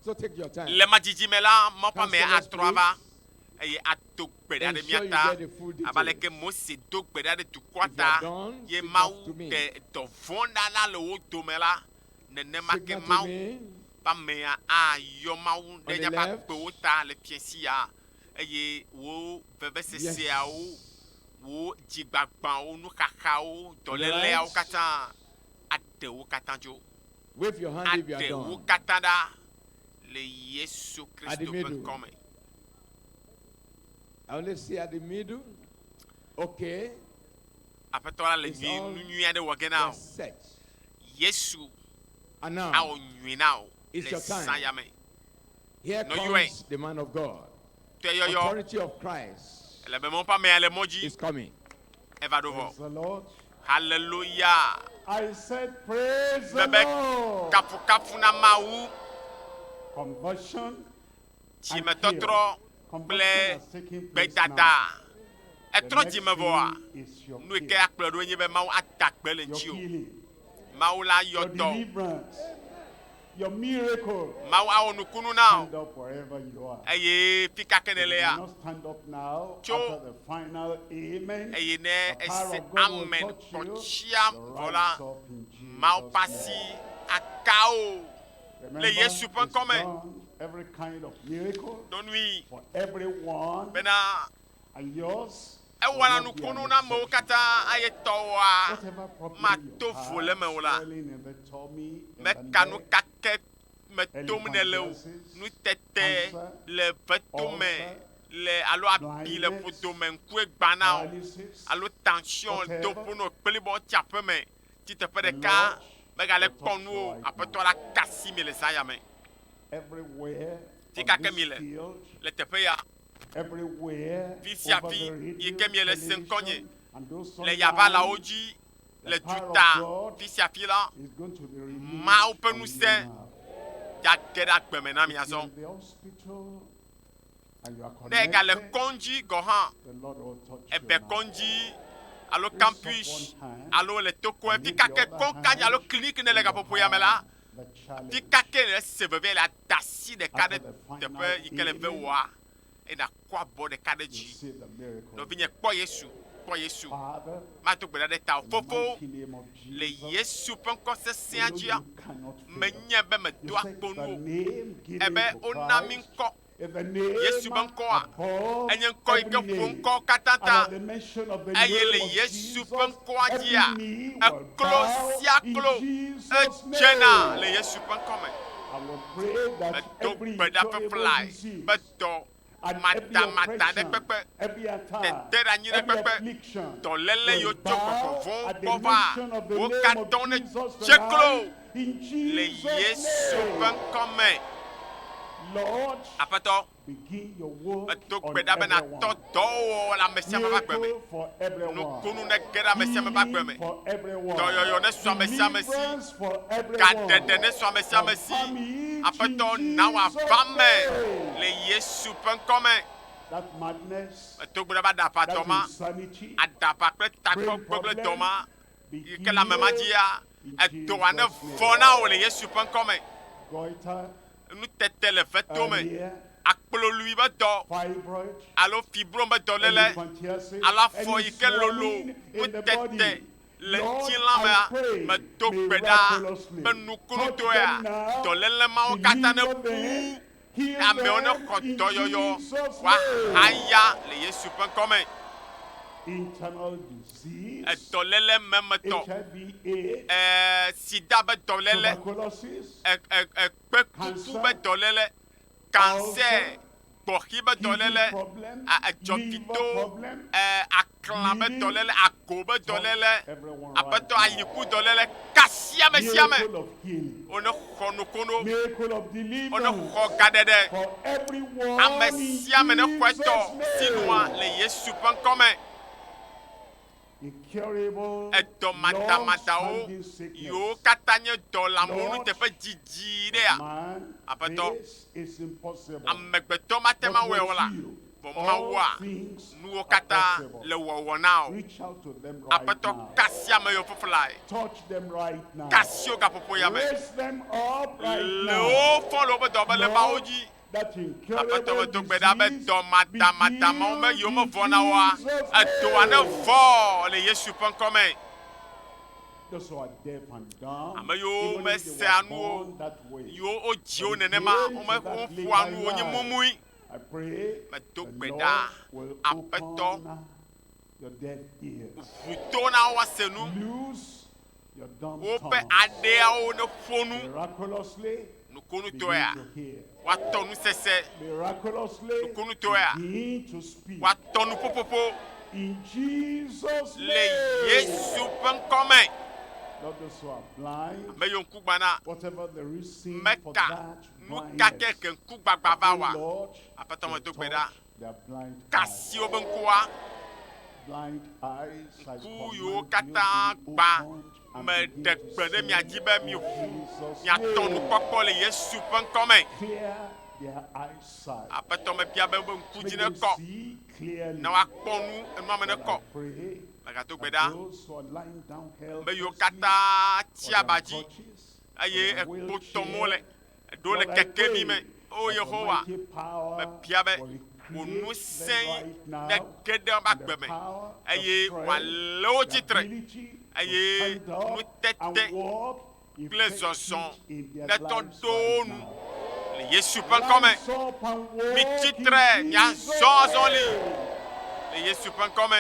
Speaker 2: So take your time.
Speaker 1: le majijimela mopa me
Speaker 2: Counselors,
Speaker 1: atrova eye atogbeda de
Speaker 2: Ensure you
Speaker 1: miata
Speaker 2: get the full details.
Speaker 1: abaleke mose dogbeda de
Speaker 2: If you
Speaker 1: tukwata
Speaker 2: are done,
Speaker 1: ye
Speaker 2: signal
Speaker 1: mau
Speaker 2: to me.
Speaker 1: ke to vonda la le wo domela nene make
Speaker 2: Signal to
Speaker 1: mau
Speaker 2: me.
Speaker 1: pa me a yo mau de
Speaker 2: the
Speaker 1: nya ba
Speaker 2: left.
Speaker 1: pe wo ta le piensia eye wo bebe sesia wo jigbagban wo nu kaka wo dolele wo kata ade wo kata jo
Speaker 2: Wave your hand if you are
Speaker 1: ade wo
Speaker 2: done.
Speaker 1: kata da le Yesu
Speaker 2: At the
Speaker 1: Kristo
Speaker 2: middle.
Speaker 1: ben come
Speaker 2: I only see at the middle. Okay.
Speaker 1: apetola le
Speaker 2: It's all-
Speaker 1: nyu ade wo
Speaker 2: You're
Speaker 1: gena
Speaker 2: set.
Speaker 1: Yesu
Speaker 2: And
Speaker 1: a
Speaker 2: now,
Speaker 1: o nyu na o
Speaker 2: It's
Speaker 1: le
Speaker 2: your time.
Speaker 1: san ya me
Speaker 2: here
Speaker 1: No, you
Speaker 2: comes the man of God.
Speaker 1: to yo yo
Speaker 2: Authority of Christ
Speaker 1: le be mon pa me le moji
Speaker 2: is coming.
Speaker 1: eva dovo
Speaker 2: Praise the Lord.
Speaker 1: hallelujah
Speaker 2: I said, praise the
Speaker 1: bebe
Speaker 2: Lord.
Speaker 1: kafu kafu na mawu
Speaker 2: Conversion.
Speaker 1: ti
Speaker 2: and
Speaker 1: me
Speaker 2: heal.
Speaker 1: totro
Speaker 2: Conversion
Speaker 1: ble
Speaker 2: has taken
Speaker 1: be
Speaker 2: place
Speaker 1: dada
Speaker 2: now. The
Speaker 1: etro
Speaker 2: next
Speaker 1: ti me vo a
Speaker 2: thing is your
Speaker 1: nu ke
Speaker 2: healing.
Speaker 1: akplo do nyi be mawu atakpe le
Speaker 2: Your
Speaker 1: ji o
Speaker 2: healing.
Speaker 1: mawu la yo
Speaker 2: Your
Speaker 1: do
Speaker 2: deliverance. Your miracle.
Speaker 1: mawu a onu kunu na
Speaker 2: Stand up wherever you are.
Speaker 1: eye pika
Speaker 2: If you
Speaker 1: kenele ya
Speaker 2: cannot stand up now,
Speaker 1: Cho-
Speaker 2: after the final amen,
Speaker 1: eye ne
Speaker 2: the power
Speaker 1: ese
Speaker 2: of God will
Speaker 1: amen
Speaker 2: touch you.
Speaker 1: kochia
Speaker 2: So
Speaker 1: vola
Speaker 2: rise up in Jesus'
Speaker 1: mau
Speaker 2: name.
Speaker 1: pasi akao
Speaker 2: Remember,
Speaker 1: le Yesu peut
Speaker 2: it's
Speaker 1: come.
Speaker 2: done every kind of miracle
Speaker 1: don wi
Speaker 2: for everyone,
Speaker 1: bena
Speaker 2: and yours
Speaker 1: e
Speaker 2: will
Speaker 1: wana
Speaker 2: not
Speaker 1: nu
Speaker 2: be
Speaker 1: kunu
Speaker 2: an
Speaker 1: na mo
Speaker 2: exception.
Speaker 1: kata aye towa
Speaker 2: Whatever problem
Speaker 1: ma
Speaker 2: you
Speaker 1: to
Speaker 2: have,
Speaker 1: vole me wala
Speaker 2: swelling in the tummy, in
Speaker 1: me
Speaker 2: the
Speaker 1: kanu
Speaker 2: neck,
Speaker 1: kake me tom ne le o nu tete le veto me le alo abi le ƒodome ŋkue gbana o alo tension do ƒono kpelibɔ tsaƒe me ti teƒe ɖeka megale kpɔ nu o aƒetɔ la kasi mi le zaya me
Speaker 2: everywhere
Speaker 1: ti
Speaker 2: on
Speaker 1: kake
Speaker 2: this
Speaker 1: mi le
Speaker 2: field,
Speaker 1: le teƒe ya
Speaker 2: everywhere
Speaker 1: fi sia
Speaker 2: over
Speaker 1: fi
Speaker 2: the radio,
Speaker 1: yi ke mi le se ŋkɔnye
Speaker 2: television, and those
Speaker 1: le yavalawo
Speaker 2: online,
Speaker 1: dzi le duta fi sia fi la
Speaker 2: is going to be released
Speaker 1: Mawu ƒe
Speaker 2: on you
Speaker 1: ŋusẽ
Speaker 2: now.
Speaker 1: ya ge ɖe agbeme na
Speaker 2: If you're
Speaker 1: miazɔ
Speaker 2: in the hospital and you are
Speaker 1: ne gale
Speaker 2: connected,
Speaker 1: kɔndzi gɔ hã
Speaker 2: the Lord will touch
Speaker 1: ebe
Speaker 2: you now.
Speaker 1: kɔndzi alo
Speaker 2: Raise
Speaker 1: campus
Speaker 2: up one hand
Speaker 1: alo le toko
Speaker 2: and
Speaker 1: fi
Speaker 2: lift the
Speaker 1: kake
Speaker 2: other
Speaker 1: kɔnkadzi alo
Speaker 2: hand
Speaker 1: clinique ne le
Speaker 2: to
Speaker 1: gaƒoƒo ya me la
Speaker 2: the challenge.
Speaker 1: fi kake le se veve le ada asi ɖeka
Speaker 2: After
Speaker 1: ɖe
Speaker 2: the final
Speaker 1: teƒe yi ke le ve
Speaker 2: healing,
Speaker 1: wɔa ena kɔ abɔ ɖeka ɖe
Speaker 2: You
Speaker 1: dzi
Speaker 2: see the miracle.
Speaker 1: nɔvinye kpɔ Yesu
Speaker 2: Father,
Speaker 1: mato gbe ɖa ɖe ta o
Speaker 2: in the
Speaker 1: fofo
Speaker 2: mighty name of
Speaker 1: le
Speaker 2: Jesus,
Speaker 1: Yesu ƒe ŋkɔ sesẽa
Speaker 2: we know
Speaker 1: dzia
Speaker 2: you cannot fail.
Speaker 1: menye be
Speaker 2: You
Speaker 1: medo
Speaker 2: said
Speaker 1: akpo
Speaker 2: the
Speaker 1: nu o
Speaker 2: name given
Speaker 1: ebe
Speaker 2: to
Speaker 1: wona mi
Speaker 2: Christ,
Speaker 1: ŋkɔ
Speaker 2: is the name
Speaker 1: Yesu be ŋkɔa
Speaker 2: above
Speaker 1: enye ŋkɔ yi ke
Speaker 2: every
Speaker 1: ƒo
Speaker 2: name.
Speaker 1: ŋkɔ
Speaker 2: And
Speaker 1: katãtã
Speaker 2: at the mention of the
Speaker 1: eye
Speaker 2: name
Speaker 1: le
Speaker 2: of
Speaker 1: Yesu
Speaker 2: Jesus,
Speaker 1: ƒe ŋkɔa
Speaker 2: every
Speaker 1: dzia
Speaker 2: knee will
Speaker 1: eklo
Speaker 2: bow
Speaker 1: sia
Speaker 2: in
Speaker 1: klo
Speaker 2: Jesus'
Speaker 1: edzena
Speaker 2: name.
Speaker 1: le Yesu ƒe ŋkɔ me
Speaker 2: I will pray that
Speaker 1: medo
Speaker 2: every
Speaker 1: gbe ɖa
Speaker 2: incurable
Speaker 1: ƒeƒlae
Speaker 2: disease
Speaker 1: be dɔ
Speaker 2: and every
Speaker 1: madamada ɖe
Speaker 2: oppression,
Speaker 1: kpekpe
Speaker 2: every attack,
Speaker 1: tete ɖe anyi ɖe
Speaker 2: every
Speaker 1: kpekpe
Speaker 2: affliction
Speaker 1: dɔléle yiwo
Speaker 2: will
Speaker 1: tso
Speaker 2: bow
Speaker 1: gbɔgbɔvɔwo
Speaker 2: at the
Speaker 1: gbɔ va
Speaker 2: mention of the
Speaker 1: wo
Speaker 2: name
Speaker 1: katã
Speaker 2: of
Speaker 1: ne
Speaker 2: Jesus
Speaker 1: tseklo
Speaker 2: tonight, in
Speaker 1: le
Speaker 2: Jesus'
Speaker 1: Yesu ƒe
Speaker 2: name.
Speaker 1: ŋkɔ me
Speaker 2: Lord,
Speaker 1: aƒetɔ
Speaker 2: begin your work
Speaker 1: medo
Speaker 2: on
Speaker 1: gbe ɖa be natɔ
Speaker 2: everyone.
Speaker 1: dɔwɔwɔ le ame sia ame ƒe agbe me
Speaker 2: Miracle for everyone.
Speaker 1: nukunu ne ge ɖe ame sia ame ƒe agbe me
Speaker 2: Healing for everyone.
Speaker 1: dɔyɔyɔ ne sɔ ame sia ame si
Speaker 2: Deliverance for everyone.
Speaker 1: gaɖeɖe ne sɔ ame sia ame si aƒetɔ na wòava me le Yesu ƒe ŋkɔ me
Speaker 2: That madness,
Speaker 1: medo gbe ɖa be aɖaƒa
Speaker 2: that
Speaker 1: tɔ ma
Speaker 2: insanity,
Speaker 1: aɖaƒa kple takpɔkpɔ kple dɔ ma yi ke le ame ma dzia edoa ne vɔ na wò le Yesu ƒe ŋkɔ me
Speaker 2: goiter,
Speaker 1: nutete le veto me
Speaker 2: hernia,
Speaker 1: akplolui be dɔ
Speaker 2: fibroid,
Speaker 1: alo fibro be dɔléle
Speaker 2: elephantiasis,
Speaker 1: alo afɔ
Speaker 2: any
Speaker 1: yi ke lolo
Speaker 2: swelling in the
Speaker 1: nutete
Speaker 2: body.
Speaker 1: le
Speaker 2: Lord,
Speaker 1: ŋutilã
Speaker 2: I
Speaker 1: mea
Speaker 2: pray
Speaker 1: medo gbe ɖa
Speaker 2: miraculously.
Speaker 1: be nukunu
Speaker 2: Touch
Speaker 1: tɔe
Speaker 2: them now,
Speaker 1: dɔléle mawo katã ne
Speaker 2: deliver
Speaker 1: ƒu
Speaker 2: them, heal
Speaker 1: amewo ne
Speaker 2: them
Speaker 1: xɔ
Speaker 2: in
Speaker 1: dɔyɔyɔ
Speaker 2: Jesus' name.
Speaker 1: woahaya le Yesu ƒe ŋkɔ me
Speaker 2: Internal disease,
Speaker 1: edɔléle memetɔ
Speaker 2: HIV/AIDS,
Speaker 1: sida be dɔléle
Speaker 2: tuberculosis,
Speaker 1: kpekuku be dɔléle cancer gbɔxi be
Speaker 2: kidney
Speaker 1: dɔléle
Speaker 2: problem,
Speaker 1: edzɔfito
Speaker 2: liver problem,
Speaker 1: aklã be dɔléle ago be dɔléle
Speaker 2: everyone
Speaker 1: aƒetɔ
Speaker 2: right
Speaker 1: ayiku dɔléle kasi ame sia me
Speaker 2: miracle of healing,
Speaker 1: wone xɔ nukono
Speaker 2: miracle of
Speaker 1: wone
Speaker 2: deliverance
Speaker 1: xɔ gaɖeɖe
Speaker 2: for everyone
Speaker 1: ame
Speaker 2: in
Speaker 1: sia me ne xɔ
Speaker 2: Jesus'
Speaker 1: etɔ sinua
Speaker 2: name.
Speaker 1: le Yesu ƒe ŋkɔ me
Speaker 2: Incurable,
Speaker 1: edɔmadamadawo
Speaker 2: long-standing sickness.
Speaker 1: yiwo katã nye dɔlamowo
Speaker 2: Lord,
Speaker 1: nuteƒe dzidzi ɖea
Speaker 2: Man,
Speaker 1: Aƒetɔ,
Speaker 2: this is impossible.
Speaker 1: amegbetɔ mate ma wɔe o la vɔ Mawua nuwo katã le wɔwɔ na o
Speaker 2: Reach out to them right
Speaker 1: aƒetɔ
Speaker 2: now.
Speaker 1: kasi ame yiwo ƒoƒlae
Speaker 2: Touch them right now.
Speaker 1: kasi wo gaƒoƒo ya me
Speaker 2: Raise them up right
Speaker 1: le
Speaker 2: now.
Speaker 1: wo fɔ le woƒe dɔ be le mawo dzi
Speaker 2: That
Speaker 1: aƒetɔ
Speaker 2: incurable
Speaker 1: medo gbe ɖa be
Speaker 2: disease
Speaker 1: dɔmadamadawo me
Speaker 2: be
Speaker 1: yiwo
Speaker 2: healed
Speaker 1: mevɔ
Speaker 2: in
Speaker 1: na woa
Speaker 2: Jesus'
Speaker 1: edoa ne
Speaker 2: name.
Speaker 1: vɔ le Yesu ƒe ŋkɔ me
Speaker 2: Those who are deaf and dumb,
Speaker 1: ame yiwo
Speaker 2: even if they
Speaker 1: mesea
Speaker 2: were
Speaker 1: nuwo
Speaker 2: born that way.
Speaker 1: yiwo wodziwo nenema woƒoa nuwo nye mumui
Speaker 2: I pray
Speaker 1: medo
Speaker 2: the
Speaker 1: gbe
Speaker 2: Lord
Speaker 1: ɖa
Speaker 2: will
Speaker 1: aƒetɔ
Speaker 2: open your deaf ears.
Speaker 1: ʋuto na woase nu
Speaker 2: Loose your dumb
Speaker 1: woƒe
Speaker 2: tongue.
Speaker 1: aɖeawo ne ƒo nu
Speaker 2: Miraculously
Speaker 1: nukunutɔea
Speaker 2: begin to hear.
Speaker 1: woatɔ nu sese
Speaker 2: Miraculously
Speaker 1: nukunutɔea
Speaker 2: begin to speak.
Speaker 1: woatɔ nu ƒoƒoƒo
Speaker 2: In Jesus'
Speaker 1: le
Speaker 2: name.
Speaker 1: Yesu ƒe ŋkɔ me
Speaker 2: Not those who are blind,
Speaker 1: ame yiwo ŋku gbana
Speaker 2: whatever the reason for
Speaker 1: meka
Speaker 2: that
Speaker 1: nu
Speaker 2: blindness.
Speaker 1: kake ke ŋku gbagba va wa
Speaker 2: Lord,
Speaker 1: aƒetɔ
Speaker 2: will
Speaker 1: medo gbe
Speaker 2: touch
Speaker 1: ɖa
Speaker 2: their blind eyes.
Speaker 1: kasi wobe ŋkua
Speaker 2: Blind eyes, I
Speaker 1: ŋku yiwo
Speaker 2: command
Speaker 1: katã
Speaker 2: you to be
Speaker 1: gba
Speaker 2: opened and
Speaker 1: me
Speaker 2: begin
Speaker 1: ɖe
Speaker 2: to
Speaker 1: gbe ɖe
Speaker 2: see
Speaker 1: mia dzi be
Speaker 2: in
Speaker 1: miʋu
Speaker 2: Jesus'
Speaker 1: miatɔ
Speaker 2: name.
Speaker 1: nukpɔkpɔ le Yesu ƒe ŋkɔ me
Speaker 2: Clear their eyesight.
Speaker 1: aƒetɔ mebia be wobe ŋku
Speaker 2: Make
Speaker 1: dzi ne
Speaker 2: them
Speaker 1: kɔ
Speaker 2: see clearly.
Speaker 1: ne woakpɔ nu enua me ne
Speaker 2: I
Speaker 1: kɔ
Speaker 2: pray
Speaker 1: megato gbe
Speaker 2: that
Speaker 1: ɖa
Speaker 2: those who are lying down
Speaker 1: ame yiwo
Speaker 2: helplessly
Speaker 1: katã tsi
Speaker 2: on
Speaker 1: aba
Speaker 2: their
Speaker 1: dzi
Speaker 2: couches,
Speaker 1: eye
Speaker 2: on their
Speaker 1: ekpotɔmwo le
Speaker 2: wheelchair,
Speaker 1: eɖewo le
Speaker 2: Lord, I
Speaker 1: keke mi me
Speaker 2: pray
Speaker 1: o
Speaker 2: that
Speaker 1: Yehowa
Speaker 2: Almighty power
Speaker 1: mebia be
Speaker 2: will
Speaker 1: wò
Speaker 2: create them
Speaker 1: ŋusẽ
Speaker 2: right now,
Speaker 1: ne ge ɖe wobe
Speaker 2: and the
Speaker 1: agbe me
Speaker 2: power, the
Speaker 1: eye
Speaker 2: strength,
Speaker 1: wòalé wo
Speaker 2: the
Speaker 1: tsitre
Speaker 2: ability to
Speaker 1: eye
Speaker 2: stand up
Speaker 1: nutete
Speaker 2: and walk
Speaker 1: kple
Speaker 2: effectively
Speaker 1: zɔzɔ
Speaker 2: in their
Speaker 1: netɔ
Speaker 2: lives
Speaker 1: ɖo wo
Speaker 2: right
Speaker 1: nu
Speaker 2: now.
Speaker 1: le Yesu ƒe ŋkɔ me
Speaker 2: Rise up and walk
Speaker 1: mitsitre
Speaker 2: in
Speaker 1: miazɔ
Speaker 2: Jesus'
Speaker 1: azɔli
Speaker 2: name.
Speaker 1: le Yesu ƒe ŋkɔ me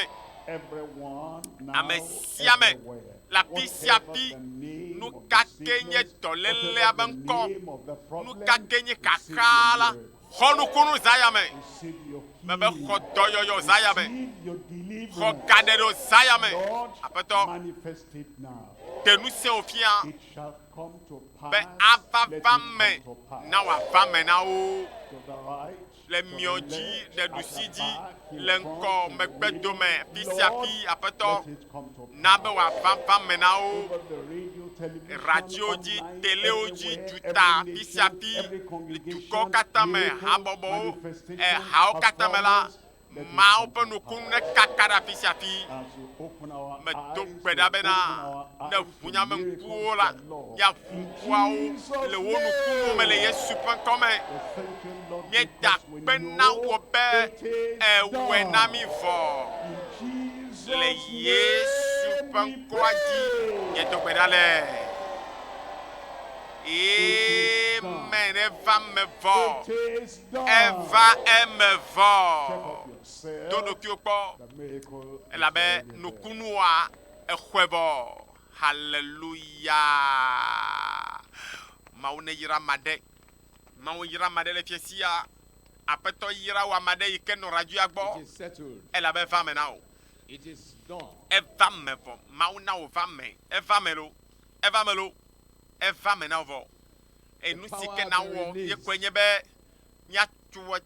Speaker 2: Everyone now,
Speaker 1: ame sia me
Speaker 2: everywhere,
Speaker 1: le afi sia
Speaker 2: whatever
Speaker 1: afi
Speaker 2: the name
Speaker 1: nu
Speaker 2: of the
Speaker 1: kake nye
Speaker 2: sickness,
Speaker 1: dɔlélea
Speaker 2: whatever
Speaker 1: be
Speaker 2: the
Speaker 1: ŋkɔ
Speaker 2: name of the
Speaker 1: nu
Speaker 2: problem,
Speaker 1: kake nye
Speaker 2: receive
Speaker 1: kaka
Speaker 2: your
Speaker 1: la
Speaker 2: miracle.
Speaker 1: Xɔnukunu zaya me.
Speaker 2: Receive your
Speaker 1: Me be
Speaker 2: healing.
Speaker 1: xɔ dɔyɔyɔ zaya me.
Speaker 2: Receive your
Speaker 1: Xɔ
Speaker 2: deliverance.
Speaker 1: gaɖeɖo zaya me.
Speaker 2: Lord,
Speaker 1: Aƒetɔ,
Speaker 2: manifest it now.
Speaker 1: te nu se wò fia
Speaker 2: It shall come to pass.
Speaker 1: be ava
Speaker 2: Let it
Speaker 1: va
Speaker 2: come
Speaker 1: me
Speaker 2: to pass.
Speaker 1: na wòava me na wo.
Speaker 2: To the right,
Speaker 1: Le
Speaker 2: to
Speaker 1: miɔ
Speaker 2: the
Speaker 1: dzi,
Speaker 2: left,
Speaker 1: le
Speaker 2: at the
Speaker 1: ɖusi dzi,
Speaker 2: back, in
Speaker 1: le
Speaker 2: front,
Speaker 1: ŋkɔ,
Speaker 2: in the
Speaker 1: megbedome,
Speaker 2: middle.
Speaker 1: fi sia
Speaker 2: Lord,
Speaker 1: fi, Aƒetɔ,
Speaker 2: let it come to
Speaker 1: na
Speaker 2: pass.
Speaker 1: be wòava me na wo.
Speaker 2: Over the radio, television,
Speaker 1: Radio dzi,
Speaker 2: online,
Speaker 1: teleo dzi,
Speaker 2: everywhere,
Speaker 1: duta,
Speaker 2: every
Speaker 1: fi sia
Speaker 2: nation,
Speaker 1: fi,
Speaker 2: every
Speaker 1: le
Speaker 2: congregation,
Speaker 1: dukɔwo katã me,
Speaker 2: miracles,
Speaker 1: habɔbɔwo,
Speaker 2: manifestation,
Speaker 1: hawo katã me la,
Speaker 2: performance, let it
Speaker 1: Mawo
Speaker 2: come
Speaker 1: ƒe
Speaker 2: to
Speaker 1: nukunu
Speaker 2: pass.
Speaker 1: ne kaka ɖe afi sia afi.
Speaker 2: As we open our
Speaker 1: Me
Speaker 2: eyes,
Speaker 1: do
Speaker 2: we
Speaker 1: gbe ɖa
Speaker 2: open
Speaker 1: bena
Speaker 2: our
Speaker 1: ne
Speaker 2: eyes to
Speaker 1: ʋunyamenkuwo
Speaker 2: miracles
Speaker 1: la,
Speaker 2: of Lord.
Speaker 1: ya
Speaker 2: In
Speaker 1: ʋukuawo
Speaker 2: Jesus'
Speaker 1: le wo nukunuwo me le Yesu ƒe ŋkɔ me.
Speaker 2: We thank you, Lord,
Speaker 1: Míeda
Speaker 2: because we
Speaker 1: kpe na
Speaker 2: know
Speaker 1: wo be
Speaker 2: it is
Speaker 1: ewɔe na
Speaker 2: done.
Speaker 1: mi vɔ.
Speaker 2: In Jesus'
Speaker 1: Le Yesu
Speaker 2: name
Speaker 1: ƒe
Speaker 2: we
Speaker 1: ŋkɔa dzi,
Speaker 2: pray.
Speaker 1: miedo gbe ɖa le. Amen. Eva me vɔ.
Speaker 2: It is done.
Speaker 1: Eva eme
Speaker 2: Check
Speaker 1: vɔ.
Speaker 2: up yourself.
Speaker 1: To ɖokuiwo kpɔ.
Speaker 2: The miracle is
Speaker 1: Elabe
Speaker 2: already there.
Speaker 1: nukunua exɔe vɔ. Hallelujah. Mawu ne yra ame aɖe. Mawu yra ame aɖe le fiesia. Aƒetɔ yra wɔ ame aɖe yi ke nɔ radioa gbɔ.
Speaker 6: It is settled.
Speaker 1: Elabe eva me na wo.
Speaker 6: It is done.
Speaker 1: Eva me vɔ. Mawu na wo va me. Eva me lo. Eva me lo. Eva me na wo vɔ. Enu si ke na wɔ ye koe nye be míatu